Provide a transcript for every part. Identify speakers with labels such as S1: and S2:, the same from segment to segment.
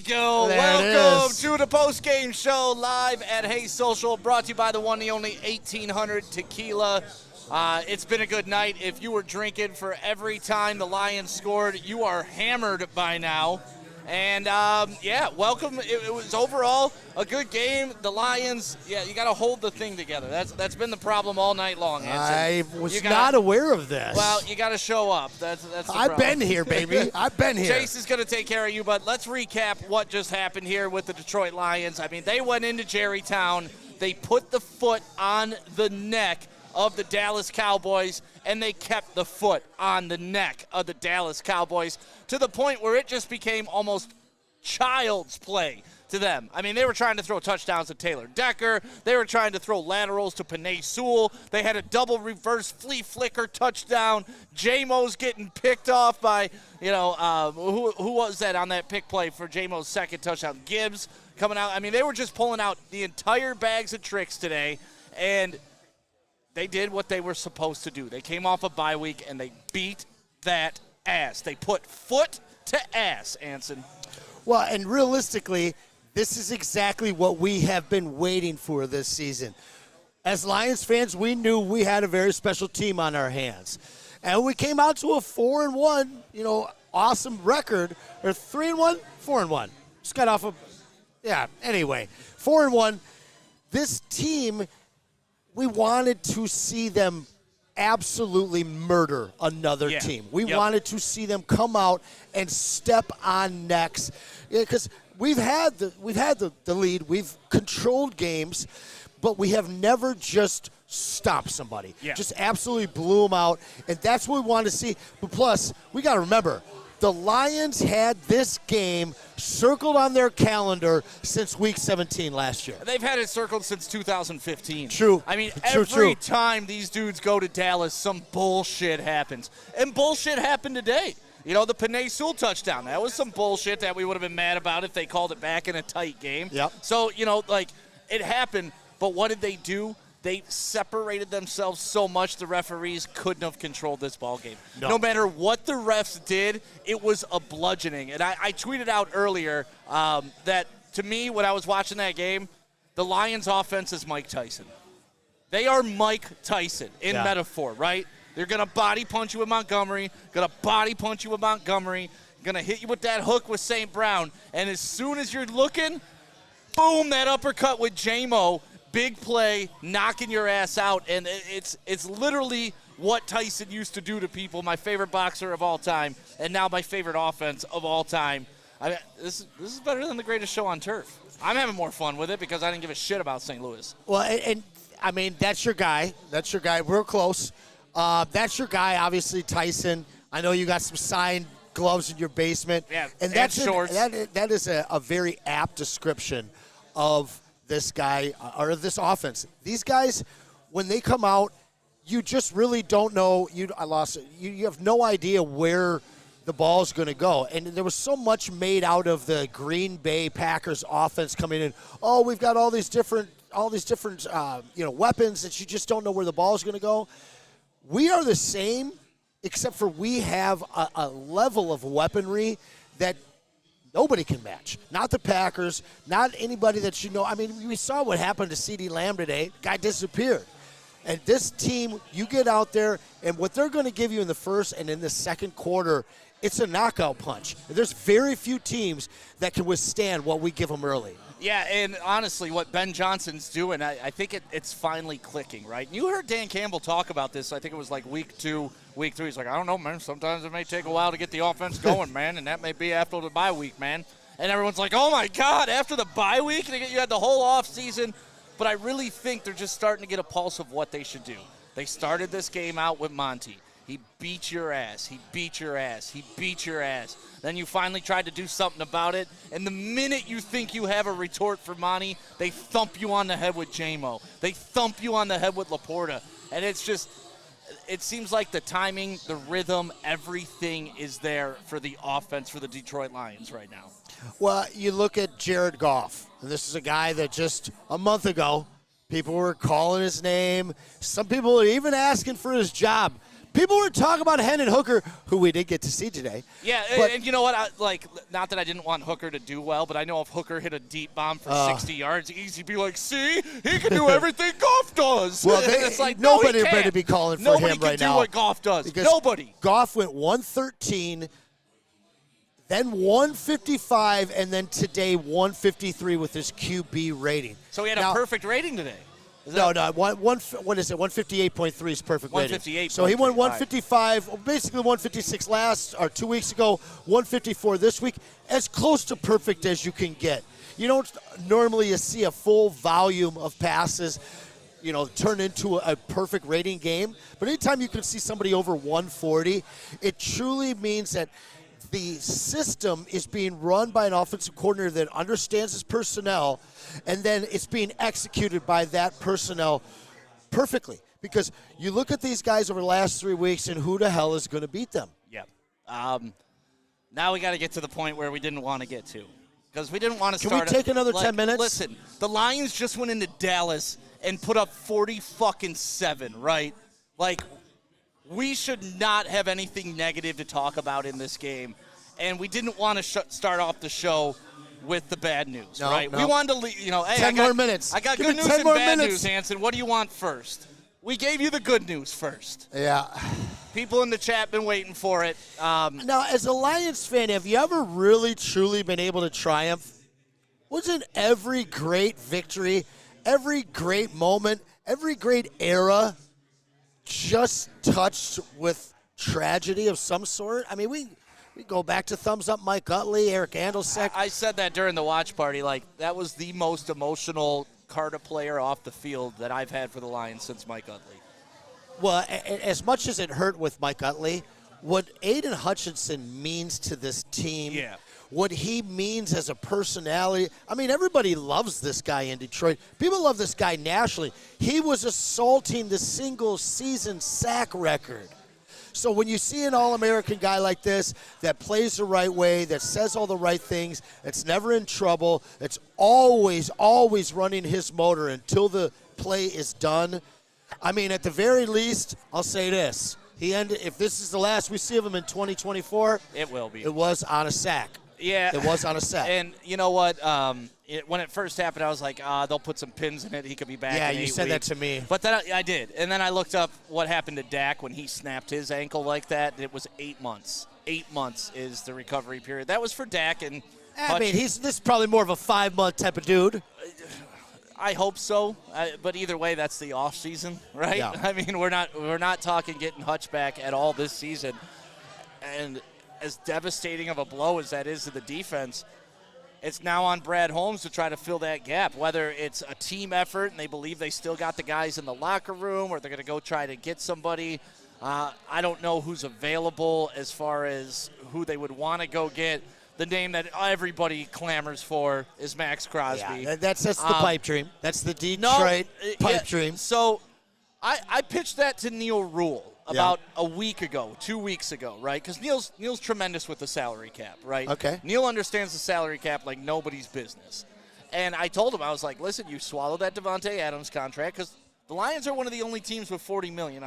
S1: go. Welcome to the post-game show live at Hey Social, brought to you by the one and only 1800 Tequila. It's been a good night. If you were drinking for every time the Lions scored, you are hammered by now. And, welcome. It was overall a good game. The Lions, you got to hold the thing together. That's been the problem all night long, Hanson.
S2: I was not aware of this.
S1: Well, you got to show up. That's the
S2: I've
S1: problem.
S2: been here, baby. I've been here.
S1: Chase is going to take care of you, but let's recap what just happened here with the Detroit Lions. I mean, they went into Jerrytown. They put the foot on the neck of the Dallas Cowboys, and they kept the foot on the neck of the Dallas Cowboys to the point where it just became almost child's play to them. I mean, they were trying to throw touchdowns to Taylor Decker. They were trying to throw laterals to Penei Sewell. They had a double reverse flea flicker touchdown. J-Mo's getting picked off by, who was that on that pick play for J-Mo's second touchdown? Gibbs coming out. I mean, they were just pulling out the entire bags of tricks today, and they did what they were supposed to do. They came off a bye week, and they beat that ass. They put foot to ass, Anson.
S2: Well, and realistically, this is exactly what we have been waiting for this season. As Lions fans, we knew we had a very special team on our hands. And we came out to a 4-1, awesome record. Or 3-1? 4-1. Just got off of, anyway. 4-1. This team, we wanted to see them absolutely murder another team. We wanted to see them come out and step on necks, because we've had the lead, we've controlled games, but we have never just stopped somebody. Just absolutely blew them out, and that's what we want to see. But plus, we got to remember, the Lions had this game circled on their calendar since Week 17 last year.
S1: They've had it circled since 2015.
S2: True.
S1: I mean,
S2: True.
S1: every time these dudes go to Dallas, some bullshit happens. And bullshit happened today. The Penei Sewell touchdown, that was some bullshit that we would have been mad about if they called it back in a tight game.
S2: Yep.
S1: So, it happened, but what did they do? They separated themselves so much the referees couldn't have controlled this ball game. No matter what the refs did, it was a bludgeoning. And I tweeted out earlier that, to me, when I was watching that game, the Lions' offense is Mike Tyson. They are Mike Tyson in metaphor, right? They're going to body punch you with Montgomery, going to body punch you with Montgomery, going to hit you with that hook with St. Brown. And as soon as you're looking, boom, that uppercut with J-Mo. Big play, knocking your ass out, and it's literally what Tyson used to do to people. My favorite boxer of all time, and now my favorite offense of all time. I mean, this is better than the greatest show on turf. I'm having more fun with it because I didn't give a shit about St. Louis.
S2: Well, and I mean, that's your guy. That's your guy. We're close. That's your guy, obviously, Tyson. I know you got some signed gloves in your basement.
S1: Yeah,
S2: and that's
S1: shorts.
S2: That is a very apt description of this guy or this offense. These guys, when they come out, you just really don't know. You have no idea where the ball's going to go. And there was so much made out of the Green Bay Packers offense coming in. Oh, we've got all these different weapons that you just don't know where the ball's going to go. We are the same, except for we have a level of weaponry that nobody can match. Not the Packers, not anybody that you know. I mean, we saw what happened to CeeDee Lamb today. Guy disappeared. And this team, you get out there, and what they're going to give you in the first and in the second quarter, it's a knockout punch. There's very few teams that can withstand what we give them early.
S1: Yeah, and honestly, what Ben Johnson's doing, I think it's finally clicking, right? You heard Dan Campbell talk about this. I think it was like week 2, week 3. He's like, I don't know, man. Sometimes it may take a while to get the offense going, man, and that may be after the bye week, man. And everyone's like, oh, my God, after the bye week? You had the whole offseason. But I really think they're just starting to get a pulse of what they should do. They started this game out with Monty. He beat your ass. He beat your ass. He beat your ass. Then you finally tried to do something about it. And the minute you think you have a retort for Monty, they thump you on the head with J-Mo. They thump you on the head with Laporta. And it's just, it seems like the timing, the rhythm, everything is there for the offense for the Detroit Lions right now.
S2: Well, you look at Jared Goff. And this is a guy that just a month ago, people were calling his name. Some people are even asking for his job. People were talking about Hendon Hooker, who we did get to see today.
S1: Yeah, and you know what? Not that I didn't want Hooker to do well, but I know if Hooker hit a deep bomb for 60 yards, he'd be like, see, he can do everything Goff does.
S2: Well,
S1: it's like,
S2: nobody
S1: no,
S2: better be calling for
S1: Nobody
S2: him right
S1: can
S2: now.
S1: do what Goff does. Nobody.
S2: Goff went 113, then 155, and then today 153 with his QB rating.
S1: So he had a perfect rating today.
S2: What is it? 158.3 is perfect rating.
S1: 158.
S2: So he won 155, basically 156 or 2 weeks ago, 154 this week, as close to perfect as you can get. You don't normally see a full volume of passes, turn into a perfect rating game. But anytime you can see somebody over 140, it truly means that the system is being run by an offensive coordinator that understands his personnel, and then it's being executed by that personnel perfectly. Because you look at these guys over the last 3 weeks, and who the hell is going to beat them?
S1: Yeah. Now we got to get to the point where we didn't want to get to. Because we didn't want to start.
S2: Can we take another 10 minutes?
S1: Listen, the Lions just went into Dallas and put up 40-7, right? We should not have anything negative to talk about in this game, and we didn't want to start off the show with the bad news, right? We wanted to, hey,
S2: 10 more minutes.
S1: I got good news and bad news, Hanson. What do you want first? We gave you the good news first.
S2: Yeah.
S1: People in the chat been waiting for it.
S2: Now, as a Lions fan, have you ever really, truly been able to triumph? Wasn't every great victory, every great moment, every great era just touched with tragedy of some sort? I mean, we go back to thumbs up Mike Utley, Eric Andolsek.
S1: I said that during the watch party. That was the most emotional Carter player off the field that I've had for the Lions since Mike Utley.
S2: Well, as much as it hurt with Mike Utley, what Aiden Hutchinson means to this team, what he means as a personality. I mean, everybody loves this guy in Detroit. People love this guy nationally. He was assaulting the single-season sack record. So when you see an All-American guy like this that plays the right way, that says all the right things, that's never in trouble, that's always, always running his motor until the play is done, I mean, at the very least, I'll say this. If this is the last we see of him in 2024,
S1: it will be.
S2: It was on a sack.
S1: Yeah.
S2: It was on a sack.
S1: And you know what? When it first happened, I was like, they'll put some pins in it. He could be back in 8 weeks.
S2: Yeah, you said that to me.
S1: But then I did. And then I looked up what happened to Dak when he snapped his ankle like that. It was 8 months. 8 months is the recovery period. That was for Dak. And
S2: I mean, this is probably more of a 5-month type of dude.
S1: I hope so. But either way, that's the off season, right?
S2: Yeah.
S1: I mean, we're not talking getting Hutch back at all this season. And as devastating of a blow as that is to the defense, it's now on Brad Holmes to try to fill that gap, whether it's a team effort and they believe they still got the guys in the locker room, or they're going to go try to get somebody. I don't know who's available as far as who they would want to go get. The name that everybody clamors for is Max Crosby.
S2: Yeah, that's the pipe dream. That's the Detroit pipe dream.
S1: So I pitched that to Neil Rule about a week ago, 2 weeks ago, right? Because Neil's tremendous with the salary cap, right?
S2: Okay.
S1: Neil understands the salary cap like nobody's business. And I told him, I was like, listen, you swallow that Davante Adams contract, because the Lions are one of the only teams with $40 million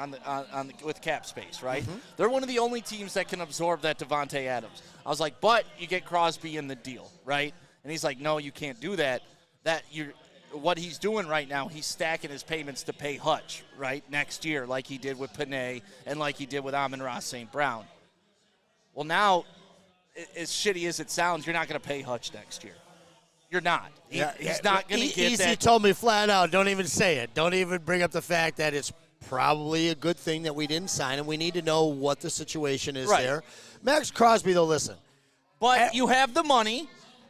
S1: with cap space, right? Mm-hmm. They're one of the only teams that can absorb that Davante Adams. I was like, but you get Crosby in the deal, right? And he's like, no, you can't do that. What he's doing right now, he's stacking his payments to pay Hutch, right, next year, like he did with Panay and like he did with Amon-Ra St. Brown. Well, now, as shitty as it sounds, you're not going to pay Hutch next year. You're not. He's not going to get that.
S2: Easy told me flat out, don't even say it. Don't even bring up the fact that it's probably a good thing that we didn't sign him. We need to know what the situation is there. Max Crosby, though, listen.
S1: But you have the money,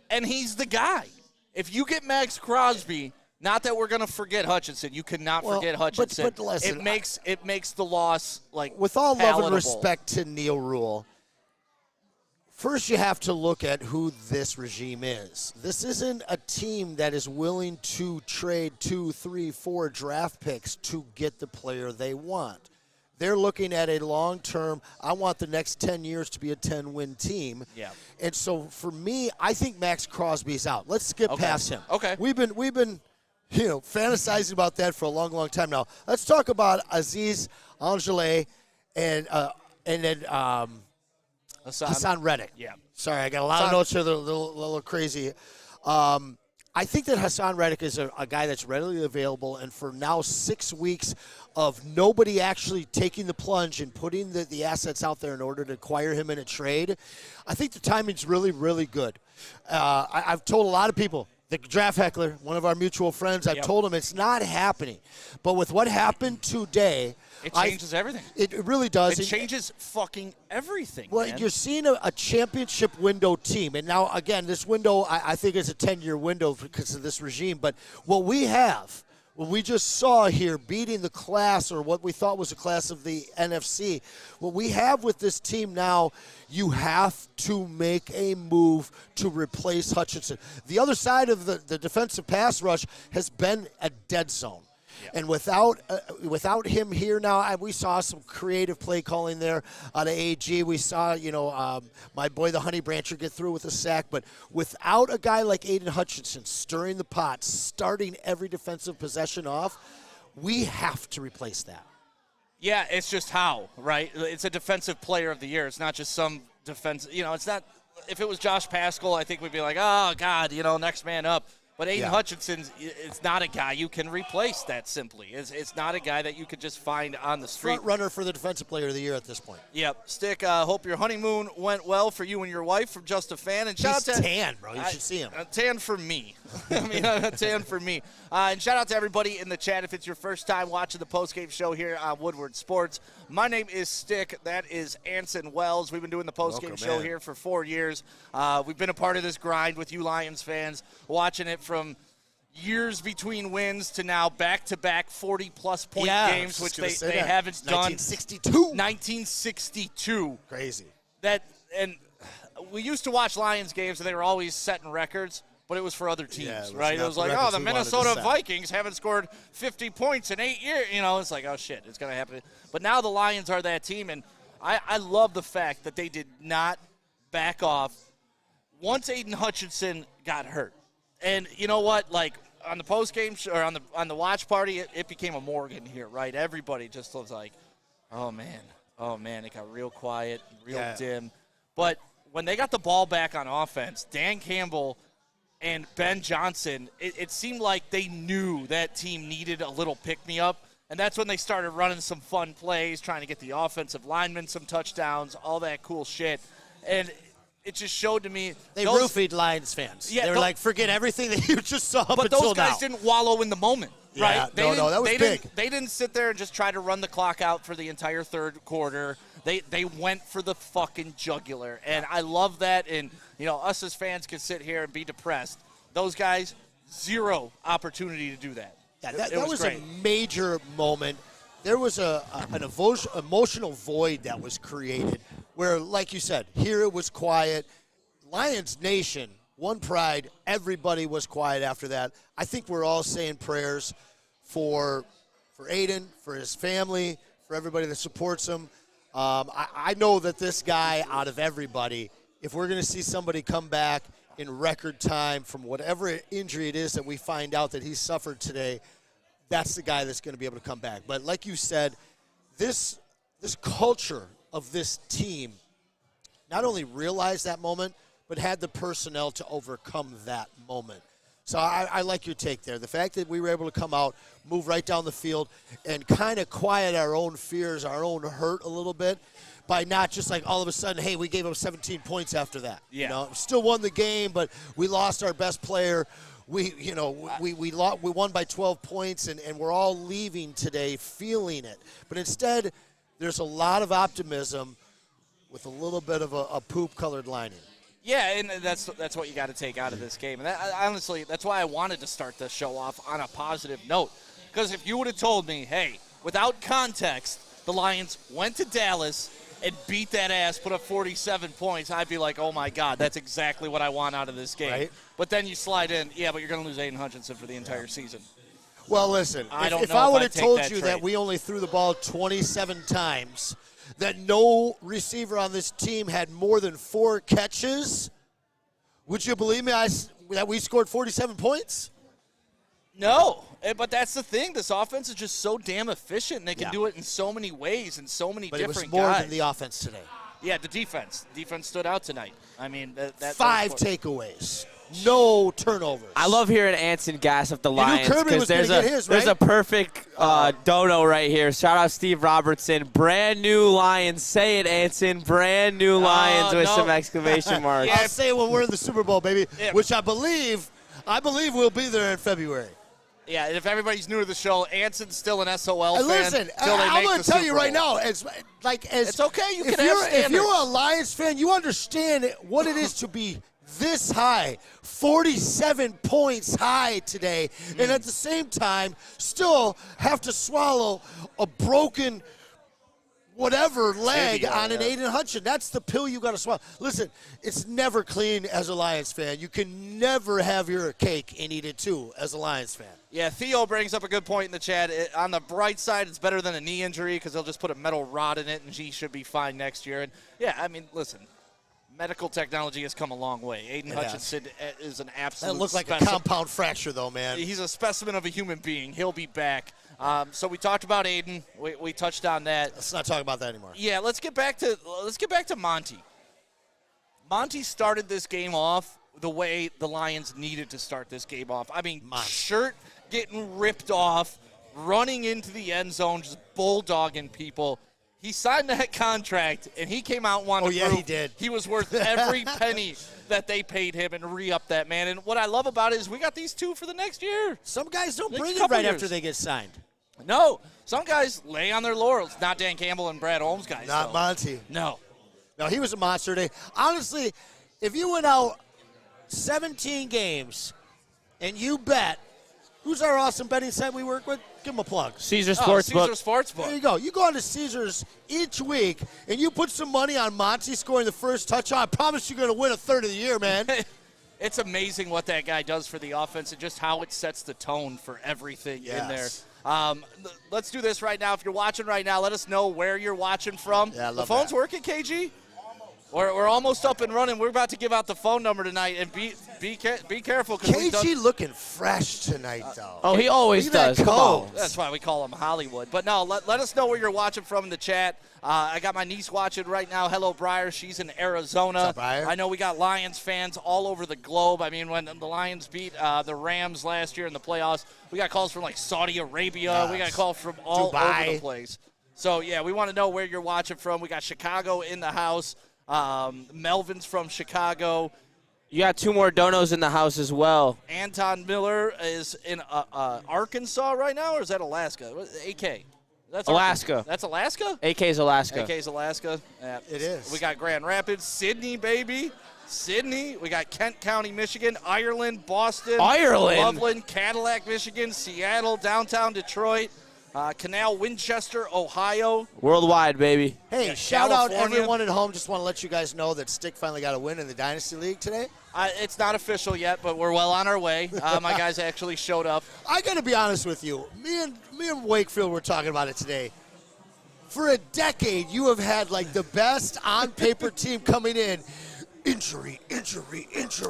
S1: and he's the guy. If you get Max Crosby, not that we're going to forget Hutchinson. You cannot forget Hutchinson.
S2: But listen,
S1: it makes the loss, like,
S2: with all
S1: palatable.
S2: love and respect to Neil Rule, first you have to look at who this regime is. This isn't a team that is willing to trade 2, 3, 4 draft picks to get the player they want. They're looking at a long-term, I want the next 10 years to be a 10-win team.
S1: Yeah.
S2: And so for me, I think Max Crosby's out. Let's skip past him.
S1: Okay.
S2: We've been fantasizing about that for a long, long time now. Let's talk about Azeez Ojulari and then Hassan Reddick.
S1: Yeah.
S2: Sorry, I got a lot of notes here that are a little crazy. I think that Hassan Reddick is a guy that's readily available, and for now 6 weeks of nobody actually taking the plunge and putting the assets out there in order to acquire him in a trade, I think the timing's really, really good. I've told a lot of people, the draft heckler, one of our mutual friends, I've told him it's not happening. But with what happened today,
S1: it changes everything.
S2: It really does.
S1: It changes fucking everything.
S2: Well,
S1: man.
S2: You're seeing a championship window team. And now, again, this window, I think is a 10-year window because of this regime. But what we have, what we just saw here, beating the class or what we thought was a class of the NFC, what we have with this team now, you have to make a move to replace Hutchinson. The other side of the defensive pass rush has been a dead zone. And without him here now, we saw some creative play calling there out of AG. We saw, my boy, the Honey Brancher, get through with a sack. But without a guy like Aiden Hutchinson stirring the pot, starting every defensive possession off, we have to replace that.
S1: Yeah, it's just how, right? It's a defensive player of the year. It's not just some defense. It's not – if it was Josh Paschal, I think we'd be like, oh, God, next man up. But Aiden Hutchinson is not a guy you can replace that simply. It's not a guy that you could just find on the street.
S2: Front runner for the Defensive Player of the Year at this point.
S1: Yep. Stick, hope your honeymoon went well for you and your wife from Just a Fan. And
S2: He's tan, bro. You should see him.
S1: Tan for me. Tan for me. And shout out to everybody in the chat. If it's your first time watching the postgame show here on Woodward Sports, my name is Stick. That is Anson Wells. We've been doing the postgame show here for 4 years. We've been a part of this grind with you Lions fans, watching it from years between wins to now back-to-back 40-plus point games, which they haven't done. 1962.
S2: Crazy.
S1: And we used to watch Lions games, and they were always setting records, but it was for other teams, right? It was like, the Minnesota Vikings haven't scored 50 points in 8 years. It's like, oh, shit, it's going to happen. But now the Lions are that team, and I love the fact that they did not back off once Aiden Hutchinson got hurt. And you know what? Like, on the post-game or on the watch party, it became a Morgan here, right? Everybody just was like, oh, man, it got real quiet, real dim. But when they got the ball back on offense, Dan Campbell and Ben Johnson, it seemed like they knew that team needed a little pick-me-up. And that's when they started running some fun plays, trying to get the offensive linemen some touchdowns, all that cool shit. And it just showed to me.
S2: They roofied Lions fans. Yeah, they were like, forget everything that you just saw up until now.
S1: But those guys didn't wallow in the moment, right?
S2: No, that was big.
S1: They didn't sit there and just try to run the clock out for the entire third quarter. They went for the fucking jugular. And I love that. And, us as fans can sit here and be depressed. Those guys, zero opportunity to do that.
S2: Yeah, that was a major moment. There was an emotional void that was created where, like you said, here it was quiet. Lions Nation, one pride, everybody was quiet after that. I think we're all saying prayers for Aiden, for his family, for everybody that supports him. I know that this guy, out of everybody, if we're going to see somebody come back in record time from whatever injury it is that we find out that he suffered today, that's the guy that's going to be able to come back. But like you said, this culture of this team not only realized that moment, but had the personnel to overcome that moment. So I like your take there. The fact that we were able to come out, move right down the field, and kind of quiet our own fears, our own hurt a little bit by not just like all of a sudden, hey, we gave them 17 points after that.
S1: Yeah.
S2: Still won the game, but we lost our best player. We won by 12 points, and we're all leaving today feeling it. But instead, there's a lot of optimism with a little bit of a poop-colored lining.
S1: Yeah, and that's what you got to take out of this game. And honestly, that's why I wanted to start the show off on a positive note. Because if you would have told me, hey, without context, the Lions went to Dallas and beat that ass, put up 47 points, I'd be like, oh, my God, that's exactly what I want out of this game.
S2: Right?
S1: But then you slide in, but you're going to lose Aiden Hutchinson for the entire season.
S2: Well, listen, if I would have told you that we only threw the ball 27 times, that no receiver on this team had more than 4 catches, would you believe me that we scored 47 points?
S1: No. But that's the thing. This offense is just so damn efficient, and they can do it in so many ways and so many different guys.
S2: But it was more than the offense today.
S1: Yeah, the defense. Defense stood out tonight. I mean, that
S2: 5 takeaways. No turnovers.
S3: I love hearing Anson gas up the Lions
S2: because
S3: there's a perfect dono right here. Shout out Steve Robertson. Brand new Lions. Say it, Anson. Brand new Lions with some exclamation marks.
S2: I'll say it when we're in the Super Bowl, baby, which I believe we'll be there in February.
S1: Yeah, and if everybody's new to the show, Anson's still an SOL fan.
S2: Listen, I'm going to tell you right now, it's
S1: okay. You can have standards.
S2: If you're a Lions fan, you understand what it is to be this high, 47 points high today, and at the same time still have to swallow a broken whatever leg on an Aiden Hutchinson. That's the pill you got to swallow. Listen, it's never clean as a Lions fan. You can never have your cake and eat it too as a Lions fan.
S1: Yeah, Theo brings up a good point in the chat. On the bright side, it's better than a knee injury because they'll just put a metal rod in it and he should be fine next year. And yeah, I mean, listen, medical technology has come a long way. Aiden Hutchinson is an absolute
S2: That looks like a compound fracture, though, man.
S1: He's a specimen of a human being. He'll be back. So we talked about Aiden. We touched on that.
S2: Let's not talk about that anymore.
S1: Yeah, let's get back to Monty. Monty started this game off the way the Lions needed to start this game off. I mean, shirt getting ripped off, running into the end zone, just bulldogging people. He signed that contract, and he came out and wanted to prove
S2: he did.
S1: He was worth every penny that they paid him and re-up that man. And what I love about it is we got these two for the next year.
S2: Some guys don't bring it right after they get signed.
S1: No. Some guys lay on their laurels. Not Dan Campbell and Brad Holmes guys.
S2: Not Monty.
S1: No.
S2: No, he was a monster today. Honestly, if you went out 17 games and you bet, who's our awesome betting site we work with? Give them a plug.
S3: Caesar Sportsbook.
S1: Caesar Sportsbook.
S2: There you go. You go on to Caesars each week, and you put some money on Monty scoring the first touchdown. I promise you're going to win a third of the year, man.
S1: It's amazing what that guy does for the offense and just how it sets the tone for everything in there. Let's do this right now. If you're watching right now, let us know where you're watching from.
S2: Yeah, I love
S1: the phone's
S2: that.
S1: working, KG? We're almost up and running. We're about to give out the phone number tonight, and be careful.
S2: KG looking fresh tonight, though.
S3: Oh, he always does. Come on.
S1: That's why we call him Hollywood. But no, let us know where you're watching from in the chat. I got my niece watching right now. Hello, Briar. She's in Arizona.
S2: What's up, Briar?
S1: I know we got Lions fans all over the globe. I mean, when the Lions beat the Rams last year in the playoffs, we got calls from like Saudi Arabia.
S2: Yes.
S1: We got calls from all
S2: Dubai.
S1: over the place. So yeah, we want to know where you're watching from. We got Chicago in the house. Melvin's from Chicago.
S3: You got 2 more donos in the house as well.
S1: Anton Miller is in Arkansas right now, or is that Alaska? AK. That's
S3: Alaska.
S1: Arkansas. That's Alaska?
S3: AK's Alaska.
S1: AK's Alaska. Yeah.
S2: It is.
S1: We got Grand Rapids, Sydney, baby. Sydney. We got Kent County, Michigan, Ireland, Boston. Loveland, Cadillac, Michigan, Seattle, downtown Detroit. Canal, Winchester, Ohio.
S3: Worldwide, baby.
S2: Hey, shout out
S1: California.
S2: everyone at home. Just want to let you guys know that Stick finally got a win in the Dynasty League today.
S1: It's not official yet, but we're well on our way. My guys actually showed up.
S2: I got to be honest with you. Me and Wakefield were talking about it today. For a decade, you have had like the best on-paper team coming in. Injury.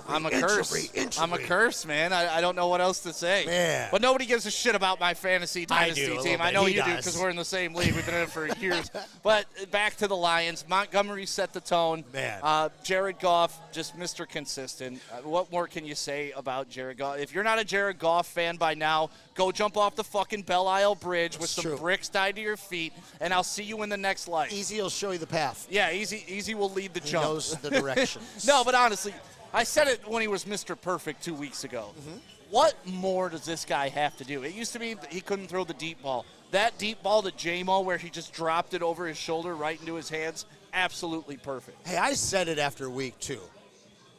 S1: I'm a curse. I'm a curse, man. I don't know what else to say.
S2: Man.
S1: But nobody gives a shit about my fantasy dynasty team. I know you do because we're in the same league. We've been in it for years. But back to the Lions. Montgomery set the tone.
S2: Man.
S1: Jared Goff, just Mr. Consistent. What more can you say about Jared Goff? If you're not a Jared Goff fan by now, go jump off the fucking Belle Isle Bridge with some bricks tied to your feet, and I'll see you in the next life.
S2: Easy will show you the path.
S1: Yeah, Easy will lead the jump.
S2: He knows the direction.
S1: No, but honestly, I said it when he was Mr. Perfect 2 weeks ago. Mm-hmm. What more does this guy have to do? It used to be he couldn't throw the deep ball. That deep ball to J-Mo where he just dropped it over his shoulder right into his hands, absolutely perfect.
S2: Hey, I said it after week 2.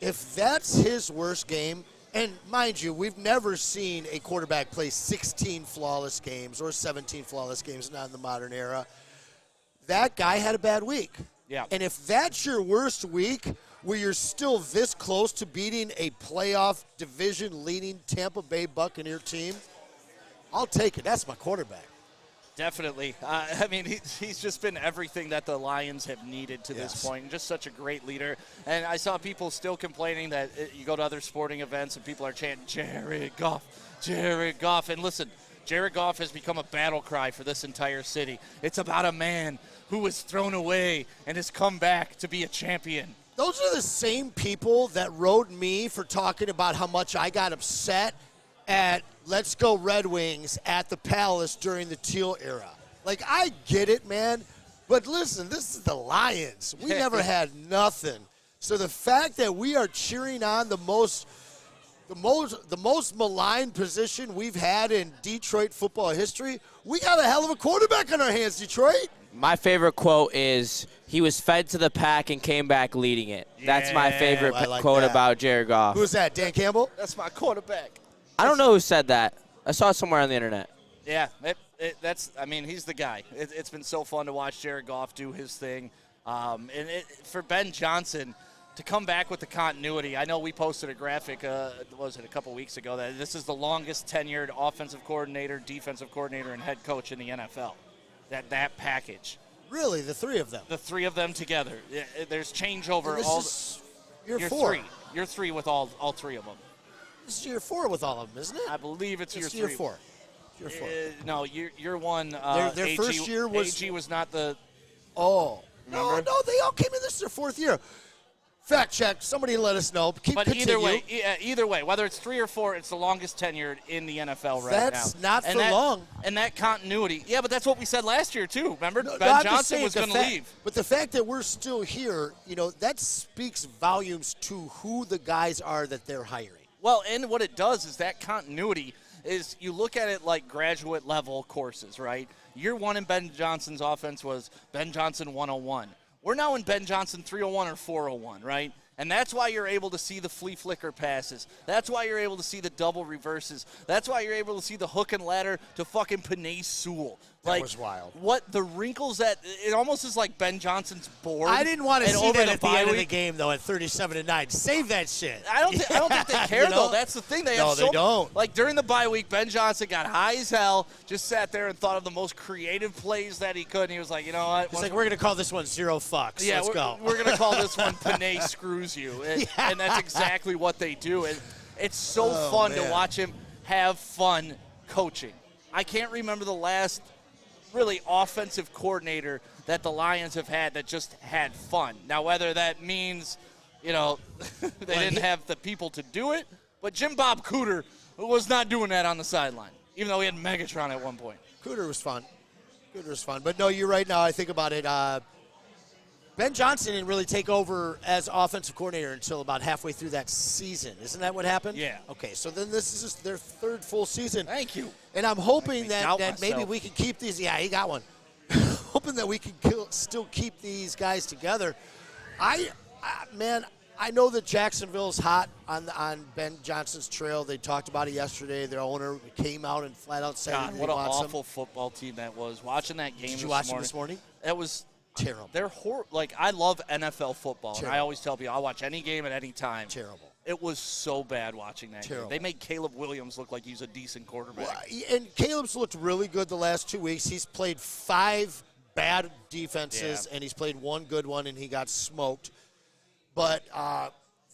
S2: If that's his worst game, and mind you, we've never seen a quarterback play 16 flawless games or 17 flawless games, not in the modern era. That guy had a bad week.
S1: Yeah.
S2: And if that's your worst week, where you're still this close to beating a playoff division-leading Tampa Bay Buccaneer team, I'll take it. That's my quarterback.
S1: definitely. I mean, he's just been everything that the Lions have needed to this point, and just such a great leader. And I saw people still complaining that you go to other sporting events and people are chanting, Jared Goff, Jared Goff. And listen, Jared Goff has become a battle cry for this entire city. It's about a man who was thrown away and has come back to be a champion.
S2: Those are the same people that rode me for talking about how much I got upset at Let's Go Red Wings at the Palace during the Teal era. Like, I get it, man. But listen, this is the Lions. We never had nothing. So the fact that we are cheering on the most maligned position we've had in Detroit football history, we got a hell of a quarterback on our hands, Detroit.
S3: My favorite quote is, he was fed to the pack and came back leading it. That's my favorite quote about Jared Goff.
S2: Who's that, Dan Campbell?
S1: That's my quarterback.
S3: I don't know who said that. I saw it somewhere on the internet.
S1: Yeah, I mean, he's the guy. It's been so fun to watch Jared Goff do his thing. For Ben Johnson to come back with the continuity, I know we posted a graphic, a couple weeks ago, that this is the longest tenured offensive coordinator, defensive coordinator, and head coach in the NFL. That package.
S2: Really, the three of them?
S1: The three of them together. There's changeover.
S2: Year 4.
S1: Year 3 with all three of them.
S2: This is year 4 with all of them, isn't it?
S1: I believe it's year 3.
S2: Year 4. Year 4.
S1: No, year 1.
S2: Their first year was.
S1: AG was not the.
S2: Oh.
S1: Remember?
S2: No, they all came in. This is their 4th year. Fact check. Somebody let us know. Continue.
S1: Either way, whether it's 3 or 4, it's the longest tenured in the NFL right now.
S2: That's not for long.
S1: And that continuity. Yeah, but that's what we said last year, too. Remember? Ben Johnson was going to leave.
S2: But the fact that we're still here, that speaks volumes to who the guys are that they're hiring.
S1: Well, and what it does is that continuity is you look at it like graduate level courses, right? Year 1 in Ben Johnson's offense was Ben Johnson 101. We're now in Ben Johnson 301 or 401, right? And that's why you're able to see the flea flicker passes. That's why you're able to see the double reverses. That's why you're able to see the hook and ladder to fucking Penei Sewell.
S2: That was wild.
S1: What the wrinkles that it almost is like Ben Johnson's board.
S2: I didn't want to see that at the end of the game though. At 37-9, save that shit.
S1: I don't think they care though. That's the thing. They
S2: don't.
S1: Like during the bye week, Ben Johnson got high as hell. Just sat there and thought of the most creative plays that he could. And he was like, you know what?
S2: He's like, we're gonna call this one 0 fucks.
S1: Yeah,
S2: let's go.
S1: We're gonna call this one Penei screws you, and that's exactly what they do. And it's so fun to watch him have fun coaching. I can't remember the last really offensive coordinator that the Lions have had that just had fun. Now, whether that means, they didn't have the people to do it, but Jim Bob Cooter was not doing that on the sideline, even though he had Megatron at one point.
S2: Cooter was fun. But no, you're right now. I think about it. Ben Johnson didn't really take over as offensive coordinator until about halfway through that season. Isn't that what happened?
S1: Yeah.
S2: Okay, so then this is their 3rd full season.
S1: Thank you.
S2: And I'm hoping that maybe we can keep these. Yeah, he got one. Hoping that we can still keep these guys together. I know that Jacksonville's hot on Ben Johnson's trail. They talked about it yesterday. Their owner came out and flat out said
S1: God, what an awful football team that was. Watching that game
S2: Did you watch it this morning?
S1: That was
S2: terrible.
S1: They're I love NFL football,
S2: terrible.
S1: and I always tell people I'll watch any game at any time.
S2: Terrible.
S1: It was so bad watching that
S2: Terrible.
S1: game. They made Caleb Williams look like he's a decent quarterback.
S2: Well, and Caleb's looked really good the last 2 weeks. He's played 5 bad defenses, and he's played 1 good one, and he got smoked. But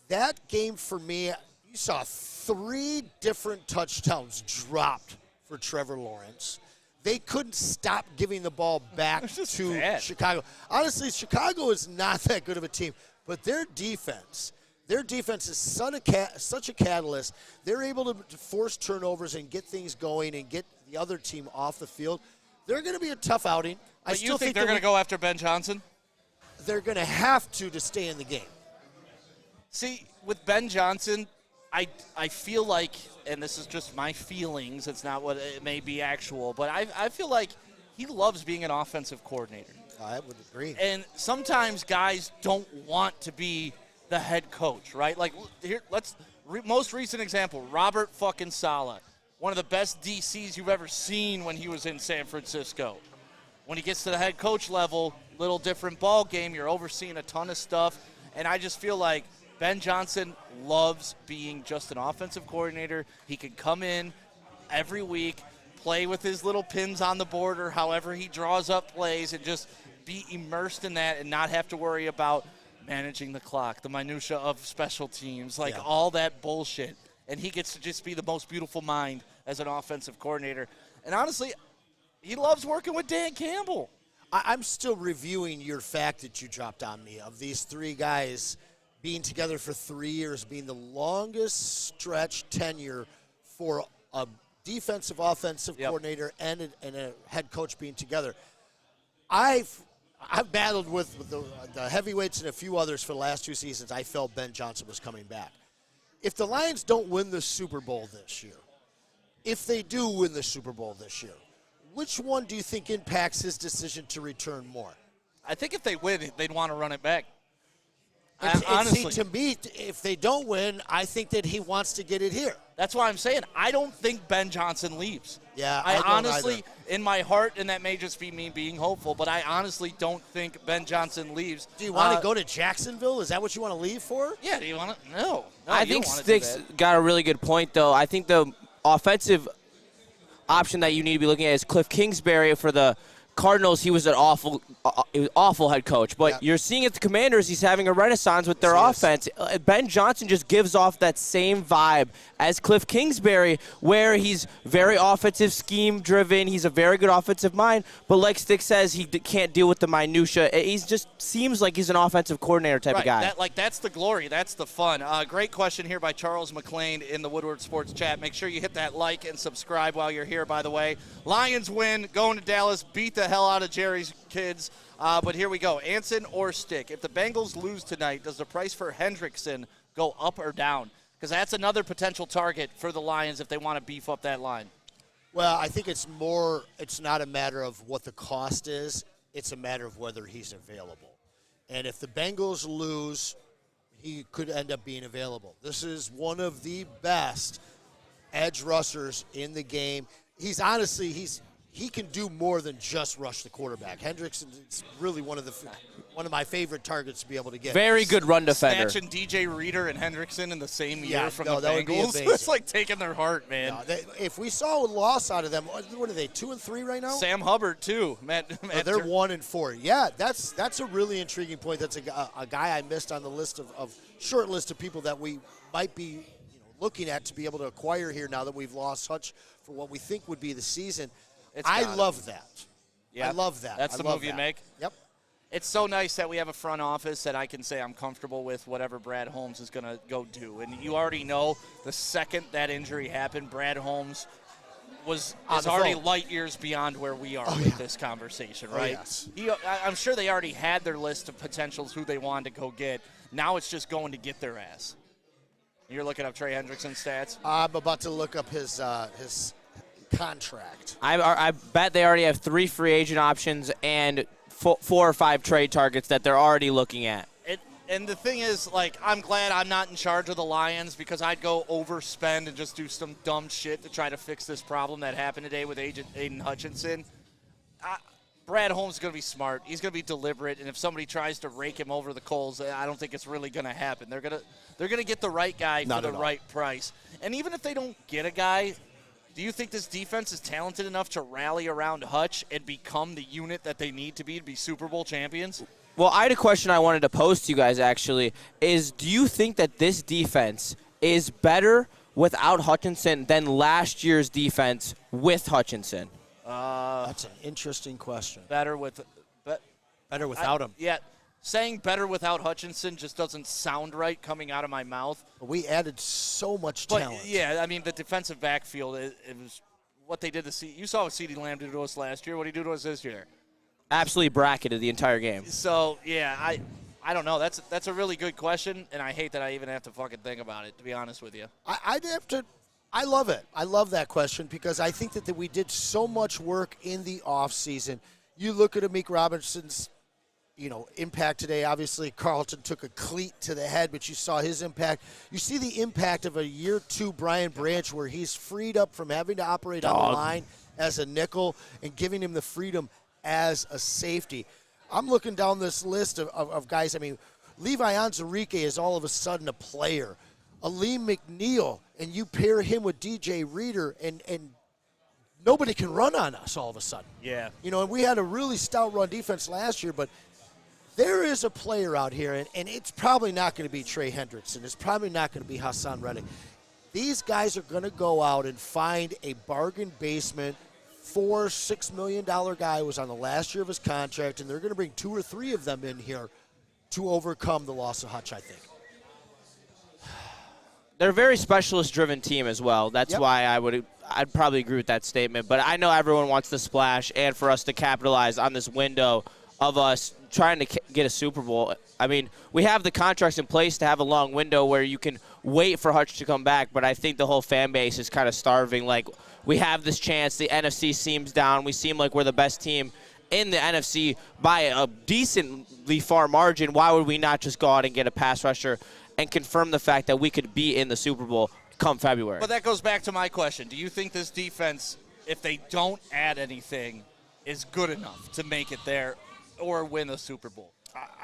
S2: that game for me, you saw 3 different touchdowns dropped for Trevor Lawrence. They couldn't stop giving the ball back to Chicago. Honestly, Chicago is not that good of a team, but their defense is such a catalyst. They're able to force turnovers and get things going and get the other team off the field. They're going to be a tough outing.
S1: But you think they're going to go after Ben Johnson?
S2: They're going to have to stay in the game.
S1: See, with Ben Johnson, I feel like, and this is just my feelings, it's not what it may be actual, but I feel like he loves being an offensive coordinator.
S2: I would agree.
S1: And sometimes guys don't want to be the head coach, right? Like, here, most recent example, Robert fucking Saleh, one of the best DCs you've ever seen when he was in San Francisco. When he gets to the head coach level, little different ball game, you're overseeing a ton of stuff, and I just feel like Ben Johnson loves being just an offensive coordinator. He can come in every week, play with his little pins on the board or however he draws up plays and just be immersed in that and not have to worry about managing the clock, the minutia of special teams, all that bullshit. And he gets to just be the most beautiful mind as an offensive coordinator. And honestly, he loves working with Dan Campbell.
S2: I'm still reviewing your fact that you dropped on me of these three guys being together for 3 years, being the longest stretch tenure for a defensive, offensive coordinator and a head coach being together. I've battled with the heavyweights and a few others for the last 2 seasons. I felt Ben Johnson was coming back. If the Lions don't win the Super Bowl this year, if they do win the Super Bowl this year, which one do you think impacts his decision to return more?
S1: I think if they win, they'd want to run it back.
S2: Honestly, to me, if they don't win, I think that he wants to get it here.
S1: That's why I'm saying I don't think Ben Johnson leaves.
S2: Yeah,
S1: I
S2: don't
S1: honestly,
S2: either.
S1: in my heart, and that may just be me being hopeful, but I honestly don't think Ben Johnson leaves.
S2: Do you want to go to Jacksonville? Is that what you want to leave for?
S1: Yeah, do you want to? No.
S3: I think Sticks got a really good point, though. I think the offensive option that you need to be looking at is Cliff Kingsbury for the Cardinals. He was an awful head coach, but you're seeing at the Commanders, he's having a renaissance with their offense. Ben Johnson just gives off that same vibe as Cliff Kingsbury, where he's very offensive scheme driven. He's a very good offensive mind, but like Stick says, he can't deal with the minutia. He just seems like he's an offensive coordinator type of guy.
S1: That's the glory. That's the fun. Great question here by Charles McLean in the Woodward Sports chat. Make sure you hit that like and subscribe while you're here, by the way. Lions win, going to Dallas, beat the hell out of Jerry's kids. But here we go. Anson or Stick. If the Bengals lose tonight, does the price for Hendrickson go up or down? Because that's another potential target for the Lions if they want to beef up that line.
S2: Well, I think it's not a matter of what the cost is. It's a matter of whether he's available. And if the Bengals lose, he could end up being available. This is one of the best edge rushers in the game. He can do more than just rush the quarterback. Hendrickson is really one of my favorite targets to be able to get.
S3: Very good run defender.
S1: Snatching DJ Reader and Hendrickson in the same year from the
S2: that
S1: Bengals.
S2: Would be amazing.
S1: It's like taking their heart, man.
S2: No, if we saw a loss out of them, what are they, 2-3 right now?
S1: Sam Hubbard, too. Matt
S2: they're 1-4. Yeah, that's a really intriguing point. That's a guy I missed on the list of short list of people that we might be looking at to be able to acquire here now that we've lost Hutch for what we think would be the season. I love that.
S1: Yeah,
S2: I love that.
S1: That's the move you make?
S2: Yep.
S1: It's so nice that we have a front office that I can say I'm comfortable with whatever Brad Holmes is going to go do. And you already know the second that injury happened, Brad Holmes is already light years beyond where we are with this conversation, right? I'm sure they already had their list of potentials who they wanted to go get. Now it's just going to get their ass. You're looking up Trey Hendrickson's stats?
S2: I'm about to look up his contract.
S3: I bet they already have 3 free agent options and 4 or 5 trade targets that they're already looking at.
S1: And the thing is, I'm glad I'm not in charge of the Lions because I'd go overspend and just do some dumb shit to try to fix this problem that happened today with Aiden Hutchinson. Brad Holmes is going to be smart. He's going to be deliberate, and if somebody tries to rake him over the coals, I don't think it's really going to happen. They're going to get the right guy for the right price. And even if they don't get a guy, do you think this defense is talented enough to rally around Hutch and become the unit that they need to be Super Bowl champions?
S3: Well, I had a question I wanted to pose to you guys, actually, is do you think that this defense is better without Hutchinson than last year's defense with Hutchinson?
S2: That's an interesting question.
S1: Better without
S2: him.
S1: Yeah. Saying better without Hutchinson just doesn't sound right coming out of my mouth.
S2: We added so much talent.
S1: Yeah, I mean, the defensive backfield, it was what they did to see. You saw what CeeDee Lamb did to us last year. What did he do to us this year?
S3: Absolutely bracketed the entire game.
S1: So, yeah, I don't know. That's a really good question, and I hate that I even have to fucking think about it, to be honest with you.
S2: I love it. I love that question because I think that we did so much work in the offseason. You look at Amik Robinson's impact today. Obviously, Carlton took a cleat to the head, but you saw his impact. You see the impact of a year 2 Brian Branch where he's freed up from having to operate on the line as a nickel and giving him the freedom as a safety. I'm looking down this list of guys. I mean, Levi Onwuzurike is all of a sudden a player. Aleem McNeil, and you pair him with DJ Reader, and nobody can run on us all of a sudden.
S1: Yeah.
S2: You know, and we had a really stout run defense last year, but there is a player out here, and it's probably not going to be Trey Hendrickson. It's probably not going to be Hassan Reddick. These guys are going to go out and find a bargain basement $4-6 million guy who was on the last year of his contract, and they're going to bring 2 or 3 of them in here to overcome the loss of Hutch, I think.
S3: They're a very specialist-driven team as well. That's why I'd probably agree with that statement. But I know everyone wants to splash and for us to capitalize on this window of us trying to get a Super Bowl. I mean, we have the contracts in place to have a long window where you can wait for Hutch to come back, but I think the whole fan base is kind of starving. Like, we have this chance. The NFC seems down. We seem like we're the best team in the NFC by a decently far margin. Why would we not just go out and get a pass rusher and confirm the fact that we could be in the Super Bowl come February?
S1: But that goes back to my question. Do you think this defense, if they don't add anything, is good enough to make it there or win a Super Bowl?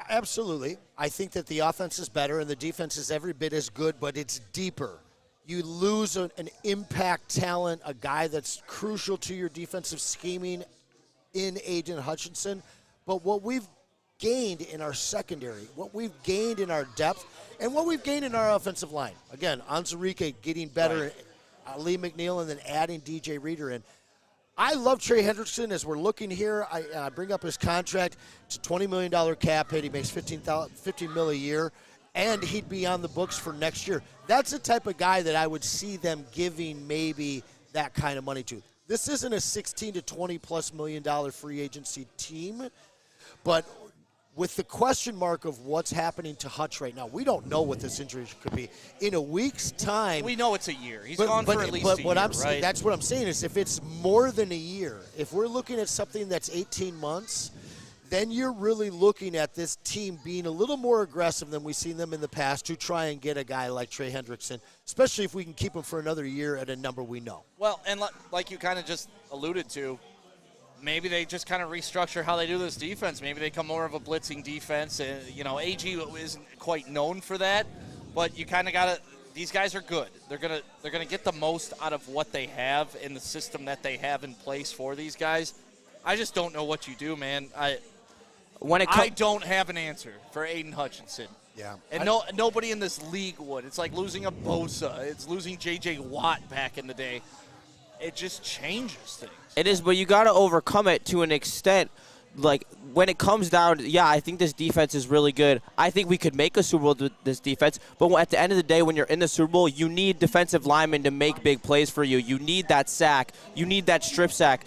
S2: Absolutely. I think that the offense is better and the defense is every bit as good, but it's deeper. You lose an impact talent, a guy that's crucial to your defensive scheming in Aiden Hutchinson. But what we've gained in our secondary, what we've gained in our depth, and what we've gained in our offensive line. Again, Onwuzurike getting better, Lee McNeil, and then adding DJ Reader in. I love Trey Hendrickson as we're looking here. I bring up his contract. It's a $20 million cap hit. He makes $15 million a year, and he'd be on the books for next year. That's the type of guy that I would see them giving maybe that kind of money to. This isn't a $16 to $20+ million free agency team, but with the question mark of what's happening to Hutch right now, we don't know what this injury could be. In a week's time,
S1: we know it's a year. He's gone for at least a year, right?
S2: That's what I'm saying is if it's more than a year, if we're looking at something that's 18 months, then you're really looking at this team being a little more aggressive than we've seen them in the past to try and get a guy like Trey Hendrickson, especially if we can keep him for another year at a number we know.
S1: Well, and like you kind of just alluded to, maybe they just kind of restructure how they do this defense. Maybe they come more of a blitzing defense. And, you know, AG isn't quite known for that, but you kind of got to – these guys are good. They're gonna get the most out of what they have in the system that they have in place for these guys. I just don't know what you do, man. I don't have an answer for Aiden Hutchinson.
S2: Yeah.
S1: And nobody in this league would. It's like losing a Bosa. It's losing J.J. Watt back in the day. It just changes things.
S3: It is, but you got to overcome it to an extent. Like, when it comes down, I think this defense is really good. I think we could make a Super Bowl with this defense. But at the end of the day, when you're in the Super Bowl, you need defensive linemen to make big plays for you. You need that sack. You need that strip sack.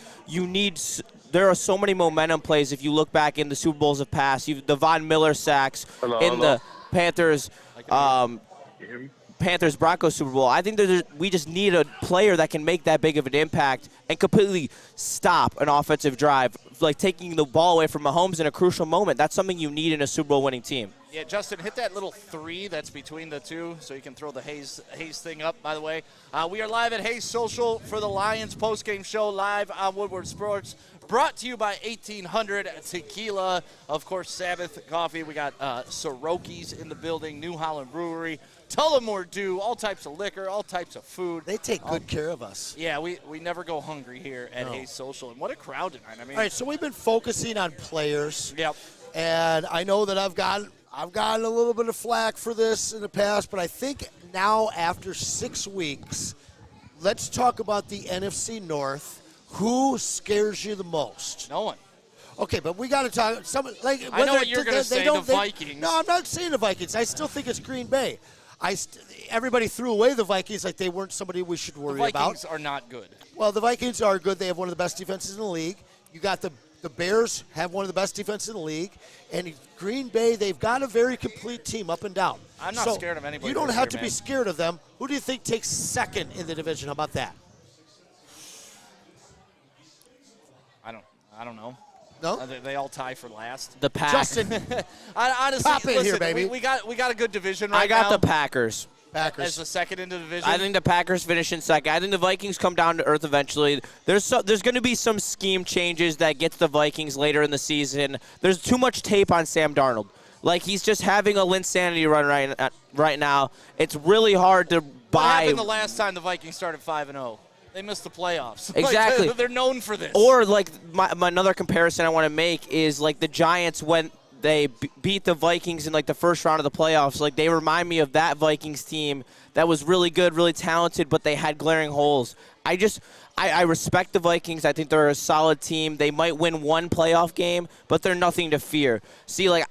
S3: There are so many momentum plays if you look back in the Super Bowls of past. The Von Miller sacks the Panthers. Panthers-Broncos Super Bowl. I think we just need a player that can make that big of an impact and completely stop an offensive drive, like taking the ball away from Mahomes in a crucial moment. That's something you need in a Super Bowl winning team.
S1: Yeah, Justin, hit that little 3 that's between the two so you can throw the Hayes thing up, by the way. We are live at Hayes Social for the Lions postgame show live on Woodward Sports. Brought to you by 1800 Tequila. Of course, Sabbath Coffee. We got Soroki's in the building, New Holland Brewery, Tullamore Dew, all types of liquor, all types of food.
S2: They take good care of us.
S1: Yeah, we never go hungry here at Hayes Social. And what a crowd tonight. I mean,
S2: all right, so we've been focusing on players.
S1: Yep.
S2: And I know that I've gotten a little bit of flack for this in the past, but I think now after 6 weeks, let's talk about the NFC North. Who scares you the most?
S1: No one.
S2: Okay, but we got to talk.
S1: I know what you're going to say, the Vikings.
S2: No, I'm not saying the Vikings. I still think it's Green Bay. Everybody threw away the Vikings like they weren't somebody we should worry about.
S1: The Vikings are not good.
S2: Well, the Vikings are good. They have one of the best defenses in the league. You got the Bears have one of the best defenses in the league. And Green Bay, they've got a very complete team up and down.
S1: I'm not scared of anybody.
S2: You don't have to be scared of them. Who do you think takes second in the division? How about that?
S1: I don't know.
S2: No?
S1: They all tie for last.
S3: The Packers.
S2: Justin,
S1: honestly,
S2: pop in here, baby.
S1: We got a good division right
S3: now. I
S1: now.
S3: got the Packers.
S1: As the second in the division.
S3: I think the Packers finish in second. I think the Vikings come down to earth eventually. There's going to be some scheme changes that gets the Vikings later in the season. There's too much tape on Sam Darnold. Like, he's just having a Linsanity run right now. It's really hard to buy.
S1: What happened the last time the Vikings started 5-0? They missed the playoffs.
S3: Exactly.
S1: They're known for this.
S3: Or like my another comparison I want to make is like the Giants when they beat the Vikings in like the first round of the playoffs. Like they remind me of that Vikings team that was really good, really talented, but they had glaring holes. I respect the Vikings. I think they're a solid team. They might win one playoff game, but they're nothing to fear. See, like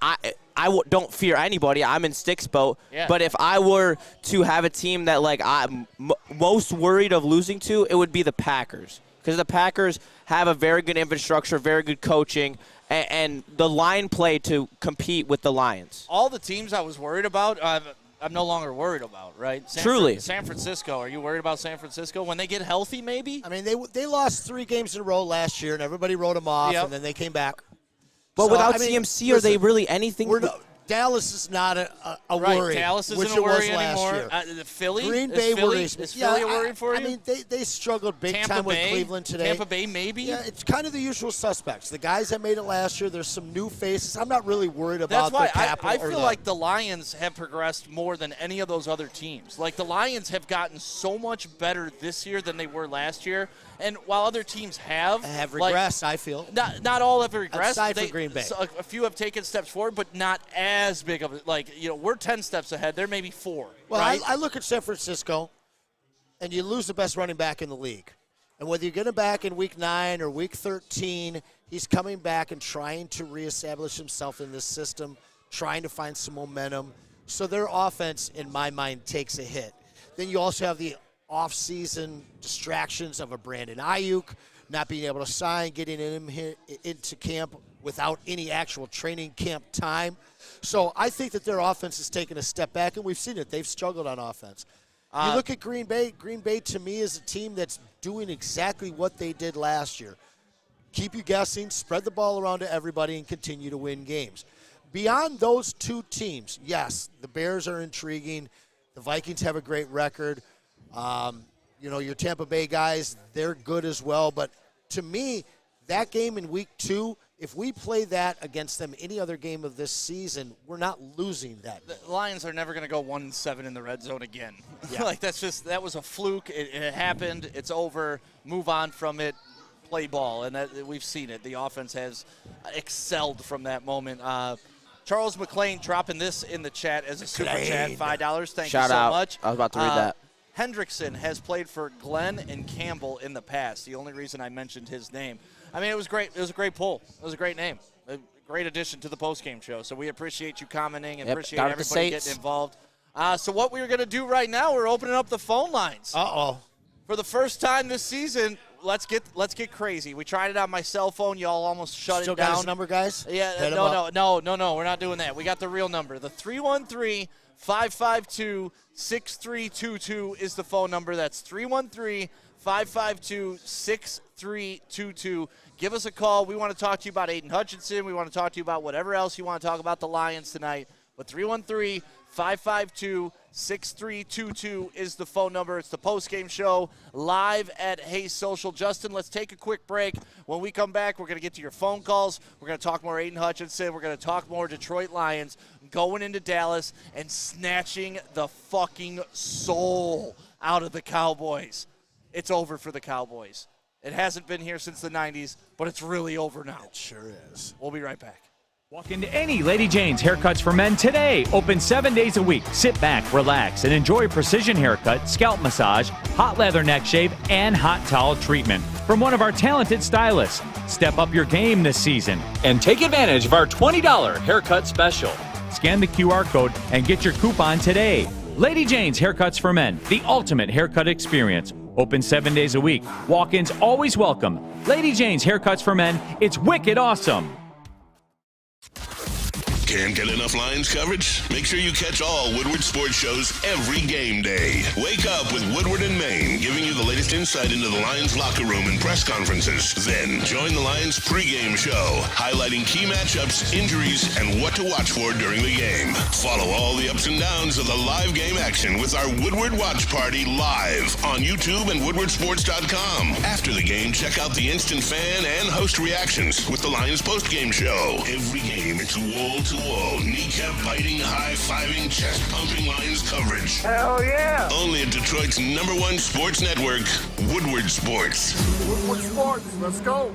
S3: I don't fear anybody. I'm in Stick's boat.
S1: Yeah.
S3: But if I were to have a team that like I'm most worried of losing to, it would be the Packers. Because the Packers have a very good infrastructure, very good coaching, and the line play to compete with the Lions.
S1: All the teams I was worried about, I'm no longer worried about, right?
S3: Truly.
S1: San Francisco. Are you worried about San Francisco? When they get healthy, maybe?
S2: I mean, they lost 3 games in a row last year, and everybody wrote them off, and then they came back.
S3: But without CMC, are they really anything?
S2: Dallas is not a
S1: right,
S2: worry.
S1: Dallas isn't
S2: which
S1: a
S2: it
S1: worry
S2: was last
S1: anymore.
S2: year.
S1: Philly?
S2: Green Bay worries.
S1: Is Philly a worry for you?
S2: I mean, they struggled big
S1: Tampa
S2: time with
S1: Bay?
S2: Cleveland today.
S1: Tampa Bay, maybe?
S2: Yeah, it's kind of the usual suspects. The guys that made it last year, there's some new faces. I'm not really worried about the capital.
S1: I feel like the Lions have progressed more than any of those other teams. Like, the Lions have gotten so much better this year than they were last year. And while other teams have
S2: regressed, I feel.
S1: Not all have regressed.
S2: Aside from Green Bay.
S1: So a few have taken steps forward, but not as big of we're 10 steps ahead. They're maybe 4.
S2: Well,
S1: right?
S2: I look at San Francisco, and you lose the best running back in the league. And whether you get him back in Week 9 or Week 13, he's coming back and trying to reestablish himself in this system, trying to find some momentum. So their offense, in my mind, takes a hit. Then you also have the off-season distractions of a Brandon Ayuk not being able to sign, getting him into camp without any actual training camp time. So I think that their offense has taken a step back, and we've seen it. They've struggled on offense. You look at Green Bay. Green Bay, to me, is a team that's doing exactly what they did last year. Keep you guessing, spread the ball around to everybody, and continue to win games. Beyond those 2 teams, yes, the Bears are intriguing. The Vikings have a great record. Your Tampa Bay guys, they're good as well. But to me, that game in Week 2, if we play that against them any other game of this season, we're not losing that.
S1: The Lions are never going to go 1-7 in the red zone again.
S2: Yeah.
S1: That was a fluke. It happened. It's over. Move on from it. Play ball. And we've seen it. The offense has excelled from that moment. Charles McClain dropping this in the chat as a super chat, $5. Thank you so much.
S3: I was about to read that.
S1: Hendrickson has played for Glenn and Campbell in the past. The only reason I mentioned his name. I mean, it was great. It was a great pull. It was a great name. A great addition to the postgame show. So we appreciate you commenting and appreciate everybody getting involved. So what we're going to do right now, we're opening up the phone lines.
S2: Uh-oh.
S1: For the first time this season, let's get crazy. We tried it on my cell phone. Y'all almost shut it down.
S2: Still got his number, guys?
S1: Yeah, no. We're not doing that. We got the real number. The 313-552-6322 is the phone number. That's 313-552-6322. Give us a call. We want to talk to you about Aiden Hutchinson. We want to talk to you about whatever else you want to talk about the Lions tonight. But 313-552-6322 is the phone number. It's the postgame show live at Hayes Social. Justin, let's take a quick break. When we come back, we're going to get to your phone calls. We're going to talk more Aiden Hutchinson. We're going to talk more Detroit Lions going into Dallas and snatching the fucking soul out of the Cowboys. It's over for the Cowboys. It hasn't been here since the 90s, but it's really over now.
S2: It sure is.
S1: We'll be right back.
S4: Walk into any Lady Jane's Haircuts for Men today. Open 7 days a week. Sit back, relax, and enjoy precision haircut, scalp massage, hot leather neck shave, and hot towel treatment from one of our talented stylists. Step up your game this season and take advantage of our $20 haircut special. Scan the QR code and get your coupon today. Lady Jane's Haircuts for Men, the ultimate haircut experience. Open 7 days a week. Walk-ins always welcome. Lady Jane's Haircuts for Men. It's wicked awesome.
S5: Can't get enough Lions coverage? Make sure you catch all Woodward sports shows every game day. Wake up with Woodward and Maine, giving you the latest insight into the Lions locker room and press conferences. Then join the Lions pregame show, highlighting key matchups, injuries, and what to watch for during the game. Follow all the ups and downs of the live game action with our Woodward Watch Party live on YouTube and WoodwardSports.com. After the game, check out the instant fan and host reactions with the Lions postgame show. Every game, it's wall to cool, kneecap-biting, high-fiving, chest-pumping Lions coverage.
S6: Hell yeah!
S5: Only at Detroit's #1 sports network, Woodward Sports.
S6: Woodward Sports, let's go!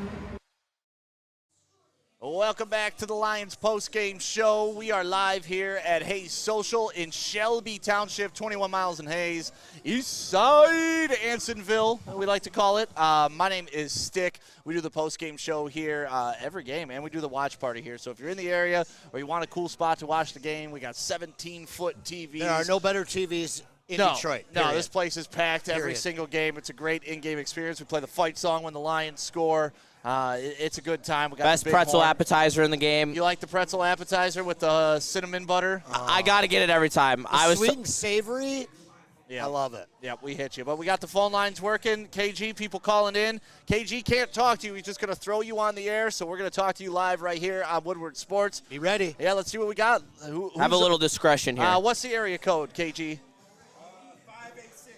S1: Welcome back to the Lions post-game show. We are live here at Hayes Social in Shelby Township, 21 miles in Hayes, east side Ansonville, we like to call it. My name is Stick. We do the post-game show here every game, and we do the watch party here. So if you're in the area or you want a cool spot to watch the game, we got 17-foot TVs.
S2: There are no better TVs in Detroit.
S1: No,
S2: period.
S1: this place is packed every single game. It's a great in-game experience. We play the fight song when the Lions score. It's a good time. We got
S3: Best pretzel appetizer in the game.
S1: You like the pretzel appetizer with the cinnamon butter?
S3: I got to get it every time.
S2: Sweet and savory.
S1: Yeah.
S2: I love it.
S1: Yeah, we hit you. But we got the phone lines working. KG, people calling in. KG can't talk to you. He's just going to throw you on the air, so we're going to talk to you live right here on Woodward Sports.
S2: Be ready.
S1: Yeah, let's see what we got.
S3: Have a little discretion here.
S1: What's the area code, KG?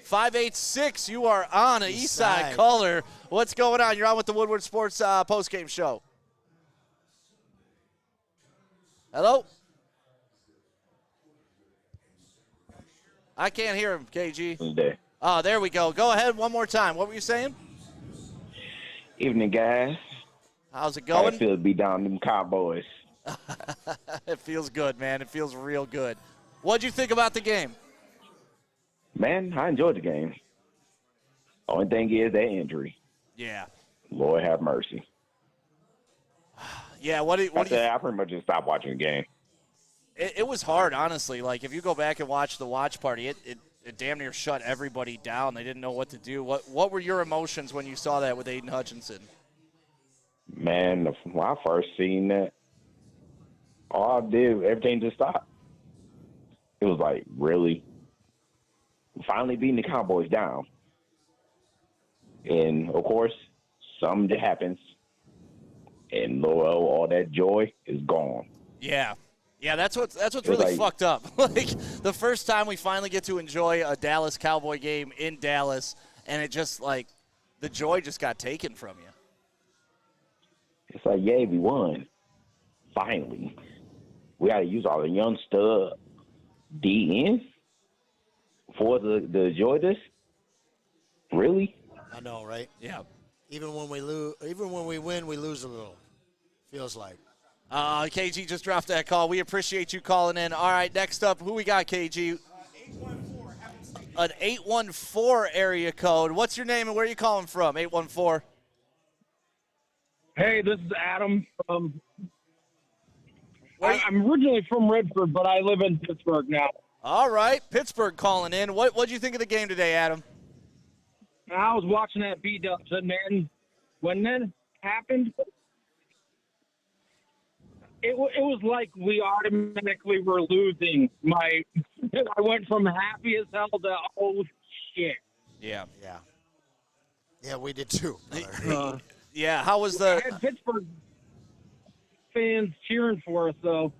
S1: 586. You are on an east side caller. What's going on? You're on with the Woodward Sports post-game show. Hello? I can't hear him, KG. Oh, there we go. Go ahead one more time. What were you saying?
S7: Evening, guys.
S1: How's it
S7: How
S1: going?
S7: it feel to be down them Cowboys?
S1: It feels good, man. It feels real good. What'd you think about the game?
S7: Man, I enjoyed the game. Only thing is that injury.
S1: Yeah.
S7: Lord have mercy.
S1: Yeah, what do you
S7: I pretty much just stopped watching the game.
S1: It was hard, honestly. Like, if you go back and watch the watch party, it damn near shut everybody down. They didn't know what to do. What were your emotions when you saw that with Aiden Hutchinson?
S7: Man, when I first seen that, all I did, everything just stopped. It was like, really? Finally beating the Cowboys down. And, of course, something happens. And, all that joy is gone.
S1: Yeah. Yeah, that's what's really fucked up. Like, the first time we finally get to enjoy a Dallas Cowboy game in Dallas, and it just, like, the joy just got taken from you.
S7: It's like, yay, we won. Finally. We got to use all the young stud DNs for the joy this? Really?
S2: I know, right?
S1: Yeah.
S2: Even when we win, we lose a little. Feels like.
S1: KG just dropped that call. We appreciate you calling in. All right, next up, who we got, KG?
S6: 814.
S1: An 814 area code. What's your name and where are you calling from, 814?
S8: Hey, this is Adam from I'm originally from Redford, but I live in Pittsburgh now.
S1: All right, Pittsburgh calling in. What'd you think of the game today, Adam?
S8: I was watching that B-Dubs, and man, when that happened, it was like we automatically were losing. I went from happy as hell to, oh, shit.
S1: Yeah.
S2: Yeah. Yeah, we did too.
S1: Yeah, how was
S8: I had Pittsburgh fans cheering for us, though.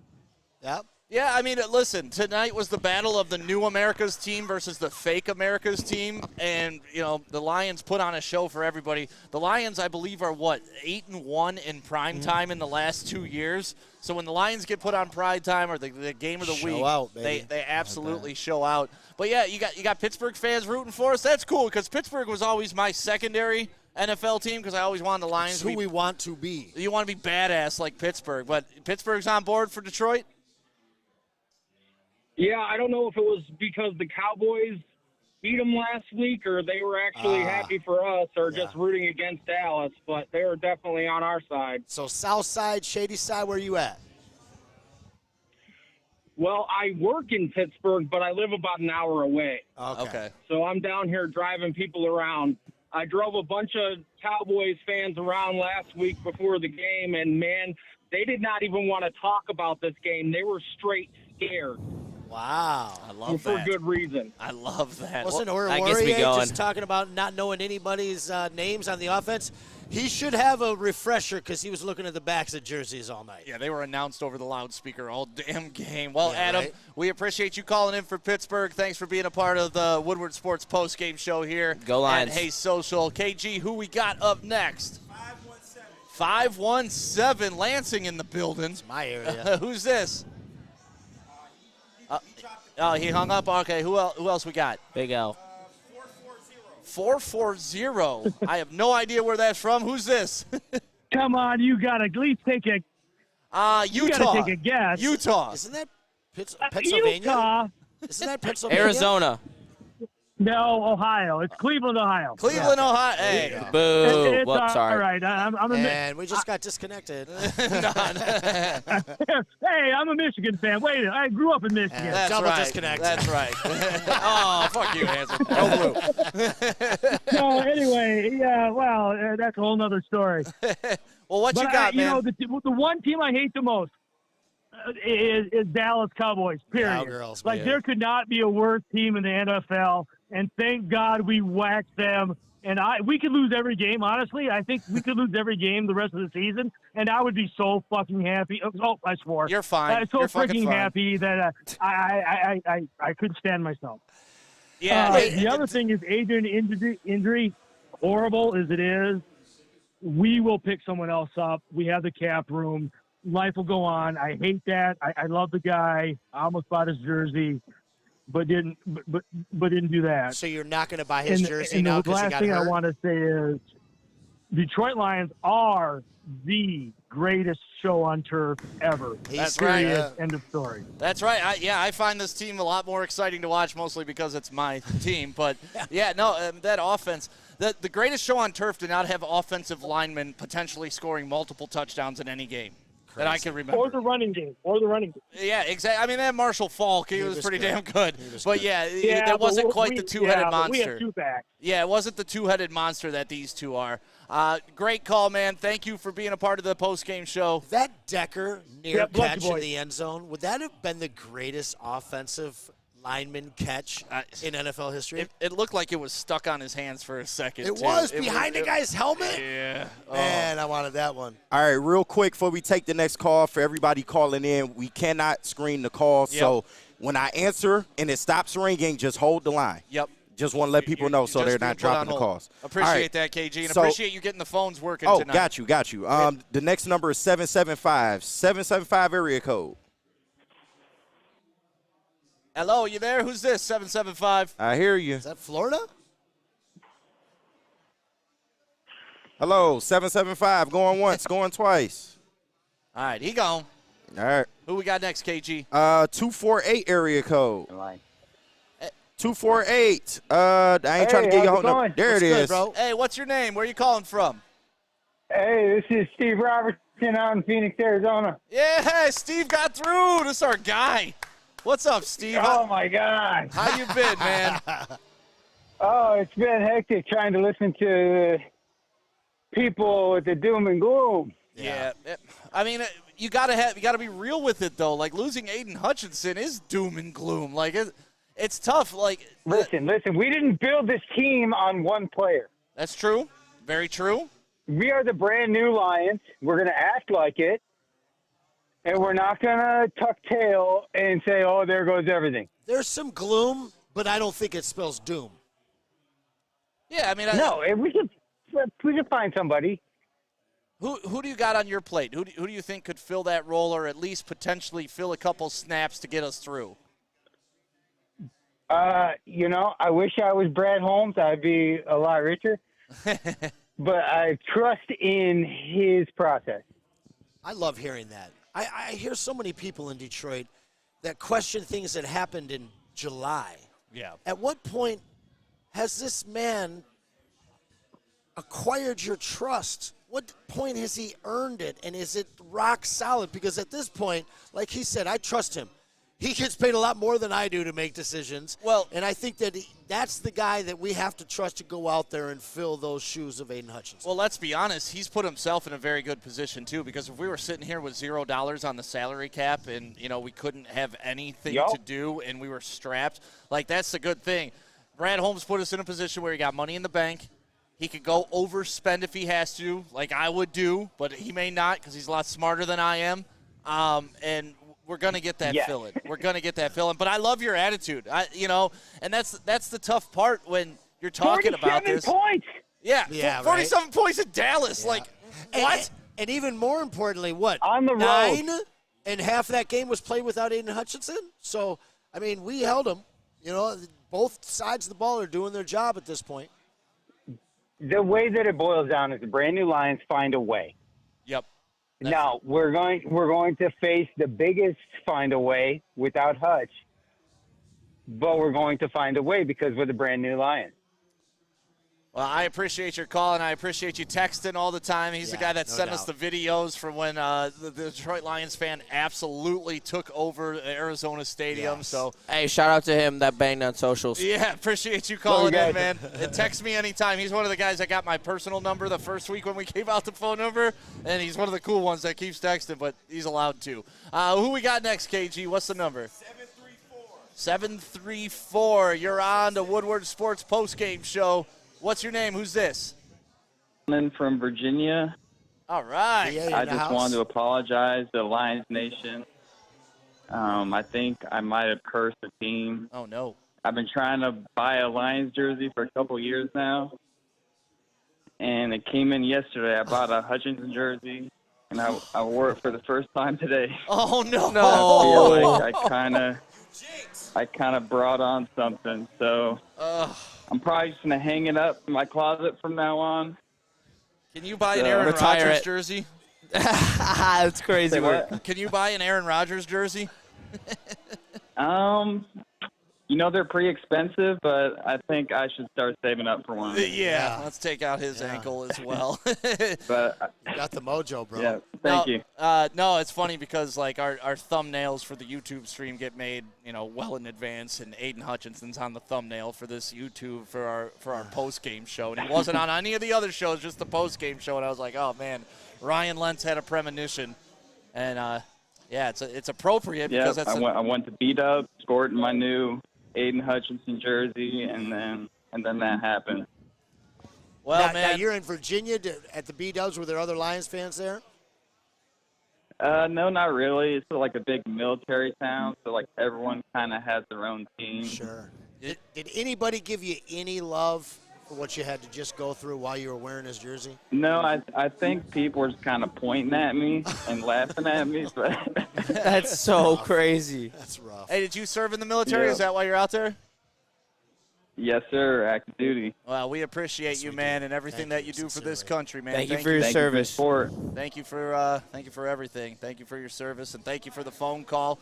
S2: Yep.
S1: Yeah, I mean, listen, tonight was the battle of the new America's team versus the fake America's team, and, you know, the Lions put on a show for everybody. The Lions, I believe, are, 8-1 in prime time in the last 2 years. So when the Lions get put on prime time or the game of the week,
S2: out, baby.
S1: they absolutely show out. But, yeah, you got Pittsburgh fans rooting for us. That's cool because Pittsburgh was always my secondary NFL team because I always wanted the Lions
S2: to be. Who we want to be.
S1: You want to be badass like Pittsburgh. But Pittsburgh's on board for Detroit?
S8: Yeah, I don't know if it was because the Cowboys beat them last week or they were actually happy for us or just rooting against Dallas, but they were definitely on our side.
S2: So South Side, Shady Side, where you at?
S8: Well, I work in Pittsburgh, but I live about an hour away.
S1: Okay.
S8: So I'm down here driving people around. I drove a bunch of Cowboys fans around last week before the game, and, man, they did not even want to talk about this game. They were straight scared.
S2: Wow.
S1: I love
S8: for
S1: that.
S8: good reason.
S1: I love that.
S2: Wasn't
S3: that gets me
S2: Aurier
S3: going.
S2: just talking about not knowing anybody's names on the offense? He should have a refresher because he was looking at the backs of jerseys all night.
S1: Yeah, they were announced over the loudspeaker all damn game. Well,
S2: Yeah,
S1: Adam,
S2: right?
S1: we appreciate you calling in for Pittsburgh. Thanks for being a part of the Woodward Sports post-game show here.
S3: Go Lions.
S1: At Hey Social. KG, who we got up next? 517. Lansing in the building.
S2: My area.
S1: Who's this? Oh, he hung up? Okay, who else we got?
S3: Big L.
S1: 440. I have no idea where that's from. Who's this?
S9: Come on, you got to at least take a
S1: Utah.
S9: You got to take a guess.
S1: Utah.
S2: Isn't that Pennsylvania?
S9: Utah.
S2: Isn't that Pennsylvania?
S3: Arizona.
S9: No, Ohio. It's Cleveland, Ohio.
S1: Cleveland, Ohio. Hey.
S3: Boo.
S9: It's
S3: Whoops,
S9: all
S3: sorry.
S9: right. I'm a
S2: And we just got disconnected.
S9: Hey, I'm a Michigan fan. Wait, I grew up in Michigan.
S2: Yeah.
S1: That's
S2: Double
S1: right.
S2: disconnect.
S1: That's right. Oh, fuck you, Hanson. Go blue.
S9: So anyway, yeah, well, that's a whole nother story.
S1: Well, what
S9: But
S1: you got, man?
S9: the one team I hate the most is Dallas Cowboys, period.
S2: Cowgirls,
S9: Like,
S2: man.
S9: there could not be a worse team in the NFL, and thank God we whacked them. And we could lose every game, honestly. I think we could lose every game the rest of the season, and I would be so fucking happy. Oh, I swore.
S1: You're fine.
S9: I'm so
S1: You're fucking
S9: freaking
S1: fine.
S9: happy that I couldn't stand myself.
S1: Yeah.
S9: The other thing is Adrian injury, horrible as it is, we will pick someone else up. We have the cap room. Life will go on. I hate that. I love the guy. I almost bought his jersey, but didn't do that.
S2: So you're not going to buy his jersey
S9: and
S2: now
S9: the
S2: because he
S9: last
S2: got
S9: thing
S2: hurt?
S9: I want to say is Detroit Lions are the greatest show on turf ever.
S2: That's
S9: Period.
S2: right, yeah.
S9: End of story.
S1: That's right. I find this team a lot more exciting to watch, mostly because it's my team. But, that offense, the greatest show on turf did not have offensive linemen potentially scoring multiple touchdowns in any game that I can remember.
S9: Or the running game.
S1: Yeah, exactly. I mean, that Marshall Falk, he was pretty damn good. But,
S9: but
S1: that wasn't quite the two-headed monster.
S9: We have two backs.
S1: Yeah, it wasn't the two-headed monster that these two are. Great call, man. Thank you for being a part of the post-game show.
S2: That Decker near
S9: Yeah, bless
S2: catch
S9: you,
S2: in
S9: boys.
S2: the end zone, would that have been the greatest offensive lineman catch in NFL history?
S1: It looked like it was stuck on his hands for a second.
S2: It
S1: too.
S2: was behind the guy's helmet?
S1: Yeah.
S2: Man, I wanted that one.
S10: All right, real quick before we take the next call, for everybody calling in, we cannot screen the call.
S1: Yep.
S10: So when I answer and it stops ringing, just hold the line.
S1: Yep.
S10: Just want to let people know so
S1: Just
S10: they're
S1: being
S10: not
S1: put on
S10: dropping the
S1: hold.
S10: calls.
S1: Appreciate
S10: All right.
S1: that, KG, and
S10: So-
S1: appreciate you getting the phones working
S10: Oh,
S1: tonight.
S10: got you. The next number is 775 area code.
S1: Hello, you there? Who's this? 775.
S10: I hear you.
S2: Is that Florida?
S10: Hello, 775. Going once, going twice.
S1: All right, he gone.
S10: All right.
S1: Who we got next, KG?
S10: 248 area code. 248. I ain't trying to get your whole number. There
S2: What's
S10: it
S2: good,
S10: is.
S2: bro?
S1: Hey, what's your name? Where are you calling from?
S6: Hey, this is Steve Robertson out in Phoenix, Arizona.
S1: Yeah, Steve got through. This is our guy. What's up, Steve?
S6: Oh, my God.
S1: How you been, man?
S6: Oh, it's been hectic trying to listen to people with the doom and gloom.
S1: Yeah. I mean, you gotta be real with it though. Like losing Aiden Hutchinson is doom and gloom. Like it's tough. Like
S6: Listen, we didn't build this team on one player.
S1: that's true. Very true.
S6: We are the brand new Lions. We're going to act like it. And we're not going to tuck tail and say, oh, there goes everything.
S2: There's some gloom, but I don't think it spells doom.
S1: Yeah, I mean,
S6: No, we should find somebody.
S1: Who do you got on your plate? Who do you think could fill that role, or at least potentially fill a couple snaps to get us through?
S6: I wish I was Brad Holmes. I'd be a lot richer. But I trust in his process.
S2: I love hearing that. I hear so many people in Detroit that question things that happened in July.
S1: Yeah.
S2: At what point has this man acquired your trust? What point has he earned it, and is it rock solid? Because at this point, like he said, I trust him. He gets paid a lot more than I do to make decisions.
S1: Well,
S2: and I think that that's the guy that we have to trust to go out there and fill those shoes of Aiden Hutchinson.
S1: Well, let's be honest. He's put himself in a very good position, too, because if we were sitting here with $0 on the salary cap and, we couldn't have anything to do and we were strapped, like, that's the good thing. Brad Holmes put us in a position where he got money in the bank. He could go overspend if he has to, like I would do, but he may not because he's a lot smarter than I am. And we're going to get that fill-in. We're going to get that fill-in. But I love your attitude, and that's the tough part when you're talking about this.
S6: 47 points!
S1: Yeah, 47 points in Dallas. Yeah. Like, what?
S2: And even more importantly, what?
S6: On the road.
S2: 9 and half that game was played without Aiden Hutchinson? So I mean, we held them. You know, both sides of the ball are doing their job at this point.
S6: The way that it boils down is the brand new Lions find a way.
S1: Yep.
S6: Now we're going to face the biggest find a way without Hutch, but we're going to find a way because we're the brand new Lions.
S1: Well, I appreciate your call, and I appreciate you texting all the time. He's the guy that sent us the videos from when the Detroit Lions fan absolutely took over Arizona Stadium.
S2: Yes.
S1: So,
S3: Hey, shout out to him that banged on socials.
S1: yeah, appreciate you calling in, man. And text me anytime. He's one of the guys that got my personal number the first week when we gave out the phone number, and he's one of the cool ones that keeps texting, but he's allowed to. Who we got next, KG? What's the number? 734. You're on the Woodward Sports Postgame Show. What's your name? Who's this?
S11: From Virginia.
S1: All right.
S11: I just wanted to apologize to Lions Nation. I think I might have cursed the team.
S1: Oh, no.
S11: I've been trying to buy a Lions jersey for a couple years now, and it came in yesterday. I bought a Hutchinson jersey, and I wore it for the first time today.
S1: Oh, no.
S11: I feel like I kind of brought on something, so I'm probably just going to hang it up in my closet from now on.
S1: Can you buy an Aaron Rodgers jersey?
S3: That's crazy.
S1: Can you buy an Aaron Rodgers jersey?
S11: You know, they're pretty expensive, but I think I should start saving up for one.
S1: Yeah, let's take out his ankle as well.
S11: But
S2: you got the mojo, bro.
S11: Yeah, thank you.
S1: No, it's funny because like our thumbnails for the YouTube stream get made, well in advance, and Aiden Hutchinson's on the thumbnail for this YouTube for our post game show, and he wasn't on any of the other shows, just the post game show, and I was like, oh man, Ryan Lentz had a premonition, and it's appropriate because that's.
S11: I went to beat up, sporting my new Aiden Hutchinson jersey, and then that happened.
S1: Well,
S2: now you're in Virginia at the B-Dubs. Were there other Lions fans there?
S11: No, not really. It's like a big military town, so like everyone kind of has their own team.
S2: Sure. Did anybody give you any love for what you had to just go through while you were wearing his jersey?
S11: No, I think people were just kind of pointing at me and laughing at me. But
S3: that's so crazy.
S2: That's rough.
S1: Hey, did you serve in the military?
S11: Yeah.
S1: Is that why you're out there?
S11: Yes, sir. Active duty.
S1: Well, we appreciate you, man, and everything that you do for this country, man.
S3: Thank you for your service.
S1: Thank you for everything. Thank you for your service, and thank you for the phone call.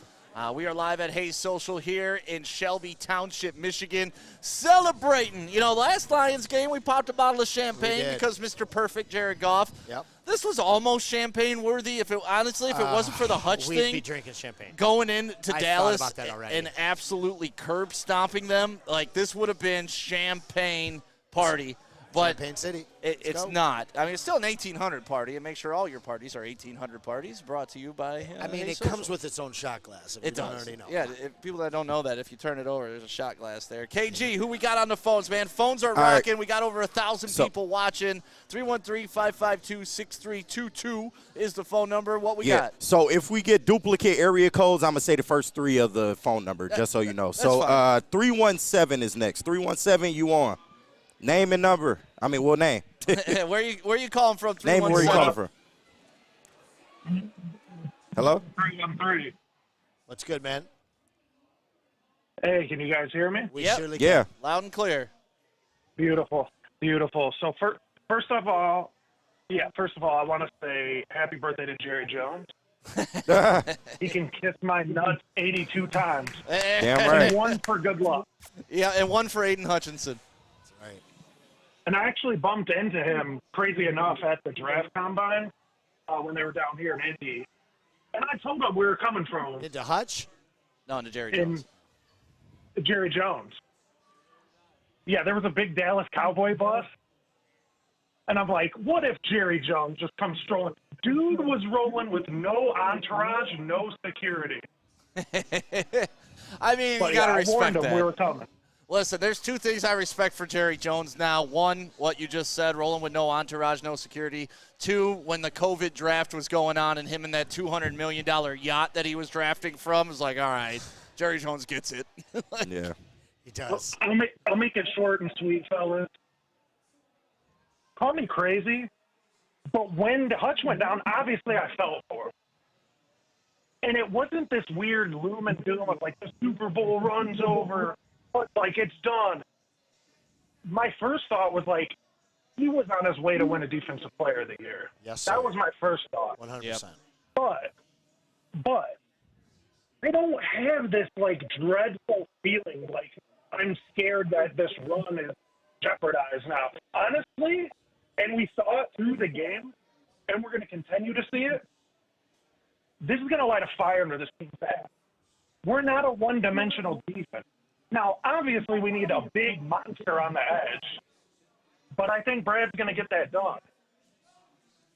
S1: We are live at Hayes Social here in Shelby Township, Michigan, celebrating. Last Lions game, we popped a bottle of champagne because Mr. Perfect, Jared Goff.
S2: Yep.
S1: This was almost champagne worthy. If it wasn't for the Hutch
S2: we'd
S1: thing,
S2: be drinking champagne.
S1: Going into Dallas
S2: thought about that already.
S1: and absolutely curb stomping them, like this would have been champagne party. But
S2: Champagne City.
S1: It's not. I mean, it's still an 1800 party, and make sure all your parties are 1800 parties. Brought to you by.
S2: It comes with its own shot glass. If
S1: it
S2: you
S1: does.
S2: Don't already know.
S1: Yeah, people that don't know that, if you turn it over, there's a shot glass there. KG, who we got on the phones, man? Phones are rocking. We got over 1,000 people watching. 313-552-6322 is the phone number. What we got?
S10: So if we get duplicate area codes, I'm gonna say the first three of the phone number, just so you know. So 317 is next. 317, you on? Name and number. Name.
S1: Where you calling from?
S10: Name where you calling from. Hello?
S9: 313.
S2: What's good, man?
S9: Hey, can you guys hear me?
S2: We surely can.
S10: Yeah.
S1: Loud and clear.
S9: Beautiful. So first of all, I want to say happy birthday to Jerry Jones. He can kiss my nuts 82 times.
S10: Damn right.
S9: And one for good luck.
S1: Yeah, and one for Aiden Hutchinson.
S2: Right.
S9: And I actually bumped into him, crazy enough, at the draft combine when they were down here in Indy. And I told him we were coming from.
S2: Into Hutch?
S1: No, into Jerry Jones.
S9: Jerry Jones. Yeah, there was a big Dallas Cowboy bus. And I'm like, what if Jerry Jones just comes strolling? Dude was rolling with no entourage, no security.
S1: I mean, you got to respect that.
S9: We were coming.
S1: Listen, there's two things I respect for Jerry Jones now. One, what you just said, rolling with no entourage, no security. Two, when the COVID draft was going on and him and that $200 million yacht that he was drafting from was like, all right, Jerry Jones gets it.
S10: Yeah.
S2: He does.
S9: I'll make it short and sweet, fellas. Call me crazy, but when the Hutch went down, obviously I felt for him.
S12: And it wasn't this weird gloom and doom of like the Super Bowl runs over, but like it's done. My first thought was like, he was on his way to win a Defensive Player of the Year.
S2: Yes,
S12: that
S2: sir.
S12: was my first thought.
S2: 100%.
S12: But I don't have this like dreadful feeling like I'm scared that this run is jeopardized now. Honestly, and we saw it through the game, and we're going to continue to see it. This is going to light a fire under this team's ass. We're not a one-dimensional defense. Now, obviously, we need a big monster on the edge, but I think Brad's going to get that done.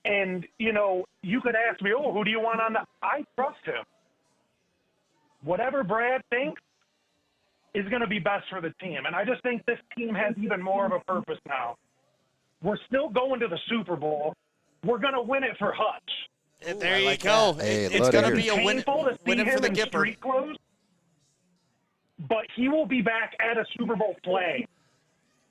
S12: And, you know, you could ask me, oh, who do you want on the – I trust him. Whatever Brad thinks is going to be best for the team. And I just think this team has even more of a purpose now. We're still going to the Super Bowl. We're going to win it for Hutch.
S1: There you go.
S10: Hey,
S1: it's going to be a win
S12: for the
S1: Gipper.
S12: Street clothes, but he will be back at a Super Bowl playing.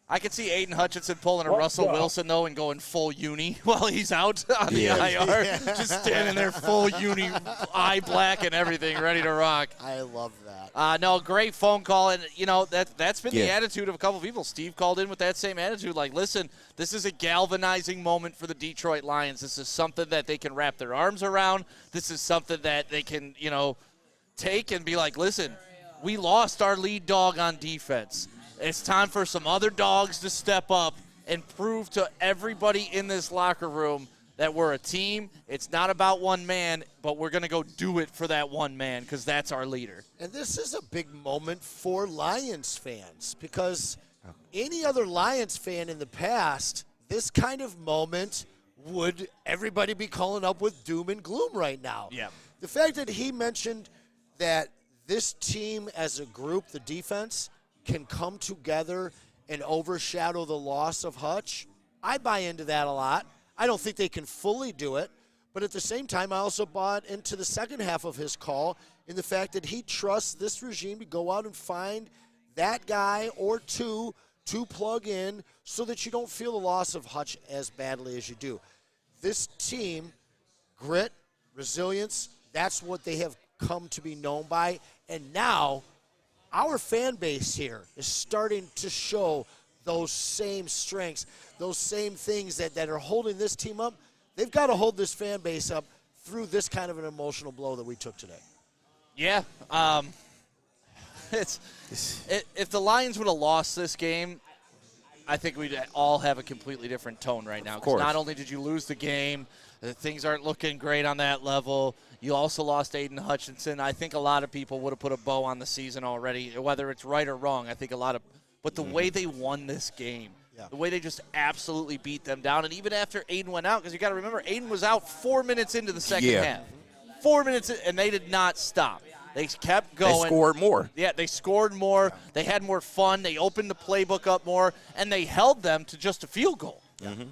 S1: I could see Aiden Hutchinson pulling a Russell Wilson, though, and going full uni while he's out on the IR. Just standing there full uni, eye black and everything, ready to rock.
S2: I love that.
S1: No, great phone call. And, you know, that's been the attitude of a couple people. Steve called in with that same attitude. Like, listen, this is a galvanizing moment for the Detroit Lions. This is something that they can wrap their arms around. This is something that they can, you know, take and be like, listen, we lost our lead dog on defense. It's time for some other dogs to step up and prove to everybody in this locker room that we're a team. It's not about one man, but we're going to go do it for that one man because that's our leader.
S2: And this is a big moment for Lions fans because any other Lions fan in the past, this kind of moment would everybody be calling up with doom and gloom right now.
S1: Yeah.
S2: The fact that he mentioned that this team as a group, the defense, can come together and overshadow the loss of Hutch, I buy into that a lot. I don't think they can fully do it, but at the same time, I also bought into the second half of his call in the fact that he trusts this regime to go out and find that guy or two to plug in so that you don't feel the loss of Hutch as badly as you do. This team, grit, resilience, that's what they have come to be known by, and now our fan base here is starting to show those same strengths, those same things that are holding this team up. They've got to hold this fan base up through this kind of an emotional blow that we took today.
S1: Yeah. If the Lions would have lost this game, I think we'd all have a completely different tone right now. Because not only did you lose the game, things aren't looking great on that level. You also lost Aiden Hutchinson. I think a lot of people would have put a bow on the season already, whether it's right or wrong. I think a lot of – but the way they won this game, the way they just absolutely beat them down, and even after Aiden went out, because you got to remember, Aiden was out 4 minutes into the second half. 4 minutes, and they did not stop. They kept going.
S10: They scored more.
S1: Yeah, they scored more. Yeah. They had more fun. They opened the playbook up more, and they held them to just a field goal.
S10: Mm-hmm.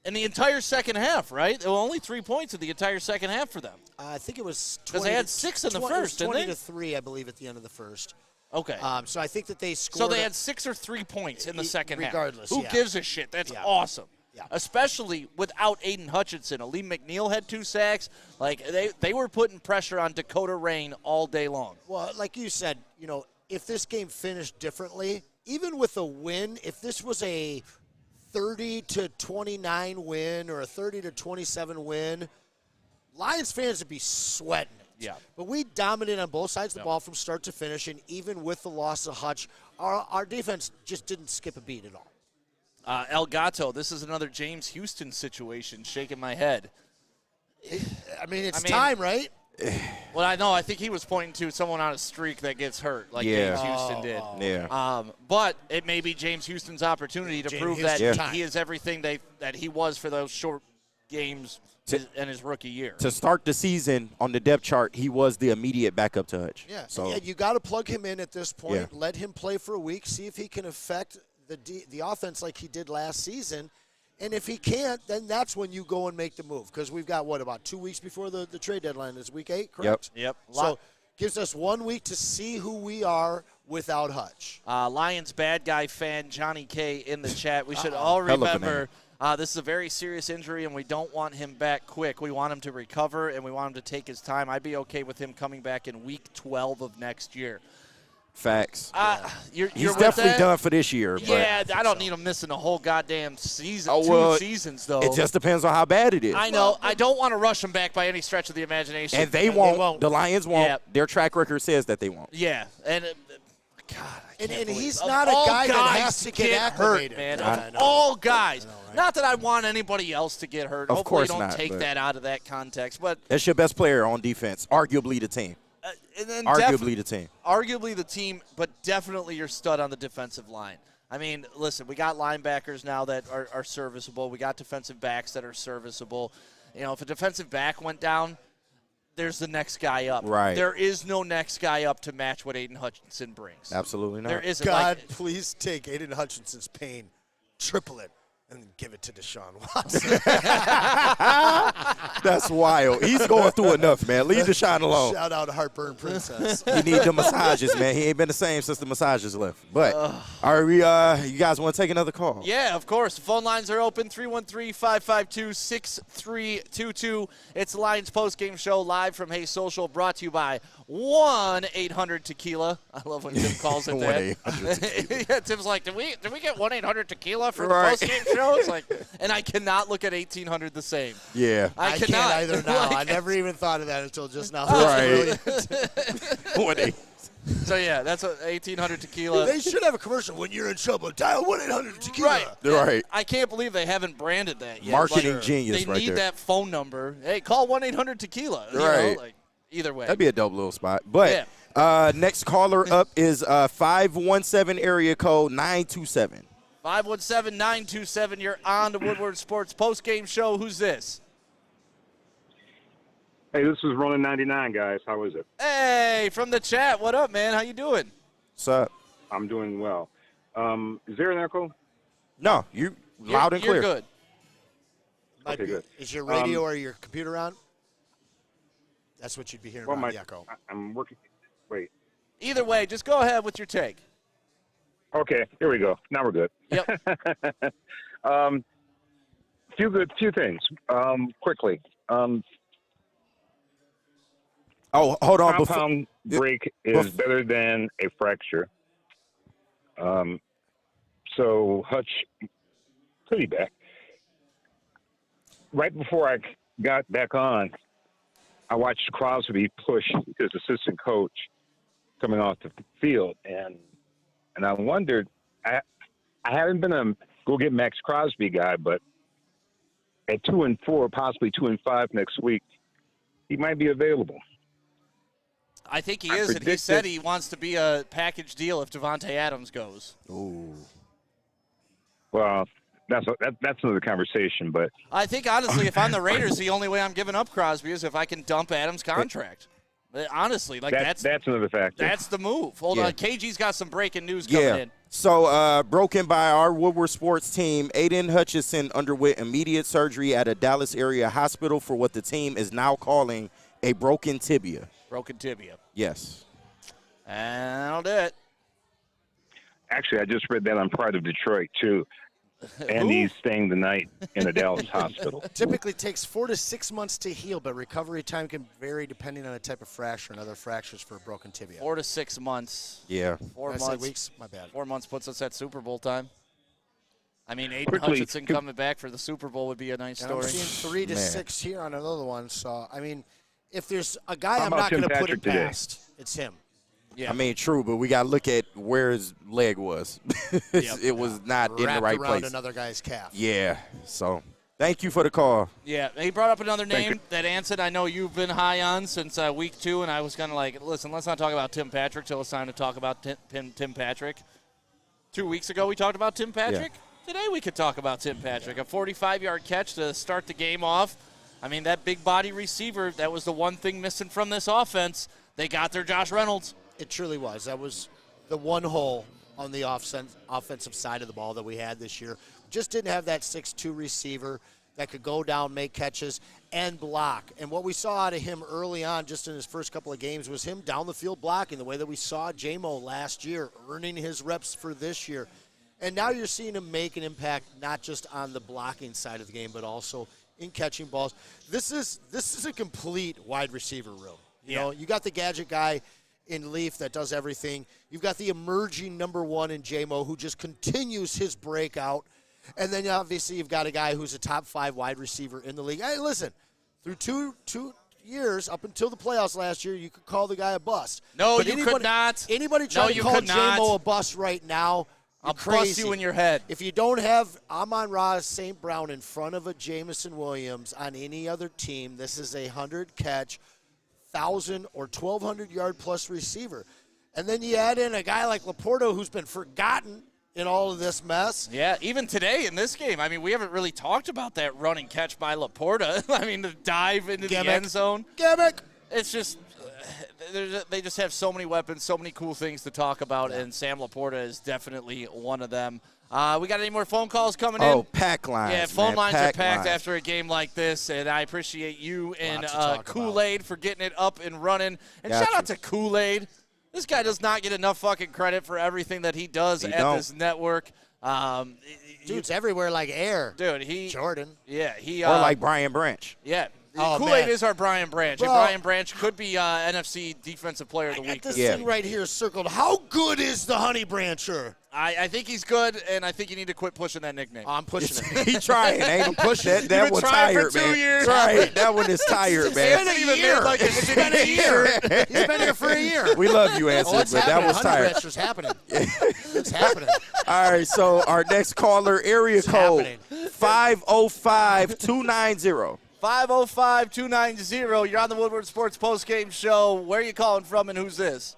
S1: In the entire second half, right? There were only 3 points in the entire second half for them.
S2: I think it was 20.
S1: Because they had 6 in the first, didn't they?
S2: 20 to 3, I believe, at the end of the first.
S1: Okay.
S2: So I think that they scored.
S1: So they had 6 or 3 points in the second
S2: regardless,
S1: half. Who gives a shit? That's awesome.
S2: Yeah.
S1: Especially without Aiden Hutchinson. Aleem McNeil had 2 sacks. Like, they were putting pressure on Dakota Rain all day long.
S2: Well, like you said, you know, if this game finished differently, even with a win, if this was a 30-29 win or a 30-27 win, Lions fans would be sweating it.
S1: Yeah.
S2: But we dominated on both sides of the ball from start to finish, and even with the loss of Hutch, our defense just didn't skip a beat at all.
S1: El Gato, this is another James Houston situation, shaking my head.
S2: It's time, right?
S1: Well, I know. I think he was pointing to someone on a streak that gets hurt, like James Houston did.
S10: Yeah.
S1: But it may be James Houston's opportunity to prove that he is everything that he was for those short games in his rookie year.
S10: To start the season on the depth chart, he was the immediate backup to Hutch.
S2: Yeah.
S10: So
S2: you got to plug him in at this point. Yeah. Let him play for a week. See if he can affect the offense like he did last season. And if he can't, then that's when you go and make the move. Because we've got, about 2 weeks before the trade deadline is week 8, correct?
S1: Yep.
S2: So gives us 1 week to see who we are without Hutch.
S1: Lions bad guy fan Johnny K in the chat. We should all remember This is a very serious injury, and we don't want him back quick. We want him to recover, and we want him to take his time. I'd be okay with him coming back in week 12 of next year.
S10: Facts.
S1: You're
S10: He's
S1: with
S10: definitely
S1: that?
S10: done for this year.
S1: Yeah, I don't need him missing a whole goddamn season,
S10: well,
S1: 2 seasons, though.
S10: It just depends on how bad it is.
S1: I know. I don't want to rush him back by any stretch of the imagination.
S10: And they won't. The Lions won't.
S1: Yeah.
S10: Their track record says that they won't.
S1: Yeah, and God,
S2: And he's not a guy that has to get acclimated.
S1: Hurt, man. Of all guys. Not that I want anybody else to get hurt.
S10: Of
S1: Hopefully
S10: course
S1: don't
S10: not,
S1: take
S10: but-
S1: that out of that context. But
S10: That's your best player on defense, arguably the team.
S1: and then
S10: Arguably the team.
S1: Arguably the team, but definitely your stud on the defensive line. I mean, listen, we got linebackers now that are serviceable. We got defensive backs that are serviceable. You know, if a defensive back went down, there's the next guy up.
S10: Right.
S1: There is no next guy up to match what Aiden Hutchinson brings.
S10: Absolutely not.
S1: There isn't.
S2: God,
S1: Like,
S2: please take Aiden Hutchinson's pain, triple it, and give it to Deshaun Watson.
S10: That's wild. He's going through enough, man. Leave Deshaun alone.
S2: Shout out to Heartburn Princess.
S10: He need the massages, man. He ain't been the same since the massages left. But, all right, you guys want to take another call?
S1: yeah, of course. The phone lines are open, 313-552-6322. It's the Lions postgame show live from Hey Social, brought to you by 1-800-TEQUILA. I love when Tim calls it that.
S10: 1-800-TEQUILA.
S1: Yeah, Tim's like, did we get 1-800-TEQUILA for
S10: Right.
S1: the postgame show? It's like, and I cannot look at 1800 the same.
S10: Yeah.
S1: I
S2: can't
S1: cannot.
S2: either now.
S1: Like,
S2: I never even thought of that until just now.
S10: Right.
S1: So, yeah, that's what 1800 tequila.
S2: They should have a commercial. When you're in trouble, dial 1-800-TEQUILA.
S1: Right.
S10: Right.
S1: I can't believe they haven't branded that yet.
S10: Marketing
S1: Like,
S10: genius
S1: They
S10: right
S1: need
S10: there.
S1: that phone number. Hey, call 1-800-TEQUILA. You
S10: Right.
S1: know, like, either way.
S10: That'd be a dope little spot. But next caller up is 517 area code 927.
S1: 517-927. You're on the Woodward Sports postgame show. Who's this?
S13: Hey, this is Ronan 99, guys. How is it?
S1: Hey, from the chat. What up, man? How you doing?
S10: What's up?
S13: I'm doing well. Is there an echo?
S10: No, you loud and clear.
S1: You're good.
S13: Okay, good.
S2: Is your radio or your computer on? That's what you'd be hearing about the echo.
S13: I'm working. Wait.
S1: Either way, just go ahead with your take.
S13: Okay, here we go. Now we're good.
S1: Yep.
S13: Few things. Quickly.
S10: Oh, hold on.
S13: Compound break is better than a fracture. So Hutch could be back. Right before I got back on, I watched Crosby push his assistant coach coming off the field, and I wondered. I haven't been a go get Max Crosby guy, but at 2-4, possibly 2-5 next week, he might be available.
S1: I think he is, and he said he wants to be a package deal if Devontae Adams goes.
S10: Ooh.
S13: Well, that's another conversation, but
S1: I think, honestly, if I'm the Raiders, the only way I'm giving up Crosby is if I can dump Adams' contract. Honestly, like that's
S13: another factor.
S1: That's the move. Hold
S10: Yeah.
S1: on. KG's got some breaking news coming in.
S10: So, broken by our Woodward Sports team, Aiden Hutchinson underwent immediate surgery at a Dallas area hospital for what the team is now calling a broken tibia.
S1: Broken tibia.
S10: Yes.
S1: And that'll do it.
S13: Actually, I just read that on Pride of Detroit, too. And he's staying the night in a Dallas hospital.
S2: Typically takes 4 to 6 months to heal, but recovery time can vary depending on the type of fracture and other fractures for a broken tibia.
S1: 4 to 6 months.
S10: Yeah.
S1: 4
S2: Did I say
S1: months.
S2: weeks? My bad.
S1: 4 months puts us at Super Bowl time. I mean, Aiden
S13: Quickly,
S1: Hutchinson coming back for the Super Bowl would be a nice
S2: And
S1: story.
S2: I'm seeing 3 to 6 here on another one. So, I mean, if there's a guy
S13: How
S2: I'm
S13: about
S2: not going to
S13: Tim
S2: put it
S13: Patrick today?
S2: past, it's him.
S1: Yeah.
S10: I mean, true, but we got to look at where his leg was. It was not in the
S2: Wrapped
S10: right
S2: around
S10: place.
S2: another guy's calf.
S10: Yeah. So, thank you for the call.
S1: Yeah, he brought up another
S10: Thank
S1: name that Anson I know you've been high on since week 2, and I was kind of like, listen, let's not talk about Tim Patrick till it's time to talk about Tim Patrick. 2 weeks ago we talked about Tim Patrick. Today we could talk about Tim Patrick. A 45-yard catch to start the game off. I mean, that big body receiver, that was the one thing missing from this offense. They got their Josh Reynolds.
S2: It truly was. That was the one hole on the offensive side of the ball that we had this year. Just didn't have that 6'2 receiver that could go down, make catches, and block. And what we saw out of him early on, just in his first couple of games, was him down the field blocking, the way that we saw J-Mo last year, earning his reps for this year. And now you're seeing him make an impact not just on the blocking side of the game, but also in catching balls. This is a complete wide receiver room. You know, you got the gadget guy in Leaf that does everything. You've got the emerging number one in J-Mo who just continues his breakout. And then obviously you've got a guy who's a top 5 wide receiver in the league. Hey, listen, through two years up until the playoffs last year, you could call the guy a bust.
S1: No,
S2: but
S1: you could not.
S2: Anybody trying to call J-Mo a bust right now,
S1: I'll bust you in your head.
S2: If you don't have Amon-Ra St. Brown in front of a Jamison Williams on any other team, this is a 100-catch, 1,000 or 1,200-yard plus receiver. And then you add in a guy like Laporta who's been forgotten in all of this mess.
S1: Yeah, even today in this game, I mean, we haven't really talked about that run and catch by Laporta. I mean, the dive into the end zone.
S2: Gimmick.
S1: It's just they just have so many weapons, so many cool things to talk about, and Sam Laporta is definitely one of them. We got any more phone calls coming in?
S10: Oh, pack lines.
S1: Yeah, phone lines are packed
S10: lines.
S1: after a game like this, and I appreciate you and Kool-Aid for getting it up and running. And shout out to Kool-Aid. This guy does not get enough fucking credit for everything that he does this network.
S2: Dude's everywhere like air.
S1: Dude,
S2: Jordan.
S1: Yeah, he.
S10: Or like Brian Branch.
S1: Yeah.
S2: Oh,
S1: Kool-Aid
S2: man.
S1: is our Brian Branch.
S2: Bro.
S1: And Brian Branch could be NFC Defensive Player of the Week.
S2: This thing right here is circled. How good is the Honey Brancher?
S1: I think he's good, and I think you need to quit pushing that nickname.
S2: I'm pushing it.
S10: He trying. Ain't
S2: I'm pushing it.
S10: That
S1: You've
S10: one
S1: been trying
S10: tired,
S1: for 2
S10: man.
S1: years.
S10: Right. That one is tired, man.
S2: It's been a year. It's been a year. He's been here for a year.
S10: We love you, Anson,
S2: What's
S10: but that
S2: happening?
S10: was
S2: Honey
S10: tired.
S2: Brancher's happening. It's happening.
S10: All right, so our next caller, area code 505-290.
S1: 505-290. You're on the Woodward Sports Postgame Show. Where are you calling from, and who's this?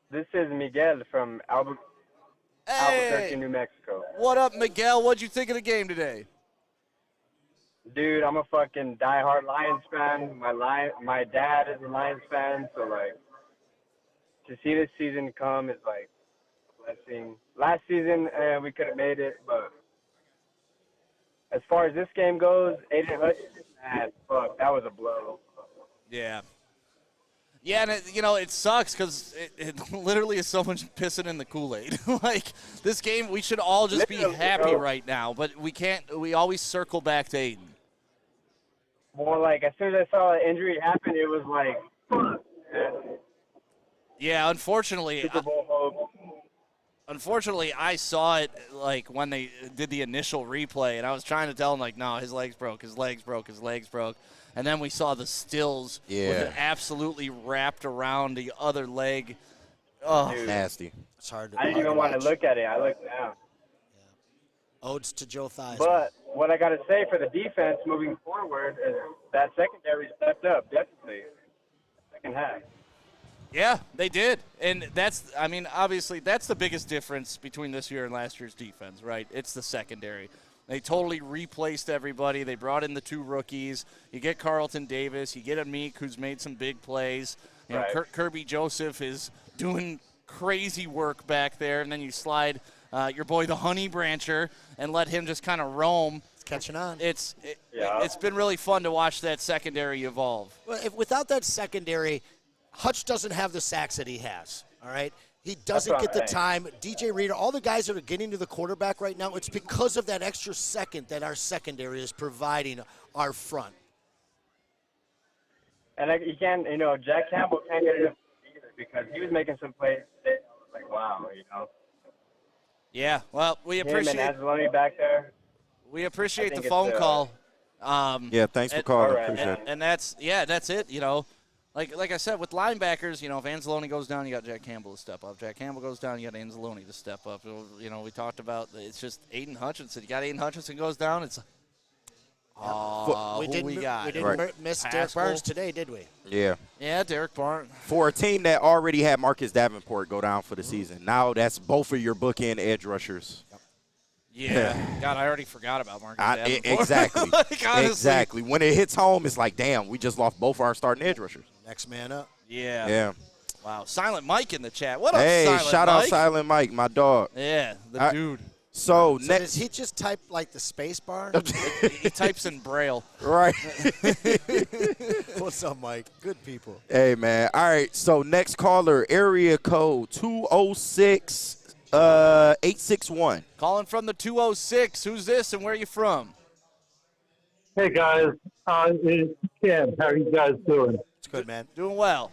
S14: This is Miguel from Albuquerque, New Mexico.
S1: What up, Miguel? What'd you think of the game today?
S14: Dude, I'm a fucking diehard Lions fan. My dad is a Lions fan, so, like, to see this season come is, like, a blessing. Last season, we could have made it, but as far as this game goes, Aiden Hutchinson, man, fuck, that was a blow.
S1: Yeah. Yeah, and it sucks because it literally is so much pissing in the Kool-Aid. Like, this game, we should all just be happy right now, but we can't. We always circle back to Aiden.
S14: Well, like, as soon as I saw the injury happen, it was like, fuck, man.
S1: Yeah, unfortunately.
S14: Super Bowl hope.
S1: Unfortunately, I saw it, like, when they did the initial replay, and I was trying to tell him, like, no, his legs broke. And then we saw the stills with it absolutely wrapped around the other leg. Oh,
S14: Dude,
S10: nasty.
S2: It's hard to
S14: I didn't even want to look at it. I looked down.
S2: Odes to Joe Theismann.
S14: But what I got to say for the defense moving forward is that secondary stepped up, definitely. Second half.
S1: Yeah, they did. And obviously that's the biggest difference between this year and last year's defense, right? It's the secondary. They totally replaced everybody. They brought in the 2 rookies. You get Carlton Davis. You get Amik, who's made some big plays. You know, Kirby Joseph is doing crazy work back there. And then you slide your boy, the Honey Brancher, and let him just kind of roam.
S2: It's catching on.
S1: It's been really fun to watch that secondary evolve.
S2: Well, without that secondary, Hutch doesn't have the sacks that he has, all right? He doesn't get the time. DJ Reader, all the guys that are getting to the quarterback right now, it's because of that extra second that our secondary is providing our front.
S14: And Jack Campbell can't get it up either because he was making some plays. Like, wow,
S1: Yeah, well, we appreciate
S14: him and Anzalone back there.
S1: We appreciate the phone call.
S10: Yeah, thanks for calling. Appreciate it.
S1: And that's it, Like I said, with linebackers, if Anzalone goes down, you got Jack Campbell to step up. Jack Campbell goes down, you got Anzalone to step up. We talked about it's just Aiden Hutchinson. You got Aiden Hutchinson goes down, it's
S2: we didn't miss Derek Barnes today, did we?
S10: Yeah.
S1: Yeah, Derek Barnes.
S10: For a team that already had Marcus Davenport go down for the season, now that's both of your bookend edge rushers.
S1: Yeah. God, I already forgot about Marcus Davenport.
S10: Exactly. Exactly. When it hits home, it's like, damn, we just lost both our starting edge rushers.
S2: Next man up.
S1: Yeah.
S10: Yeah.
S1: Wow. Silent Mike in the chat. What up,
S10: hey,
S1: Silent Mike?
S10: shout out Silent Mike, my dog.
S1: Yeah, the dude.
S10: So
S2: does he just type like the space bar?
S1: He types in Braille.
S10: Right.
S2: What's up, Mike? Good people.
S10: Hey, man. All right, so next caller, area code 206. 861.
S1: Calling from the 206. Who's this and where are you from?
S15: Hey guys, it's Ken. How are you guys doing?
S2: It's good, man.
S1: Doing well.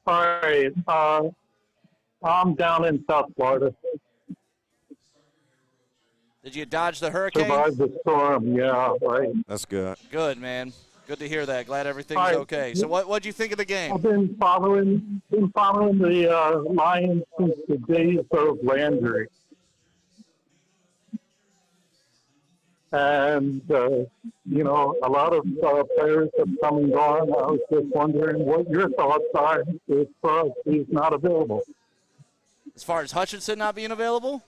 S15: All right. I'm down in South Florida.
S1: Did you dodge the hurricane?
S15: Survived the storm. Yeah, right.
S10: That's good.
S1: Good, man. Good to hear that. Glad everything's
S15: All right.
S1: okay. So what'd you think of the game?
S15: I've been following the Lions since the days of Landry. And, a lot of players have come and gone. I was just wondering what your thoughts are if he's not available.
S1: As far as Hutchinson not being available?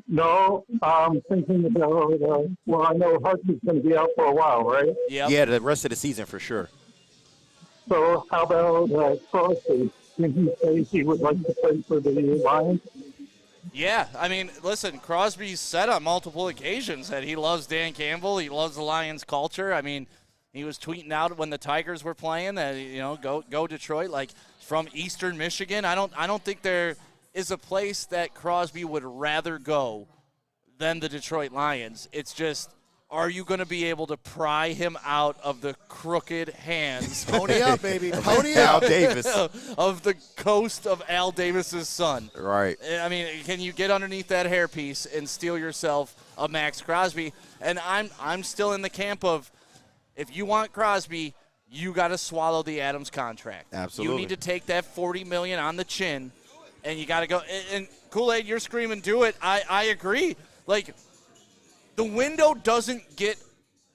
S15: No, I'm thinking about, I know Hudson's going to be out for a while, right?
S1: Yep.
S10: Yeah, the rest of the season for sure.
S15: So how about Crosby? Did he say he would like to play for the Lions?
S1: Yeah, I mean, listen, Crosby's said on multiple occasions that he loves Dan Campbell. He loves the Lions culture. I mean, he was tweeting out when the Tigers were playing that, go Detroit, like from Eastern Michigan. I don't think there is a place that Crosby would rather go than the Detroit Lions. It's just, are you going to be able to pry him out of the crooked hands?
S2: Pony up, baby. Pony
S10: Al
S2: up.
S10: Davis.
S1: Of the ghost of Al Davis's son.
S10: Right.
S1: I mean, can you get underneath that hairpiece and steal yourself a Max Crosby? And I'm still in the camp of, if you want Crosby, you got to swallow the Adams contract.
S10: Absolutely.
S1: You need to take that $40 million on the chin, and you got to go. And Kool-Aid, you're screaming, do it. I agree. Like, the window doesn't get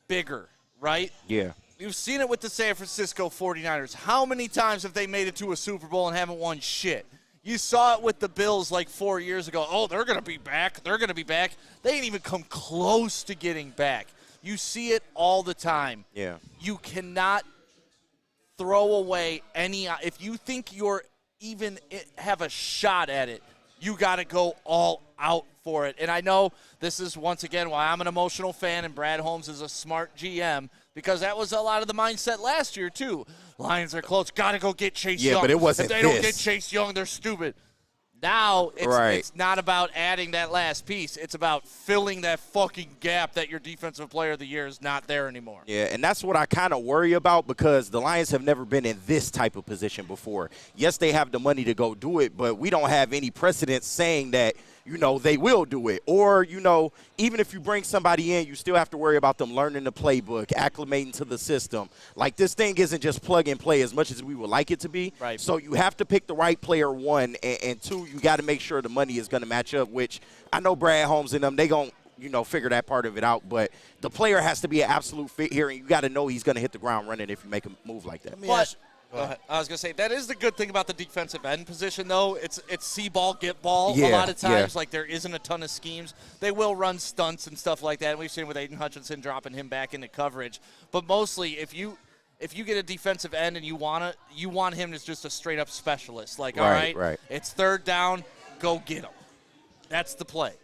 S1: bigger, right?
S10: Yeah.
S1: You've seen it with the San Francisco 49ers. How many times have they made it to a Super Bowl and haven't won shit? You saw it with the Bills like 4 years ago. Oh, they're going to be back. They're going to be back. They ain't even come close to getting back. You see it all the time.
S10: Yeah.
S1: You cannot throw away any – if you think you're even have a shot at it, you got to go all out for it. And I know this is, once again, why I'm an emotional fan and Brad Holmes is a smart GM, because that was a lot of the mindset last year, too. Lions are close. Got to go get Chase Young.
S10: Yeah, but it wasn't
S1: If they don't get Chase Young, they're stupid. Now it's not about adding that last piece. It's about filling that fucking gap that your defensive player of the year is not there anymore.
S10: Yeah, and that's what I kind of worry about, because the Lions have never been in this type of position before. Yes, they have the money to go do it, but we don't have any precedent saying that, they will do it. Or, even if you bring somebody in, you still have to worry about them learning the playbook, acclimating to the system. Like, this thing isn't just plug and play as much as we would like it to be.
S1: Right.
S10: So you have to pick the right player, one, and two, you got to make sure the money is going to match up, which I know Brad Holmes and them, they going to, figure that part of it out. But the player has to be an absolute fit here, and you got to know he's going to hit the ground running if you make a move like that.
S1: But I was going to say, that is the good thing about the defensive end position, though. It's see ball, get ball. A lot of times, like, there isn't a ton of schemes. They will run stunts and stuff like that. And we've seen with Aiden Hutchinson dropping him back into coverage. But mostly, if you get a defensive end and you want him as just a straight-up specialist. Like, all right, it's third down, go get him. That's the play.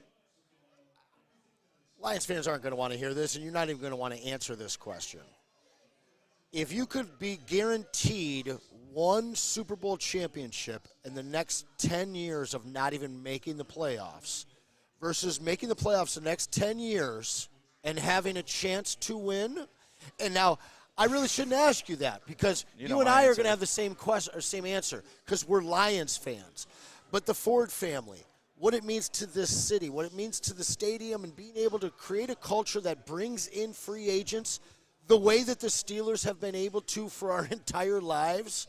S2: Lions fans aren't going to want to hear this, and you're not even going to want to answer this question. If you could be guaranteed one Super Bowl championship in the next 10 years of not even making the playoffs versus making the playoffs the next 10 years and having a chance to win, and now I really shouldn't ask you that, because you and I are going to have the same question or same answer, because we're Lions fans. But the Ford family, what it means to this city, what it means to the stadium, and being able to create a culture that brings in free agents the way that the Steelers have been able to for our entire lives,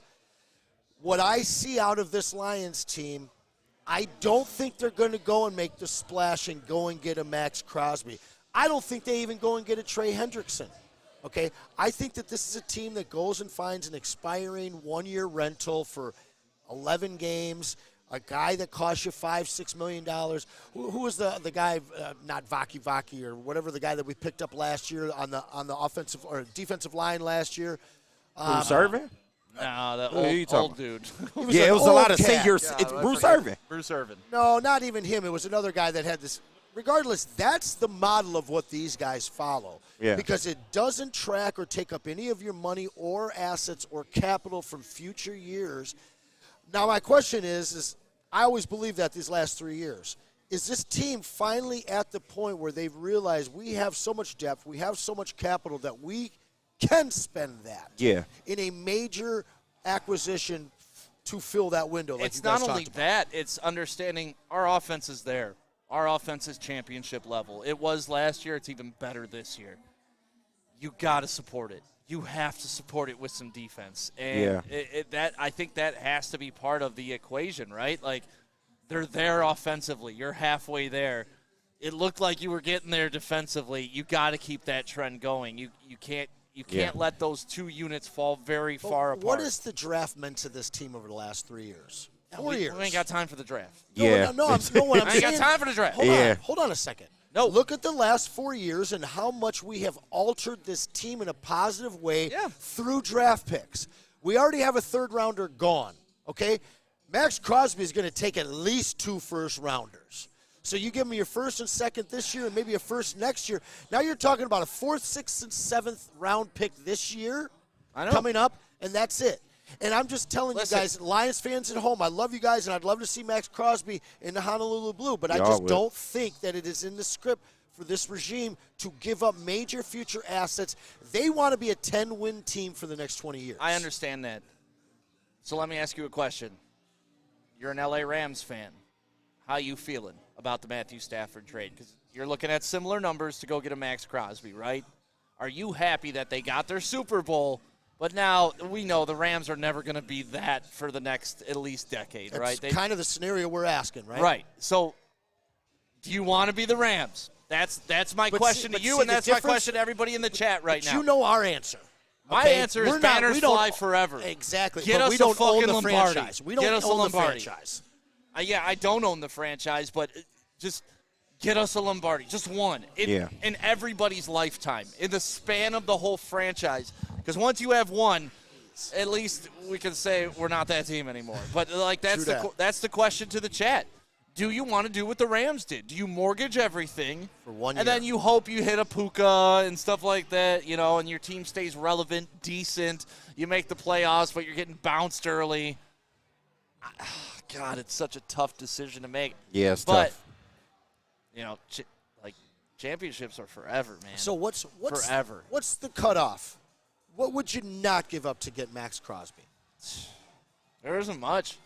S2: what I see out of this Lions team, I don't think they're going to go and make the splash and go and get a Max Crosby. I don't think they even go and get a Trey Hendrickson. Okay? I think that this is a team that goes and finds an expiring one-year rental for 11 games, a guy that costs you $5-6 million. Who was the guy, not Vaki or whatever, the guy that we picked up last year on the offensive or defensive line last year?
S10: Bruce Irvin?
S1: No, the old dude.
S10: Yeah, it was a lot of seniors. It's Bruce Irvin.
S1: Bruce Irvin.
S2: No, not even him. It was another guy that had this. Regardless, that's the model of what these guys follow.
S10: Yeah.
S2: Because it doesn't track or take up any of your money or assets or capital from future years. Now, my question is I always believe that these last 3 years. Is this team finally at the point where they've realized we have so much depth, we have so much capital that we can spend that in a major acquisition to fill that window? Like
S1: it's not only that, it's understanding our offense is there. Our offense is championship level. It was last year. It's even better this year. You got to support it. You have to support it with some defense. And I think that has to be part of the equation, right? Like, they're there offensively. You're halfway there. It looked like you were getting there defensively. You got to keep that trend going. You can't let those two units fall very far apart.
S2: What has the draft meant to this team over the last 3 years? 4 years.
S1: We ain't got time for the draft.
S2: I ain't got
S1: time for the draft.
S2: Hold on a second. No. Look at the last 4 years and how much we have altered this team in a positive way through draft picks. We already have a third-rounder gone, okay? Max Crosby is going to take at least 2 first-rounders. So you give me your first and second this year and maybe a first next year. Now you're talking about a 4th, 6th, and 7th round pick this year coming up, and that's it. And I'm just telling you guys, Lions fans at home, I love you guys, and I'd love to see Max Crosby in the Honolulu Blue, but I just don't think that it is in the script for this regime to give up major future assets. They want to be a 10-win team for the next 20 years.
S1: I understand that. So let me ask you a question. You're an LA Rams fan. How you feeling about the Matthew Stafford trade? Because you're looking at similar numbers to go get a Max Crosby, right? Are you happy that they got their Super Bowl, but now we know the Rams are never going to be that for the next at least decade, right?
S2: That's kind of the scenario we're asking, right?
S1: Right. So do you want to be the Rams? That's my question to you, and that's my question to everybody in the chat right now.
S2: You know our answer.
S1: My answer is banners fly forever.
S2: Exactly.
S1: Get
S2: but
S1: us
S2: we don't
S1: a fucking
S2: own the
S1: Lombardi.
S2: franchise. We don't own the franchise.
S1: I don't own the franchise, but just get us a Lombardi. Just one. In everybody's lifetime. In the span of the whole franchise. Because once you have one, at least we can say we're not that team anymore. But like that's the question to the chat. Do you want to do what the Rams did? Do you mortgage everything
S2: for 1 year?
S1: And then you hope you hit a Puka and stuff like that, and your team stays relevant, decent. You make the playoffs, but you're getting bounced early. God, it's such a tough decision to make.
S10: Yeah, it's tough.
S1: But, championships are forever, man.
S2: So what's
S1: forever?
S2: What's the cutoff? What would you not give up to get Max Crosby?
S1: There isn't much.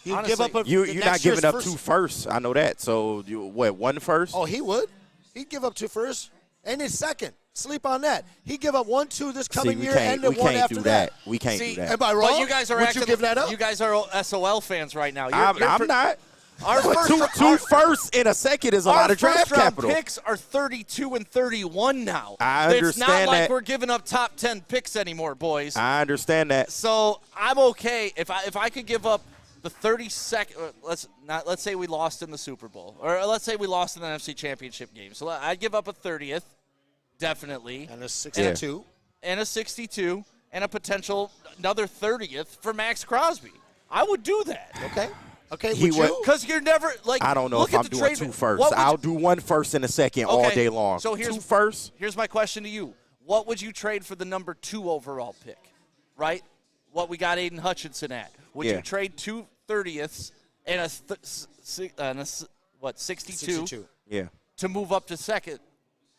S2: Honestly, give up
S10: you're not giving up 2 firsts. I know that. So, 1 first?
S2: Oh, he would. He'd give up 2 firsts and his second. Sleep on that. He'd give up 1, 2 this coming year and then 1 after that.
S10: We can't do that.
S2: Am I wrong?
S1: But you guys are
S2: would you give that up?
S1: You guys are SOL fans right now.
S10: I'm not.
S1: Our
S10: two firsts and a second is a lot of draft capital.
S1: Our picks are 32 and 31 now.
S10: I understand
S1: It's not like
S10: that.
S1: we're giving up top 10 picks anymore, boys.
S10: I understand that.
S1: So I'm okay if I could give up the 32nd. Let's say we lost in the Super Bowl, or let's say we lost in the NFC Championship game. So I'd give up a 30th, definitely,
S2: and a 62,
S1: and a 62, and a potential another 30th for Max Crosby. I would do that.
S2: Okay,
S10: He would,
S1: because you're never like.
S10: I don't know if I'm doing 2 firsts. I'll do 1 first and a second all day long.
S1: So
S10: 2 firsts.
S1: Here's my question to you: what would you trade for the number 2 overall pick? Right? What we got Aiden Hutchinson at? Would you trade 2 30ths and a 62?
S10: Yeah.
S1: To move up to second,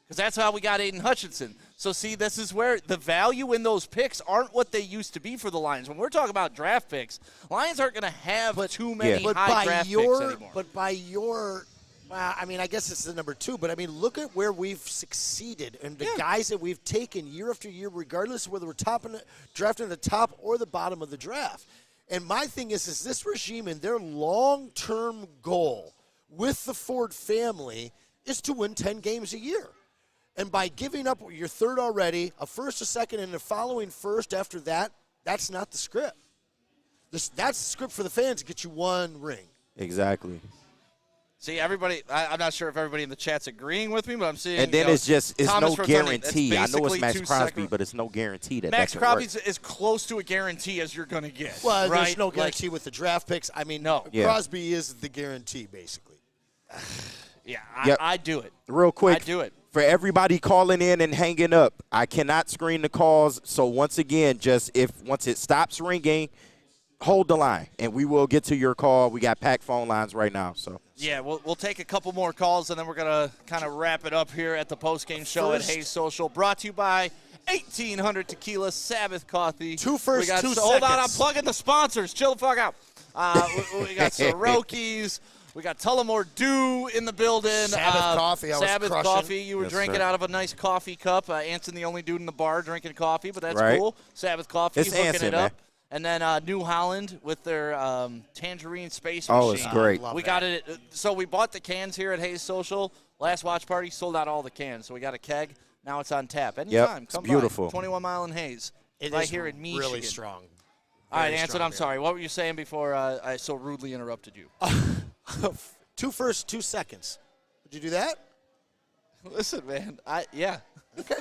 S1: because that's how we got Aiden Hutchinson. So, see, this is where the value in those picks aren't what they used to be for the Lions. When we're talking about draft picks, Lions aren't going to have too many high draft picks anymore.
S2: But by your I guess it's the number 2, but, look at where we've succeeded and the guys that we've taken year after year, regardless of whether we're drafting at the top or the bottom of the draft. And my thing is this regime and their long-term goal with the Ford family is to win 10 games a year. And by giving up your third already, a first, a second, and a following first after that, that's not the script. That's the script for the fans to get you 1 ring.
S10: Exactly.
S1: See, everybody, I'm not sure if everybody in the chat's agreeing with me, but I'm seeing.
S10: And then it's no guarantee. I know it's Max Crosby, but it's no guarantee that
S1: Max Crosby is as close to a guarantee as you're going to get.
S2: Well,
S1: right?
S2: There's no guarantee with the draft picks.
S1: No.
S2: Crosby is the guarantee, basically.
S1: I'd do it.
S10: Real quick.
S1: I'd do it.
S10: For everybody calling in and hanging up, I cannot screen the calls. So once again, once it stops ringing, hold the line, and we will get to your call. We got packed phone lines right now. So
S1: yeah, we'll take a couple more calls, and then we're going to kind of wrap it up here at the postgame show at Hayes Social, brought to you by 1800 Tequila, Sabbath Coffee.
S2: Two first, 2 seconds.
S1: Hold on, I'm plugging the sponsors. Chill the fuck out. We got Soroki's. We got Tullamore Dew in the building.
S2: Sabbath Coffee, I was
S1: Sabbath
S2: crushing.
S1: Coffee. You were
S10: Yes,
S1: drinking
S10: sir.
S1: out of a nice coffee cup. Anson, the only dude in the bar drinking coffee, but that's
S10: Right.
S1: cool. Sabbath Coffee,
S10: It's
S1: hooking
S10: Anson,
S1: it up.
S10: man.
S1: And then New Holland with their tangerine space machine.
S10: Oh, it's great.
S1: We got it. So we bought the cans here at Hayes Social. Last watch party, sold out all the cans. So we got a keg. Now it's on tap. Anytime.
S10: It's
S1: Come
S10: beautiful.
S1: by. 21 Mile and Hayes.
S2: It
S1: right
S2: is
S1: here in Michigan.
S2: really strong.
S1: All right,
S2: Very
S1: Anson,
S2: strong
S1: I'm
S2: beer.
S1: sorry. What were you saying before I so rudely interrupted you?
S2: 2 first, 2 seconds. Would you do that?
S1: Listen, man.
S2: Okay.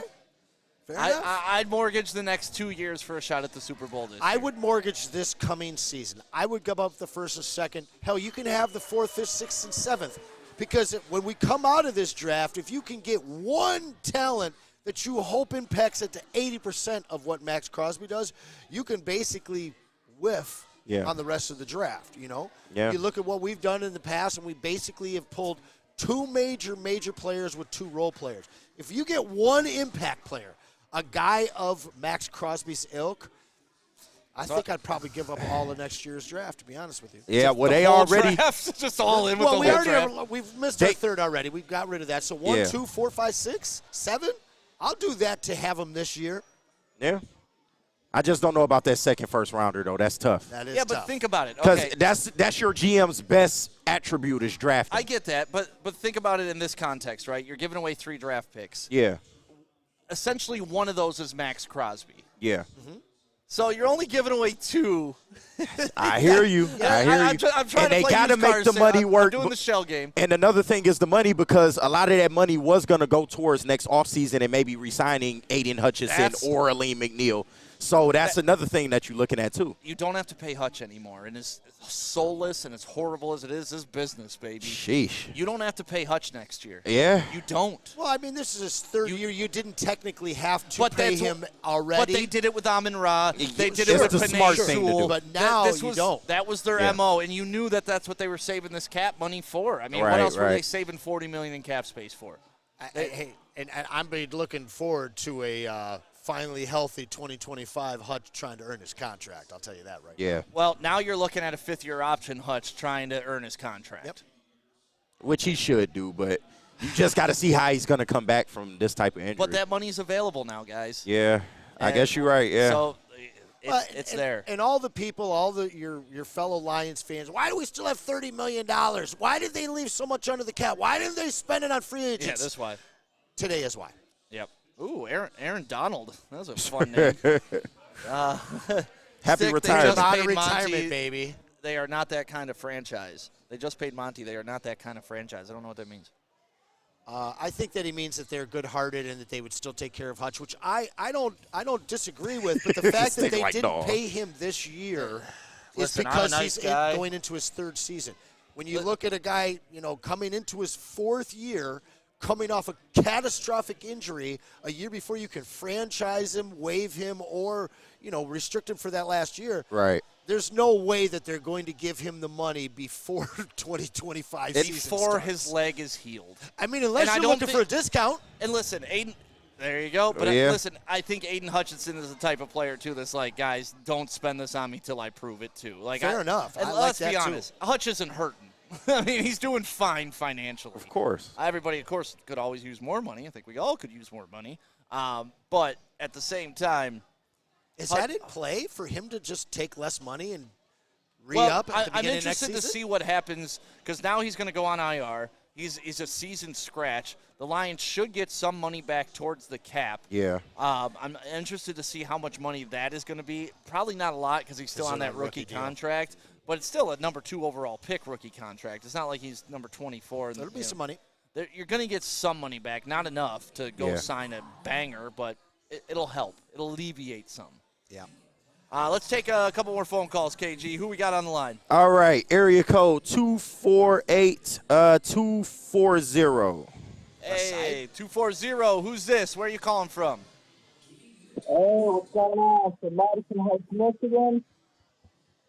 S2: Fair enough.
S1: I'd mortgage the next 2 years for a shot at the Super Bowl this
S2: I
S1: year.
S2: would mortgage this coming season. I would give up the first and second. Hell, you can have the 4th, 5th, 6th, and 7th. Because when we come out of this draft, if you can get one talent that you hope impacts it to 80% of what Max Crosby does, you can basically whiff on the rest of the draft, you know?
S10: Yeah.
S2: You look at what we've done in the past, and we basically have pulled 2 major players with 2 role players. If you get one impact player, a guy of Max Crosby's ilk, I think I'd probably give up all of next year's draft, to be honest with you.
S10: Yeah, well,
S1: The
S10: they
S1: whole
S10: already.
S1: draft, just all in with
S2: Well,
S1: the
S2: we
S1: whole
S2: already
S1: draft.
S2: we've missed our third already. We've got rid of that. So 1,
S10: Yeah.
S2: 2, 4, 5, 6, 7. I'll do that to have him this year.
S10: Yeah. I just don't know about that second first rounder, though. That's tough.
S2: That is
S1: Yeah,
S2: tough.
S1: but think about it.
S10: Because
S1: Okay.
S10: that's your GM's best attribute is drafting.
S1: I get that, but think about it in this context, right? You're giving away 3 draft picks.
S10: Yeah.
S1: Essentially, one of those is Max Crosby.
S10: Yeah.
S1: So you're only giving away 2.
S10: I hear you. I hear you.
S1: I'm trying
S10: and
S1: to
S10: they
S1: play
S10: got to
S1: used
S10: make
S1: cars
S10: the
S1: here.
S10: money
S1: I'm
S10: work.
S1: doing the shell game.
S10: And another thing is the money, because a lot of that money was going to go towards next offseason and maybe re-signing Aiden Hutchinson or Aleem McNeil. So that's another thing that you're looking at, too.
S1: You don't have to pay Hutch anymore. And as soulless and as horrible as it is business, baby.
S10: Sheesh.
S1: You don't have to pay Hutch next year.
S10: Yeah.
S1: You don't.
S2: Well, I mean, this is his third year. You didn't technically have to
S1: But
S2: pay
S1: that's
S2: him
S1: what-
S2: already.
S1: But they did it with Amon-Ra. They did
S10: Sure.
S1: it with
S10: It's a
S1: Panay
S10: smart thing to
S1: Sewell.
S10: do.
S2: But now
S1: this
S2: you
S1: was,
S2: don't.
S1: That was their
S10: Yeah.
S1: MO, and you knew that that's what they were saving this cap money for. I mean, what
S10: Right,
S1: else were they
S10: right.
S1: saving $40 million in cap space for?
S2: Hey, and I'm looking forward to a finally healthy 2025 Hutch trying to earn his contract. I'll tell you that right
S10: Yeah.
S1: Well, now you're looking at a 5th-year option, Hutch, trying to earn his contract.
S2: Yep.
S10: Which he should do, but you just got to see how he's going to come back from this type of injury.
S1: But that money's available now, guys.
S10: Yeah. I
S1: And
S10: guess you're right, yeah.
S1: So
S2: Well,
S1: it's
S2: and,
S1: there.
S2: And all the people, your fellow Lions fans, why do we still have $30 million? Why did they leave so much under the cap? Why didn't they spend it on free agents?
S1: Yeah, that's why.
S2: Today is why.
S1: Yep. Ooh, Aaron Donald. That was a fun name.
S10: Happy
S1: Sick,
S10: retirement.
S1: They just paid
S2: Retirement,
S1: Monty.
S2: baby.
S1: They are not that kind of franchise. They just paid Monty. They are not that kind of franchise. I don't know what that means.
S2: I think that he means that they're good-hearted and that they would still take care of Hutch, which I don't disagree with. But the fact that they
S10: like
S2: didn't
S10: dog.
S2: pay him this year is
S1: Listen, I'm a
S2: because
S1: nice
S2: he's
S1: guy.
S2: going into his 3rd season. When you look at a guy, coming into his 4th year, coming off a catastrophic injury a year before you can franchise him, waive him, or restrict him for that last year.
S10: Right.
S2: There's no way that they're going to give him the money before 2025 season
S1: Before
S2: starts.
S1: his leg is healed.
S2: I mean, unless
S1: And I
S2: you're
S1: don't
S2: looking for a discount.
S1: And listen, Aiden, there you go. But
S10: Yeah.
S1: listen, I think Aiden Hutchinson is the type of player, too, that's like, guys, don't spend this on me till I prove it, too. Like,
S2: Fair enough.
S1: And
S2: I like
S1: let's
S2: that,
S1: be
S2: too.
S1: honest, Hutch isn't hurting. I mean, he's doing fine financially.
S10: Of course.
S1: Everybody, of course, could always use more money. I think we all could use more money. But at the same time,
S2: Is that in play for him to just take less money and
S1: well,
S2: re-up at the
S1: I'm
S2: beginning of next
S1: interested to
S2: season?
S1: see what happens because now he's going to go on IR. He's a season scratch. The Lions should get some money back towards the cap.
S10: Yeah.
S1: I'm interested to see how much money that is going to be. Probably not a lot because he's still
S2: Is
S1: on
S2: it a
S1: that rookie
S2: rookie deal?
S1: contract. But it's still a number 2 overall pick rookie contract. It's not like he's number 24.
S2: There'll be some money.
S1: You're going to get some money back. Not enough to go
S10: Yeah.
S1: sign a banger, but it'll help. It'll alleviate some.
S2: Yeah.
S1: Let's take a couple more phone calls, KG. Who we got on the line?
S10: All right. Area code 248-240.
S1: Hey, 240. Who's this? Where are you calling from?
S16: Hey, what's going on? From Madison Heights, Michigan.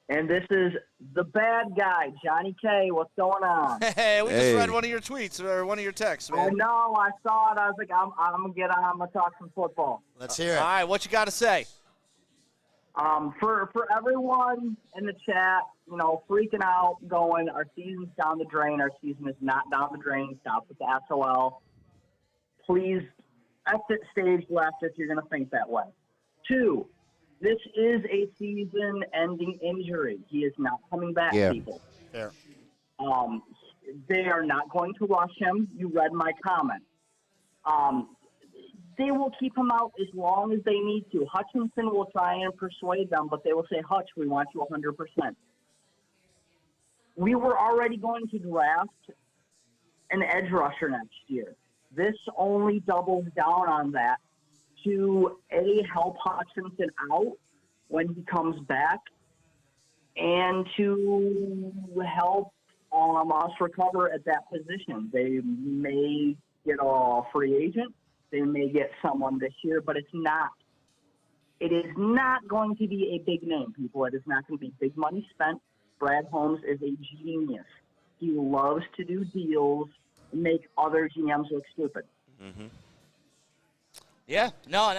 S16: And this is the bad guy, Johnny K. What's going on?
S1: Hey, we just read one of your tweets or one of your texts, man.
S16: I know. I saw it. I was like, I'm going to get on. I'm going to talk some football.
S2: Let's hear it.
S1: All right, what you got to say?
S16: For everyone in the chat, freaking out, going, our season's down the drain. Our season is not down the drain. Stop with the SOL. Please exit stage left if you're going to think that way. 2, this is a season-ending injury. He is not coming back, people.
S2: Fair.
S16: They are not going to rush him. You read my comment. They will keep him out as long as they need to. Hutchinson will try and persuade them, but they will say, Hutch, we want you 100%. We were already going to draft an edge rusher next year. This only doubles down on that to, A, help Hutchinson out when he comes back, and to help us recover at that position. They may get a free agent. They may get someone this year, but it is not going to be a big name, people. It is not going to be big money spent. Brad Holmes is a genius. He loves to do deals and make other GMs look stupid.
S1: Mm-hmm. Yeah, no,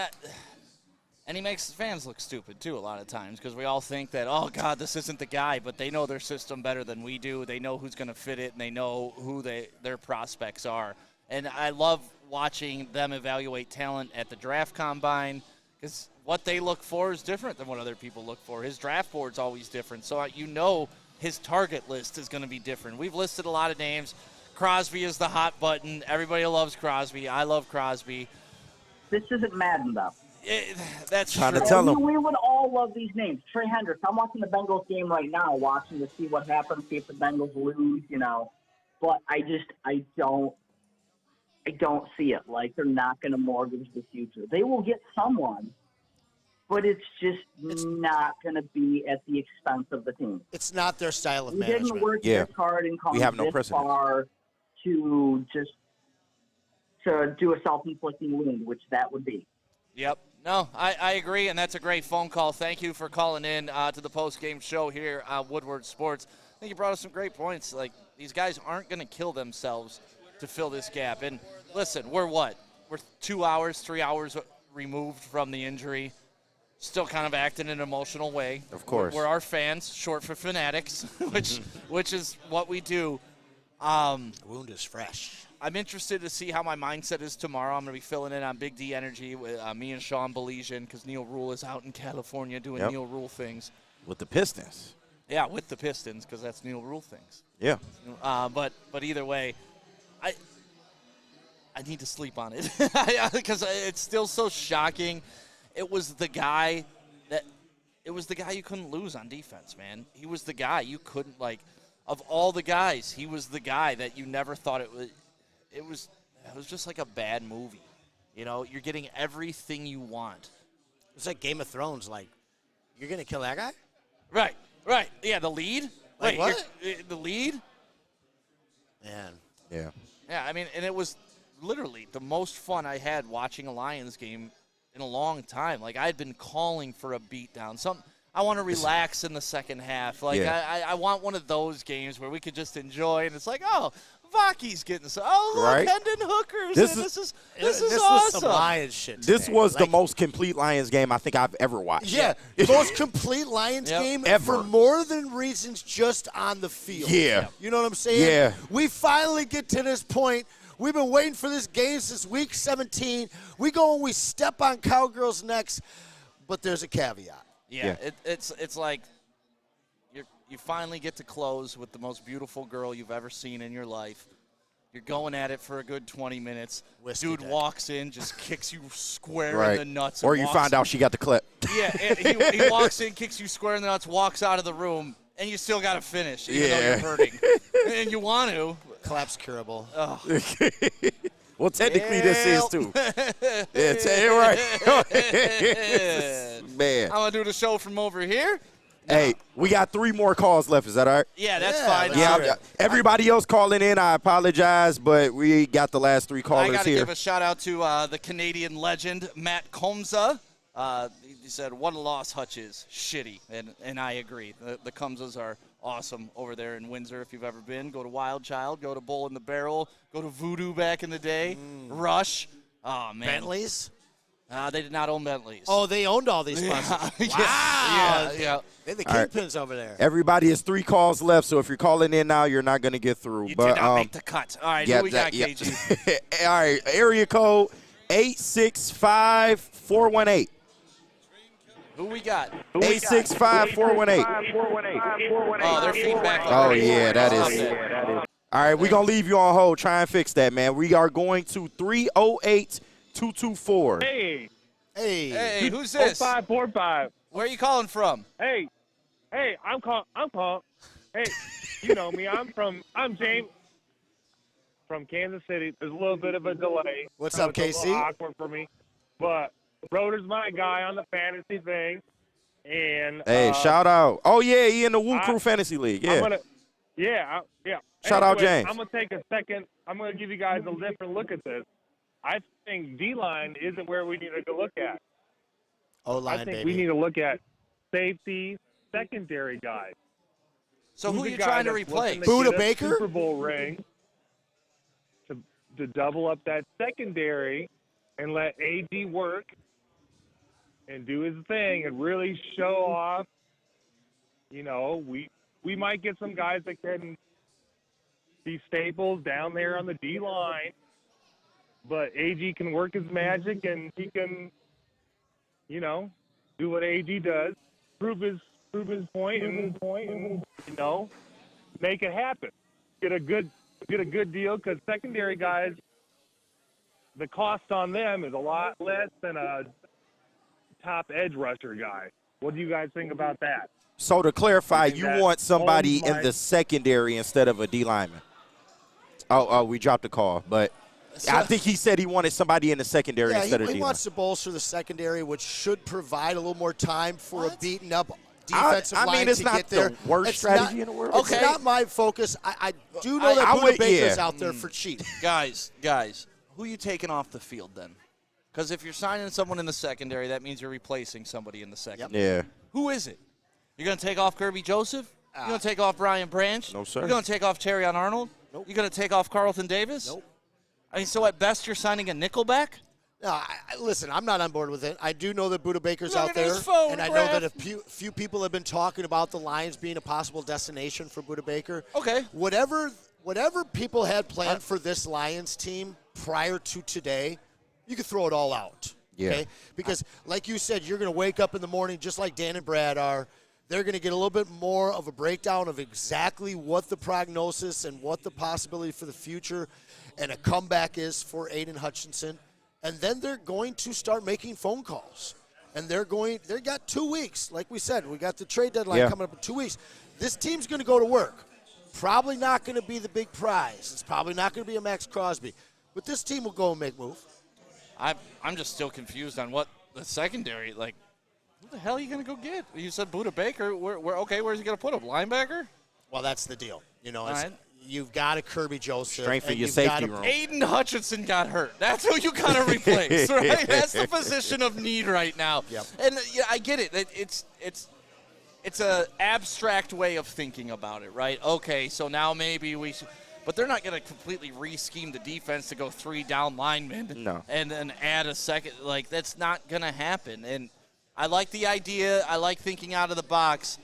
S1: and he makes fans look stupid, too, a lot of times, because we all think that, oh, God, this isn't the guy, but they know their system better than we do. They know who's going to fit it, and they know who their prospects are. And I love watching them evaluate talent at the draft combine, because what they look for is different than what other people look for. His draft board's always different, so his target list is going to be different. We've listed a lot of names. Crosby is the hot button. Everybody loves Crosby. I love Crosby.
S16: This isn't Madden, though.
S1: That's
S10: trying
S1: true.
S10: to tell them.
S16: We would all love these names. Trey Hendricks. I'm watching the Bengals game right now, watching to see what happens, see if the Bengals lose, But I don't see it. Like, they're not going to mortgage the future. They will get someone, but it's just not going to be at the expense of the team.
S2: It's not their style of
S16: we
S2: management.
S16: Didn't work this hard and come this far to do a self-inflicting wound, which that would be.
S1: Yep. No, I agree, and that's a great phone call. Thank you for calling in to the post-game show here on Woodward Sports. I think you brought us some great points. Like, these guys aren't going to kill themselves to fill this gap. And listen, we're 3 hours removed from the injury, still kind of acting in an emotional way.
S10: Of course.
S1: We're our fans, short for fanatics, which is what we do.
S2: The wound is fresh.
S1: I'm interested to see how my mindset is tomorrow. I'm going to be filling in on Big D Energy with me and Sean Belesian, because Neil Rule is out in California doing Neil Rule things.
S10: With the Pistons.
S1: Yeah, with the Pistons, because that's Neil Rule things.
S10: Yeah.
S1: But either way, I need to sleep on it, because it's still so shocking. It was the guy you couldn't lose on defense, man. He was the guy you couldn't, of all the guys, he was the guy that you never thought it was. It was just like a bad movie. You're getting everything you want.
S2: It's like Game of Thrones. Like, you're going to kill that guy?
S1: Right. Yeah, the lead.
S2: Like, what?
S1: The lead?
S2: Man.
S10: Yeah.
S1: Yeah, I mean, and it was literally the most fun I had watching a Lions game in a long time. Like, I had been calling for a beatdown. I want to relax in the second half. Like, I want one of those games where we could just enjoy, and it's like, oh, Vaki's getting so. Oh, look,
S10: right?
S1: Hendon Hooker's.
S10: This
S1: is
S2: was
S1: awesome.
S2: some Lions shit
S10: This
S2: today.
S10: was the most complete Lions game I think I've ever watched.
S2: Yeah, most complete Lions game
S10: ever.
S2: for more than reasons just on the field.
S10: Yeah.
S2: You know what I'm saying?
S10: Yeah.
S2: We finally get to this point. We've been waiting for this game since week 17. We go and we step on Cowgirls' necks, but there's a caveat.
S1: Yeah. It's like you finally get to close with the most beautiful girl you've ever seen in your life. You're going at it for a good 20 minutes. Dude walks in, just kicks you square in the nuts.
S10: Or you find out she got the clip.
S1: Yeah, and he walks in, kicks you square in the nuts, walks out of the room, and you still got to finish, even though you're hurting. And you want to.
S2: Collapse curable.
S1: Oh.
S10: Well, technically this is too. Yeah, tell you right. Man.
S1: I'm going to do the show from over here.
S10: Hey, we got 3 more calls left. Is that all right?
S1: Yeah, that's fine.
S10: Yeah, everybody else calling in, I apologize, but we got the last 3 callers here.
S1: I got to give a shout-out to the Canadian legend, Matt Comza. you said, what a loss Hutch is. Shitty. And I agree. The Cumsas are awesome over there in Windsor. If you've ever been, go to Wild Child, go to Bull in the Barrel, go to Voodoo back in the day, Rush. Oh, man.
S2: Bentleys?
S1: They did not own Bentleys.
S2: Oh, they owned all these buses.
S1: Yeah. Yeah.
S2: They're the
S10: All right.
S2: kingpins over there.
S10: Everybody has 3 calls left, so if you're calling in now, you're not going to get through.
S1: You
S10: but,
S1: did not make the cut. All right, who we got, KG?
S10: All right, area code 865-418.
S1: Who we got?
S10: 865-418.
S1: Oh, their feedback.
S10: Oh, yeah, that is. All right, we're going to leave you on hold. Try and fix that, man. We are going to 308-224.
S17: Hey.
S1: Hey, who's this?
S17: 0545.
S1: Where are you calling from?
S17: Hey, I'm calling. Hey, you know me. I'm James from Kansas City. There's a little bit of a delay.
S2: What's
S17: so
S2: up,
S17: it's a
S2: KC?
S17: little awkward for me, but Roder's my guy on the fantasy thing. And
S10: Hey, shout out. Oh, yeah, he in the Woo Crew Fantasy League. Yeah.
S17: Yeah.
S10: Shout out,
S17: Anyway,
S10: James.
S17: I'm going to take a second. I'm going to give you guys a different look at this. I think D-line isn't where we need to go look at.
S2: O-line,
S17: I think
S2: baby.
S17: we need to look at safety, secondary guys.
S1: So who
S17: Who's
S1: are you
S17: the guy
S1: trying to
S17: that's
S1: replace?
S17: looking to
S2: Buda
S17: get a
S2: Baker?
S17: Super Bowl ring to double up that secondary and let AD work and do his thing and really show off. You know, we might get some guys that can be staples down there on the D-line, but AG can work his magic and he can, you know, do what AG does, prove his point, and you know, make it happen. Get a good deal, because secondary guys, the cost on them is a lot less than a top edge rusher guy. What do you guys think about that?
S10: So to clarify,
S17: I think
S10: you
S17: that
S10: want somebody
S17: Holmes
S10: in the secondary instead of a D lineman. Oh, we dropped the call, but I think he said he wanted somebody in the secondary instead of D
S2: he
S10: lineman.
S2: wants to bolster the secondary, which should provide a little more time for a beaten up defensive line
S10: it's
S2: to
S10: not
S2: get there.
S10: the worst
S2: It's
S10: strategy
S2: not,
S10: in the world.
S2: It's not my focus. I do know that Buda Baker's out there for cheap.
S1: Guys, who are you taking off the field then? Because if you're signing someone in the secondary, that means you're replacing somebody in the secondary.
S10: Yeah.
S1: Who is it? You're going to take off Kirby Joseph? You're going to take off Brian Branch?
S10: No, sir.
S1: You're going to take off Terrion Arnold?
S2: Nope.
S1: You're going to take off Carlton Davis?
S2: Nope.
S1: I mean, so at best you're signing a nickelback?
S2: No, listen, I'm not on board with it. I do know that Buda Baker's
S1: Look
S2: out
S1: at
S2: there,
S1: his photograph.
S2: and I know that a few people have been talking about the Lions being a possible destination for Buda Baker.
S1: Okay.
S2: Whatever people had planned for this Lions team prior to today, you could throw it all out.
S10: Yeah.
S2: Okay? Because, like you said, you're going to wake up in the morning just like Dan and Brad are. They're going to get a little bit more of a breakdown of exactly what the prognosis and what the possibility for the future and a comeback is for Aiden Hutchinson. And then they're going to start making phone calls. And they got 2 weeks. Like we said, we got the trade deadline coming up in 2 weeks. This team's going to go to work. Probably not going to be the big prize. It's probably not going to be a Max Crosby. But this team will go and make moves.
S1: I'm just still confused on what the secondary, like, who the hell are you going to go get? You said Buda Baker. Where's he going to put him? Linebacker?
S2: Well, that's the deal. You know,
S1: All right.
S2: You've got a Kirby Joseph.
S10: Strengthen
S2: and
S10: your
S2: you've
S10: safety
S2: got
S10: room.
S1: Aiden Hutchinson got hurt. That's who you got to replace, right? That's the position of need right now.
S2: Yep.
S1: And yeah, I get it. It's a abstract way of thinking about it, right? Okay, so now maybe we should. But they're not going to completely re-scheme the defense to go 3 down linemen and then add a second. Like, that's not going to happen. And I like the idea. I like thinking out of the box.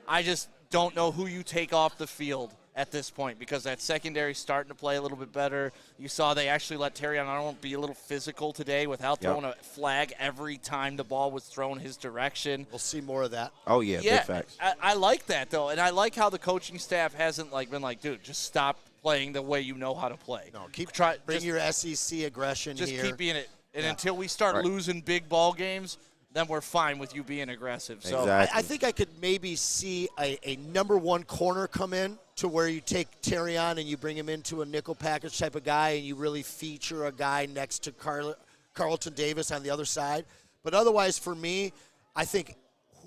S1: I just don't know who you take off the field at this point because that secondary is starting to play a little bit better. You saw they actually let Terrion Arnold be a little physical today without throwing a flag every time the ball was thrown his direction.
S2: We'll see more of that.
S10: Oh, yeah, big facts.
S1: I like that, though, and I like how the coaching staff hasn't been like, dude, just stop playing the way you know how to play.
S2: No, bring your SEC aggression
S1: just
S2: here.
S1: keep being it. And until we start losing big ball games, then we're fine with you being aggressive. So
S10: Exactly.
S2: I think I could maybe see a number one corner come in to where you take Terrion and you bring him into a nickel package type of guy and you really feature a guy next to Carlton Davis on the other side. But otherwise, for me, I think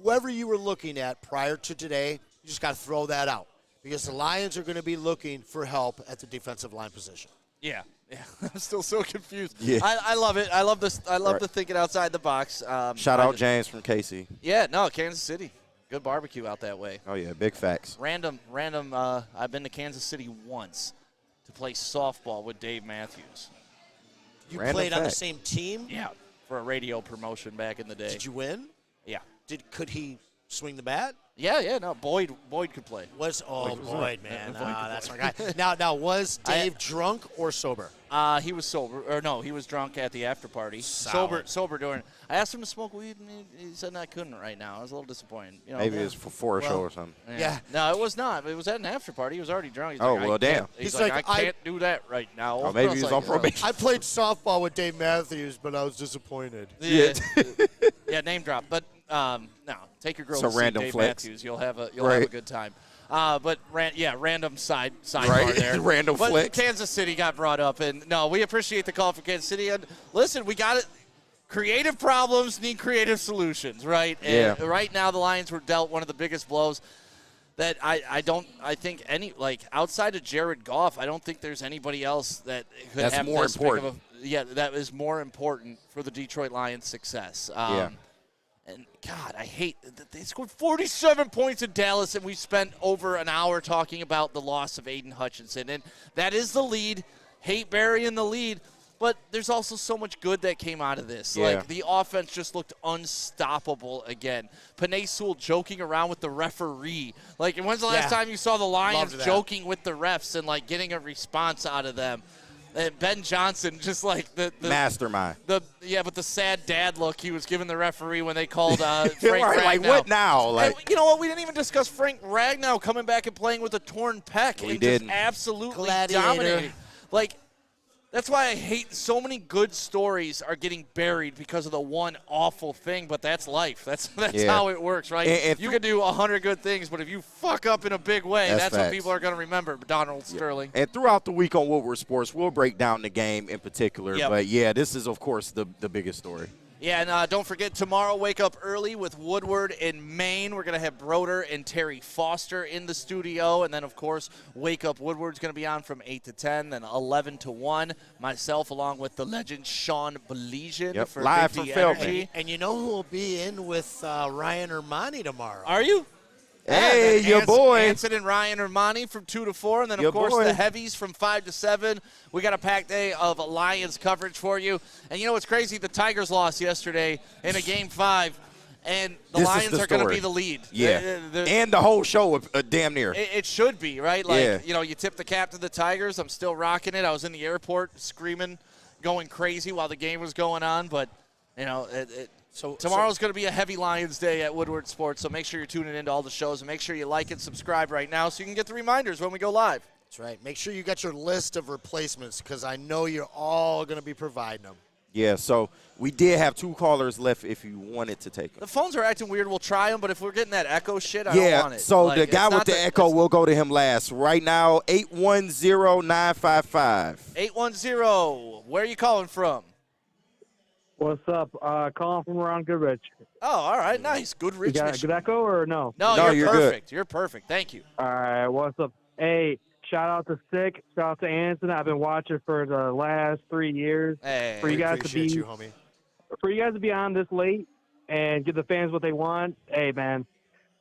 S2: whoever you were looking at prior to today, you just got to throw that out because the Lions are going to be looking for help at the defensive line position.
S1: Yeah, Yeah, I'm still so confused.
S10: Yeah.
S1: I love it. I love this. I love the thinking outside the box.
S10: Shout out James from KC.
S1: Yeah, no, Kansas City. Good barbecue out that way.
S10: Oh, yeah, big facts.
S1: Random. I've been to Kansas City once to play softball with Dave Matthews.
S2: You played on the same team?
S1: Yeah, for a radio promotion back in the day.
S2: Did you win?
S1: Yeah.
S2: Could he swing the bat?
S1: Yeah, no. Boyd could play.
S2: Boyd, man. That's our guy. Now, was Dave drunk or sober?
S1: He was sober. Or no, he was drunk at the after party.
S2: Solid.
S1: Sober during. I asked him to smoke weed, and he said I couldn't right now. I was a little disappointed. You know,
S10: Maybe it was for a show or something.
S1: Yeah. No, it was not. It was at an after party. He was already drunk. He's
S10: Oh,
S1: like,
S10: well, damn.
S1: He's like, I can't do that right now.
S10: Oh, maybe he was on probation.
S2: I played softball with Dave Matthews, but I was disappointed.
S1: Yeah. Yeah, name drop. But no, take your girl
S10: So
S1: to see
S10: random
S1: Dave
S10: flex.
S1: Matthews. You'll have a
S10: Right.
S1: good time. But random sidebar
S10: Right.
S1: there.
S10: Random
S1: but
S10: flex.
S1: Kansas City got brought up, and no, we appreciate the call from Kansas City. And listen, we got it. Creative problems need creative solutions, right? And
S10: Yeah.
S1: right now, the Lions were dealt one of the biggest blows. That I think outside of Jared Goff, I don't think there's anybody else that could
S10: That's
S1: have
S10: more
S1: this big of
S10: important.
S1: that is more important for the Detroit Lions' success. And God, I hate that they scored 47 points in Dallas, and we spent over an hour talking about the loss of Aiden Hutchinson. And that is the lead. Hate burying the lead. But there's also so much good that came out of this.
S10: Yeah.
S1: Like, the offense just looked unstoppable again. Panay Sewell joking around with the referee. Like, when's the last time you saw the Lions joking with the refs and, like, getting a response out of them? And Ben Johnson, just like the
S10: mastermind.
S1: But the sad dad look he was giving the referee when they called Frank
S10: Right,
S1: Ragnow.
S10: like, what now? Like,
S1: And you know what? We didn't even discuss Frank Ragnow coming back and playing with a torn pec
S10: We
S1: and
S10: didn't.
S1: just absolutely
S2: Gladiator.
S1: dominating. Like, that's why I hate so many good stories are getting buried because of the one awful thing, but that's life. That's
S10: Yeah.
S1: how it works, right?
S10: And
S1: you can do 100 good things, but if you fuck up in a big way, that's what
S10: facts.
S1: people are going to remember. Donald Sterling.
S10: And throughout the week on Woodward Sports, we'll break down the game in particular.
S1: Yep.
S10: But, yeah, this is, of course, the biggest story.
S1: Yeah, and don't forget, tomorrow, wake up early with Woodward in Maine. We're going to have Broder and Terry Foster in the studio. And then, of course, Wake Up Woodward's going to be on from 8 to 10, then 11 to 1. Myself, along with the legend Sean Belizian for
S10: live
S1: Big
S10: from
S1: D
S10: Feldman.
S1: Energy.
S2: And you know who will be in with Ryan Ermanni tomorrow?
S1: Are you?
S10: Hey,
S1: Yeah,
S10: your boy.
S1: Anson and Ryan Ermanni from 2 to 4. And then, of
S10: Your
S1: course,
S10: boy.
S1: the heavies from 5 to 7. We got a packed day of Lions coverage for you. And you know what's crazy? The Tigers lost yesterday in a Game 5. And the
S10: This is
S1: Lions
S10: the
S1: are going to
S10: story.
S1: be the lead.
S10: Yeah. And the whole show, damn near.
S1: It should be, right? Like,
S10: Yeah.
S1: you know, you tip the cap to the Tigers. I'm still rocking it. I was in the airport screaming, going crazy while the game was going on. But, you know, tomorrow's going to be a heavy Lions day at Woodward Sports. So make sure you're tuning into all the shows. And make sure you like and subscribe right now so you can get the reminders when we go live.
S2: That's right. Make sure you got your list of replacements because I know you're all going to be providing them.
S10: Yeah, so we did have 2 callers left if you wanted to take them.
S1: The phones are acting weird. We'll try them. But if we're getting that echo shit, I don't want it.
S10: So
S1: Like,
S10: the
S1: it's
S10: guy
S1: not
S10: with the echo, we'll go to him last. Right now, 810-955.
S1: 810. Where are you calling from?
S9: What's up? Calling from around Goodrich.
S1: Oh, all right. Nice. Good
S9: You
S1: rich.
S9: got a good echo or no?
S1: No, you're
S10: you're good.
S1: perfect. You're perfect. Thank you.
S9: All right. What's up? Hey, shout out to Sick. Shout out to Anson. I've been watching for the last 3 years.
S1: Hey,
S9: for you guys to
S2: appreciate
S9: be,
S2: you, homie.
S9: For you guys to be on this late and give the fans what they want. Hey, man,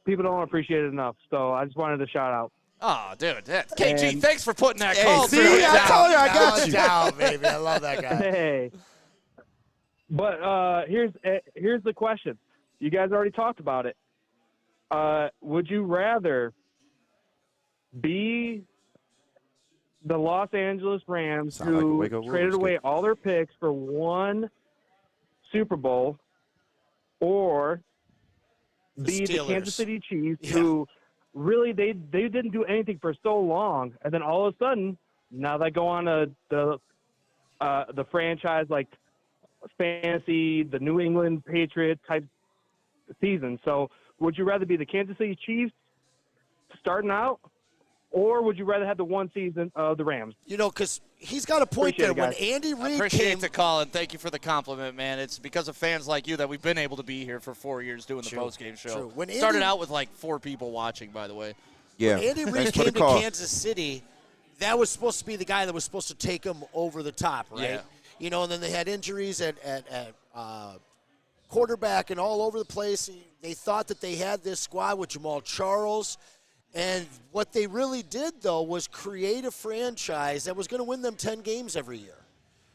S9: people don't appreciate it enough. So I just wanted to shout out.
S1: Oh, dude. KG,
S9: And-
S1: thanks for putting that
S10: Hey,
S1: call
S10: see,
S1: through.
S10: I told you I got
S2: Down,
S10: you.
S2: down, baby. I love that guy.
S9: Hey. But here's the question. You guys already talked about it. Would you rather be the Los Angeles Rams
S10: Sound like a
S9: who
S10: Wake Up
S9: traded
S10: Woodward
S9: away all their picks for one Super Bowl, or be the
S2: Steelers.
S9: Kansas City Chiefs who really they didn't do anything for so long, and then all of a sudden now they go on the franchise like fantasy, the New England Patriot type season. So would you rather be the Kansas City Chiefs starting out, or would you rather have the one season of the Rams?
S2: You know, because he's got a point
S9: Appreciate
S2: there.
S9: it,
S2: When
S9: guys.
S2: Andy Reid
S1: Appreciate
S2: came,
S1: the call, and thank you for the compliment, man. It's because of fans like you that we've been able to be here for 4 years doing the
S2: True,
S1: post-game show.
S2: true. When
S1: Started
S2: Andy-
S1: out with like 4 people watching, by the way.
S10: Yeah.
S2: Andy
S10: Thanks
S2: Reid
S10: for the
S2: came to
S10: call.
S2: Kansas City, that was supposed to be the guy that was supposed to take them over the top, right?
S1: Yeah.
S2: You know, and then they had injuries at quarterback and all over the place. They thought that they had this squad with Jamal Charles. And what they really did, though, was create a franchise that was going to win them 10 games every year.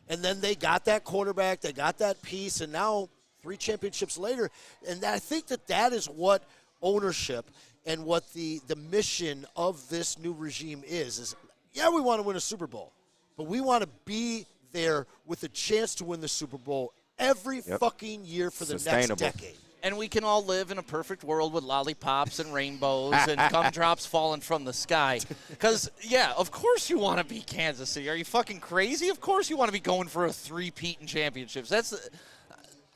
S2: And then they got that quarterback, they got that piece, and now 3 championships later. And I think that is what ownership and what the mission of this new regime is, yeah, we want to win a Super Bowl, but we want to be there with a chance to win the Super Bowl every fucking year for the next decade.
S1: And we can all live in a perfect world with lollipops and rainbows and gumdrops falling from the sky. Because, yeah, of course you want to be Kansas City. Are you fucking crazy? Of course you want to be going for a 3-peat in championships.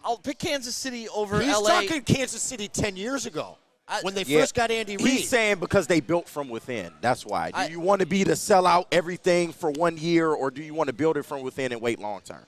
S1: I'll pick Kansas City over
S2: He's
S1: L.A.
S2: talking Kansas City 10 years ago when they first got Andy Reid.
S10: He's saying because they built from within. That's why. Do you want to be to sell out everything for 1 year, or do you want to build it from within and wait long term?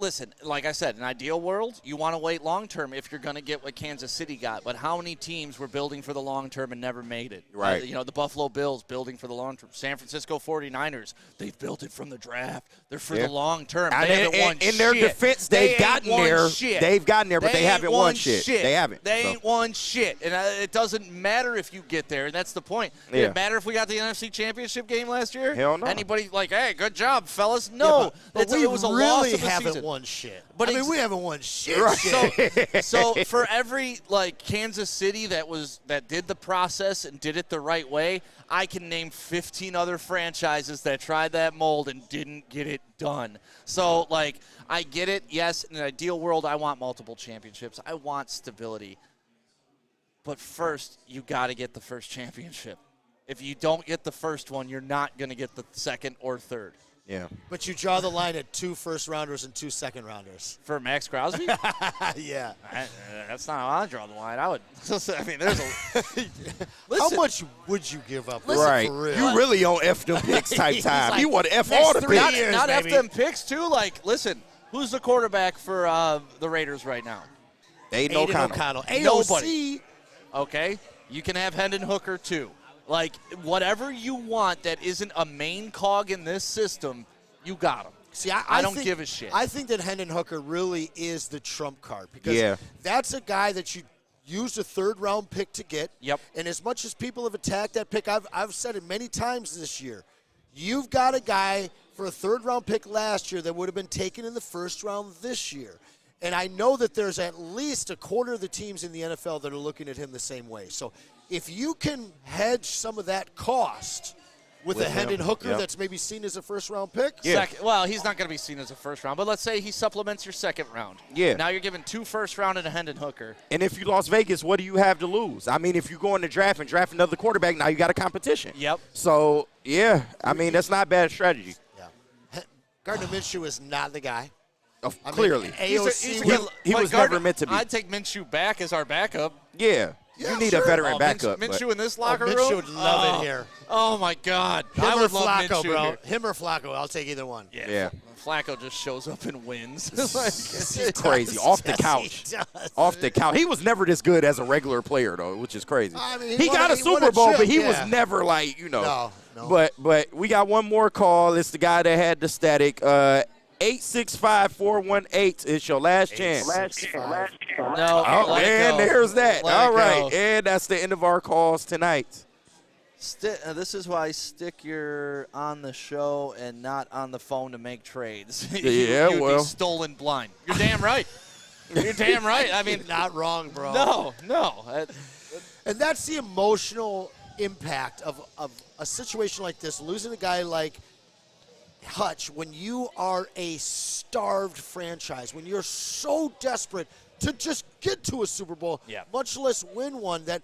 S1: Listen, like I said, in an ideal world, you want to wait long-term if you're going to get what Kansas City got. But how many teams were building for the long-term and never made it?
S10: Right.
S1: The Buffalo Bills building for the long-term. San Francisco 49ers, they've built it from the draft. They're for the long-term. They haven't won shit.
S10: In their defense, they've gotten there. They've gotten there, but they haven't won shit. They haven't.
S1: They ain't won shit. And it doesn't matter if you get there, and that's the point. Did it matter if we got the NFC Championship game last year?
S10: Hell no.
S1: Anybody like, hey, good job, fellas? No.
S2: But
S1: it was a
S2: really
S1: loss of the
S2: haven't
S1: season.
S2: won shit.
S1: But
S2: we haven't won shit.
S10: Right.
S1: So for every Kansas City that did the process and did it the right way, I can name 15 other franchises that tried that mold and didn't get it done. So I get it. Yes, in an ideal world, I want multiple championships. I want stability. But first, you got to get the first championship. If you don't get the first one, you're not going to get the second or third.
S10: Yeah.
S2: But you draw the line at 2 first-rounders and 2 second-rounders.
S1: For Max Crosby?
S2: Yeah.
S1: That's not how I draw the line. I would. I mean, there's a.
S2: How much would you give up?
S10: Right.
S2: For real?
S10: You really on F them picks type time.
S2: like,
S10: You want to F all the
S2: next 3
S10: picks.
S2: years,
S1: Not F
S2: baby.
S1: them picks, too. Listen, who's the quarterback for the Raiders right now?
S10: Aiden
S2: O'Connell.
S1: Nobody. Okay. You can have Hendon Hooker, too. Whatever you want that isn't a main cog in this system, you got him.
S2: See,
S1: I don't give a shit.
S2: I think that Hendon Hooker really is the trump card because that's a guy that you used a 3rd-round pick to get.
S1: Yep.
S2: And as much as people have attacked that pick, I've said it many times this year, you've got a guy for a 3rd-round pick last year that would have been taken in the 1st round this year. And I know that there's at least a quarter of the teams in the NFL that are looking at him the same way. So if you can hedge some of that cost with a Hendon Hooker that's maybe seen as a 1st-round pick.
S10: Yeah.
S1: Well, he's not going to be seen as a 1st round, but let's say he supplements your 2nd round.
S10: Yeah.
S1: Now you're giving 2 1st round and a Hendon Hooker.
S10: And if you lost Vegas, what do you have to lose? I mean, if you go in the draft and draft another quarterback, now you got a competition.
S1: Yep.
S10: So, yeah, I mean, that's not bad strategy.
S2: Yeah. Gardner Minshew is not the guy.
S10: Clearly.
S2: AOC,
S10: he was never meant to be.
S1: I'd take Minshew back as our backup.
S10: Yeah. You need a veteran backup.
S1: Minshew in this locker room?
S2: Minshew would love it here.
S1: Oh, my God.
S2: Him
S1: I
S2: or
S1: would love
S2: Flacco,
S1: Minshew
S2: bro.
S1: here.
S2: Him or Flacco. I'll take either one.
S10: Yeah.
S1: Flacco just shows up and wins.
S10: He's crazy. Off the couch. Off the couch. He was never this good as a regular player, though, which is crazy.
S2: I mean,
S10: he got a Super Bowl, but he was never
S2: No.
S10: But we got one more call. It's the guy that had the static. 865-418 is your last chance.
S1: No.
S10: Oh, and there's that.
S1: Let
S10: All
S1: it
S10: right.
S1: go.
S10: And that's the end of our calls tonight.
S1: This is why you're on the show and not on the phone to make trades.
S10: Yeah,
S1: You'd
S10: well.
S1: be stolen blind. You're damn right. You're damn right. I mean,
S2: You're not wrong, bro.
S1: No.
S2: And that's the emotional impact of a situation like this, losing a guy like Hutch, when you are a starved franchise, when you're so desperate to just get to a Super Bowl, much less win one, that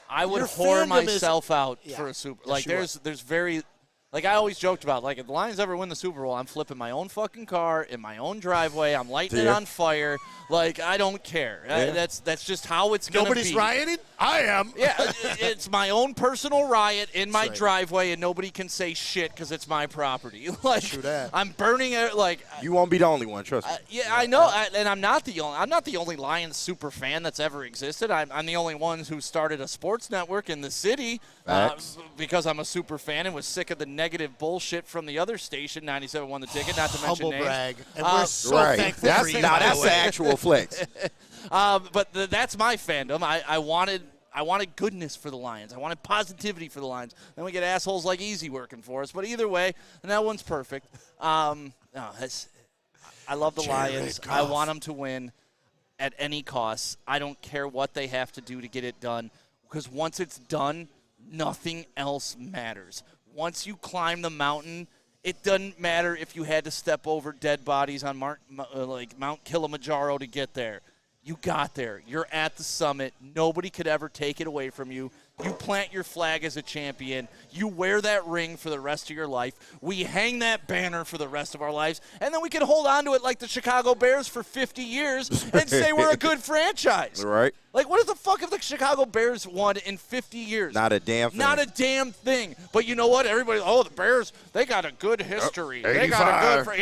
S1: I would
S2: your
S1: whore
S2: fandom
S1: myself out
S2: Yeah.
S1: for a Super.
S2: Yes, you
S1: There's very. I always joked about, if the Lions ever win the Super Bowl, I'm flipping my own fucking car in my own driveway. I'm lighting it on fire. I don't care. That's just how it's going to be.
S2: Nobody's rioting? I am.
S1: Yeah, it's my own personal riot in my
S2: right.
S1: driveway, and nobody can say shit because it's my property.
S2: True that.
S1: I'm burning it.
S10: You won't be the only one, trust me.
S1: Yeah, I know, and I'm not the only Lions super fan that's ever existed. I'm the only one who started a sports network in the city. Because I'm a super fan and was sick of the negative bullshit from the other station. 97 won the ticket, not to mention names.
S2: Brag. And we're so thankful for you.
S10: That's the actual flex.
S1: But that's my fandom. I wanted goodness for the Lions. I wanted positivity for the Lions. Then we get assholes like Easy working for us. But either way, and that one's perfect. I love the Lions. I want them to win at any cost. I don't care what they have to do to get it done. Because once it's done, nothing else matters. Once you climb the mountain, it doesn't matter if you had to step over dead bodies on Mount Kilimanjaro to get there. You got there. You're at the summit. Nobody could ever take it away from you. You plant your flag as a champion. You wear that ring for the rest of your life. We hang that banner for the rest of our lives. And then we can hold on to it like the Chicago Bears for 50 years and say we're a good franchise.
S10: Right.
S1: Like, what the fuck have the Chicago Bears won in 50 years?
S10: Not a damn thing.
S1: Not a damn thing. But you know what? Everybody, the Bears, they got a good history. They got a good,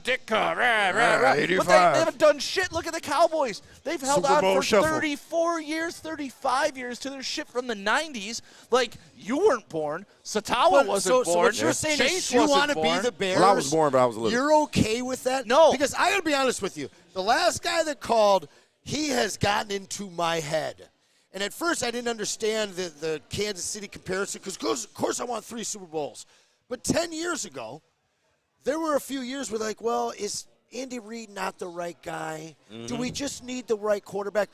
S1: Ditka, rah.
S10: 85.
S1: But they haven't done shit. Look at the Cowboys. They've held
S10: Super Bowl
S1: on for
S10: shuffle.
S1: 34 years, 35 years to their shit from the 90s. Like, you weren't born. Satawa wasn't born.
S2: So what you're saying is you want to be the Bears.
S10: Well, I was born, but I was little.
S2: You're okay with that?
S1: No.
S2: Because I got to be honest with you. The last guy that called, he has gotten into my head. And at first I didn't understand the Kansas City comparison because, of course, I want 3 Super Bowls. But 10 years ago, there were a few years where like, well, is Andy Reid not the right guy?
S10: Mm-hmm.
S2: Do we just need the right quarterback?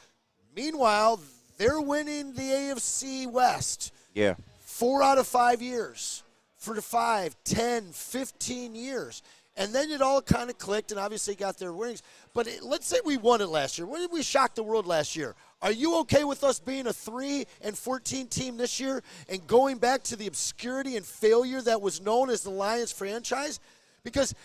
S2: Meanwhile, they're winning the AFC West.
S10: Yeah.
S2: 4 out of 5 years. For 5, 10, 15 years. And then it all kind of clicked and obviously got their wings. But let's say we won it last year. When did we shock the world last year? Are you okay with us being a 3-14 team this year and going back to the obscurity and failure that was known as the Lions franchise? Because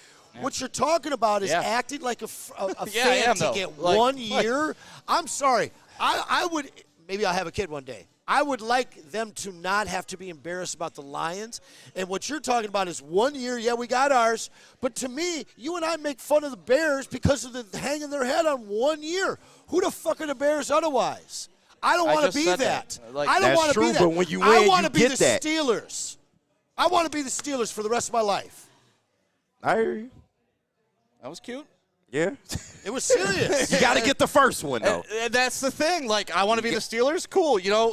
S2: what you're talking about is acting like a fan to get 1 year. I'm sorry. I would – maybe I'll have a kid one day. I would like them to not have to be embarrassed about the Lions. And what you're talking about is 1 year. Yeah, we got ours. But to me, you and I make fun of the Bears because of the hanging their head on 1 year. Who the fuck are the Bears otherwise? I don't want to be that. I don't want to be that.
S10: But when you win,
S2: I want to be
S10: get
S2: the
S10: that.
S2: Steelers. I want to be the Steelers for the rest of my life.
S10: I hear you.
S1: That was cute.
S10: Yeah.
S2: It was serious.
S10: You got to get the first one, though.
S1: And that's the thing. Like, I want to be the Steelers. Cool. You know,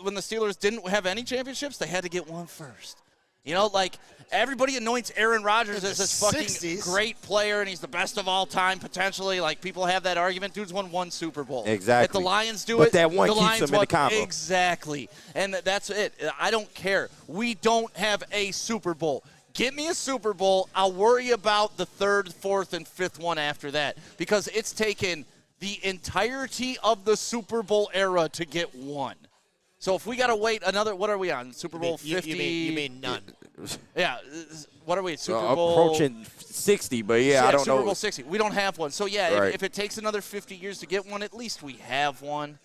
S1: when the Steelers didn't have any championships, they had to get one first. You know, like, everybody anoints Aaron Rodgers as this fucking
S2: 60s.
S1: great player, and he's the best of all time, potentially. Like, people have that argument. Dude's won 1 Super Bowl.
S10: Exactly.
S1: If the Lions do
S10: but
S1: it,
S10: that one
S1: the
S10: keeps
S1: Lions
S10: them in the combo.
S1: Exactly. And that's it. I don't care. We don't have a Super Bowl. Get me a Super Bowl. I'll worry about the 3rd, 4th, and 5th one after that because it's taken the entirety of the Super Bowl era to get one. So if we got to wait another, what are we on? Super Bowl 50?
S2: You mean none.
S1: Yeah. What are we? Super Bowl?
S10: Approaching 60, but yeah, I don't know.
S1: Super Bowl 60. We don't have one. So, yeah,
S10: Right.
S1: if it takes another 50 years to get one, at least we have one.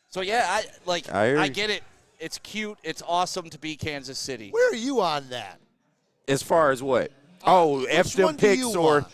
S1: So, yeah, I get it. It's cute. It's awesome to be Kansas City.
S2: Where are you on that?
S10: As far as what? F them
S2: one do
S10: picks
S2: you
S10: or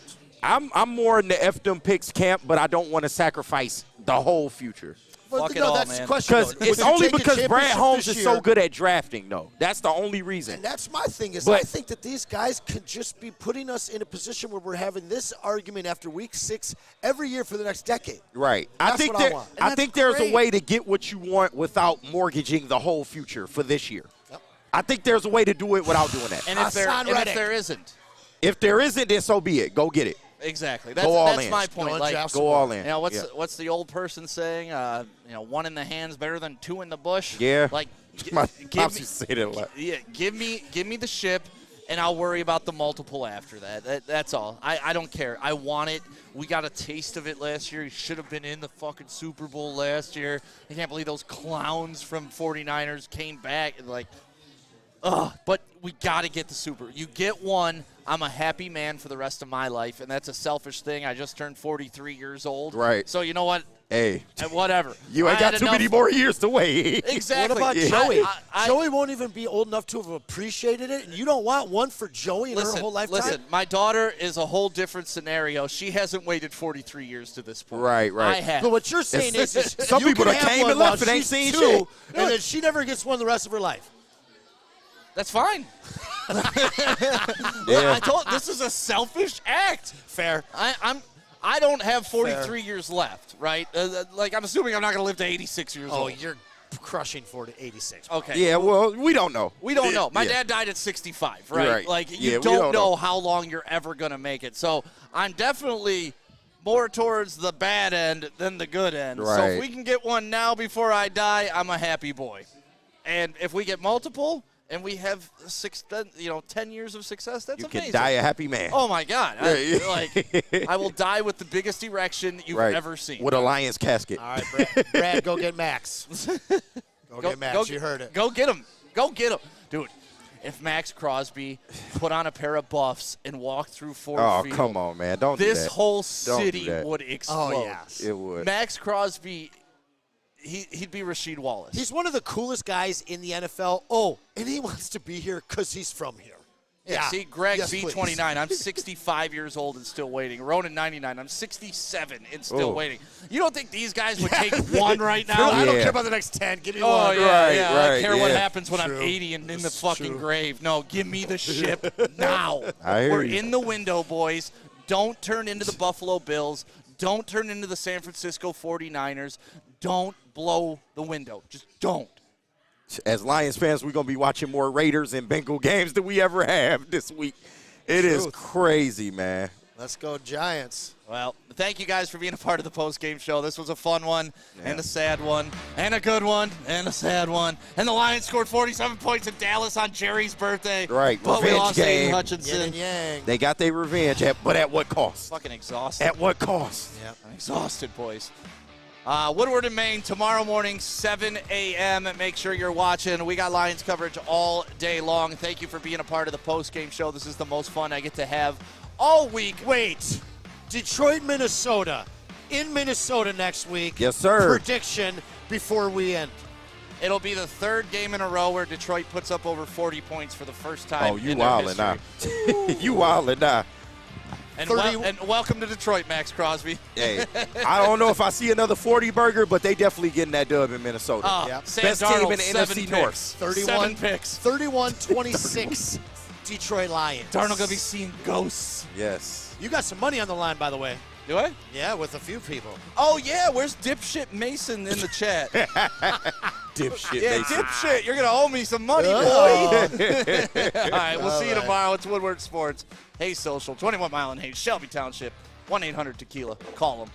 S2: want?
S10: I'm more in the F them picks camp, but I don't want to sacrifice the whole future.
S2: Well,
S1: Fuck it all,
S2: that's
S1: man.
S2: the question.
S10: Because
S2: though.
S10: it's
S2: Would you
S10: only
S2: take a
S10: because Brad
S2: championship
S10: Holmes
S2: this
S10: is so
S2: year?
S10: good at drafting, though. That's the only reason.
S2: And that's my thing is
S10: But-
S2: I think that these guys could just be putting us in a position where we're having this argument after week 6 every year for the next decade.
S10: Right.
S2: That's
S10: I think
S2: what I want. And
S10: I
S2: that's
S10: think there's a
S2: great.
S10: way to get what you want without mortgaging the whole future for this year. I think there's a way to do it without doing that.
S1: And if there isn't.
S10: If there isn't, then so be it. Go get it.
S1: Exactly.
S10: Go all
S1: That's
S10: in.
S1: my point.
S10: Go all in.
S1: You know,
S10: Yeah.
S1: what's the old person saying? 1 in the hand's better than 2 in the bush.
S10: Yeah.
S1: Like,
S10: My
S1: give
S10: pops
S1: me,
S10: used to say that a lot.
S1: yeah, give me the ship, and I'll worry about the multiple after that. That's all. I don't care. I want it. We got a taste of it last year. He should have been in the fucking Super Bowl last year. I can't believe those clowns from 49ers came back and like. But we got to get the Super. You get one, I'm a happy man for the rest of my life, and that's a selfish thing. I just turned 43 years old.
S10: Right.
S1: So you know what?
S10: Hey.
S1: Whatever.
S10: You ain't got too many more years to wait.
S1: Exactly.
S2: What about Joey? Joey won't even be old enough to have appreciated it, and you don't want one for Joey in her whole lifetime?
S1: Listen, my daughter is a whole different scenario. She hasn't waited 43 years to this point.
S10: Right.
S1: I have.
S2: But what you're saying is
S10: some
S2: you
S10: people
S2: can
S10: that
S2: have
S10: came
S2: one
S10: and left
S2: while
S10: and ain't
S2: she's
S10: seen
S2: 2,
S10: shit.
S2: and then she never gets one the rest of her life.
S1: That's fine.
S10: Yeah.
S1: I told this is a selfish act.
S2: Fair.
S1: I don't have 43 years left, right? I'm assuming I'm not going to live to 86 years old.
S2: Oh, you're crushing 86.
S1: Okay.
S10: Yeah, well, we don't know.
S1: We don't know. My
S10: Yeah.
S1: dad died at 65, right?
S10: Right.
S1: Like,
S10: Yeah,
S1: you
S10: we
S1: don't
S10: don't
S1: know
S10: know.
S1: how long you're ever going to make it. So I'm definitely more towards the bad end than the good end. So
S10: Right.
S1: if we can get one now before I die, I'm a happy boy. And if we get multiple and we have 10 years of success, that's
S10: You
S1: amazing.
S10: can die a happy man.
S1: Oh, my God.
S10: Yeah.
S1: I will die with the biggest erection you've
S10: Right.
S1: ever seen.
S10: With a lion's casket.
S2: All right, Brad, go get Max. Go get Max. You heard it.
S1: Go get him. Go get him. Dude, if Max Crosby put on a pair of buffs and walked through Ford
S10: Oh,
S1: Field,
S10: come on, man. Don't do
S1: this
S10: that.
S1: whole
S10: Don't do
S1: city
S10: that.
S1: would explode.
S2: Oh, yes.
S10: It would.
S1: Max Crosby, he'd be Rasheed Wallace.
S2: He's one of the coolest guys in the NFL. Oh, and he wants to be here because he's from here.
S1: Yeah. See, Greg,
S2: Yes,
S1: B29, I'm 65 years old and still waiting. Ronan, 99, I'm 67 and still
S10: Oh.
S1: waiting. You don't think these guys would take one right now?
S2: I don't
S10: Yeah.
S2: care about the next 10. Give me
S1: Oh,
S2: one.
S1: yeah,
S10: Right,
S1: yeah. I
S10: right,
S1: care what
S10: yeah.
S1: happens when I'm
S2: True.
S1: 80 and in the
S2: It's
S1: fucking
S2: true.
S1: grave. No, give me the ship now.
S10: I hear
S1: We're
S10: you.
S1: in the window, boys. Don't turn into the Buffalo Bills. Don't turn into the San Francisco 49ers. Don't blow the window. Just don't.
S10: As Lions fans, we're going to be watching more Raiders and Bengal games than we ever have this week. It is
S2: Truth.
S10: crazy, man.
S2: Let's go Giants.
S1: Well, thank you guys for being a part of the post-game show. This was a fun one and a sad one and a good one and a sad one. And the Lions scored 47 points in Dallas on Jerry's birthday.
S10: Right,
S1: But we
S10: revenge
S1: lost Aiden
S10: game.
S1: Hutchinson.
S2: Yin and yang.
S10: They got their revenge, but at what cost?
S1: Fucking exhausted.
S10: At what cost?
S2: Yep.
S1: I'm exhausted, boys. Woodward and Maine tomorrow morning, 7 a.m. Make sure you're watching. We got Lions coverage all day long. Thank you for being a part of the post-game show. This is the most fun I get to have all week.
S2: Wait. Detroit, Minnesota. In Minnesota next week.
S10: Yes, sir.
S2: Prediction before we end.
S1: It'll be the third game in a row where Detroit puts up over 40 points for the first time
S10: Oh, you
S1: in their
S10: wildin' now.
S1: history.
S10: You wildin' now.
S1: And,
S2: 30
S1: and welcome to Detroit, Max Crosby.
S10: Hey, I don't know if I see another 40 burger, but they definitely getting that dub in Minnesota.
S2: Yep.
S1: Sam
S10: Best
S1: Darnold,
S10: team in the
S1: 7
S10: NFC
S1: picks.
S10: North.
S1: 7 picks.
S2: 31-26 Detroit Lions.
S1: Darnold going to be seeing ghosts.
S10: Yes.
S2: You got some money on the line, by the way.
S1: Do I?
S2: Yeah, with a few people.
S1: Oh, yeah. Where's dipshit Mason in the chat?
S10: Dipshit
S1: Yeah,
S10: Mason.
S1: dipshit. You're going to owe me some money,
S2: Oh.
S1: boy. All right, we'll see you
S2: All right.
S1: tomorrow. It's Woodward Sports. Hey, Social, 21 Mile and Hayes, Shelby Township, 1-800-TEQUILA. Call them.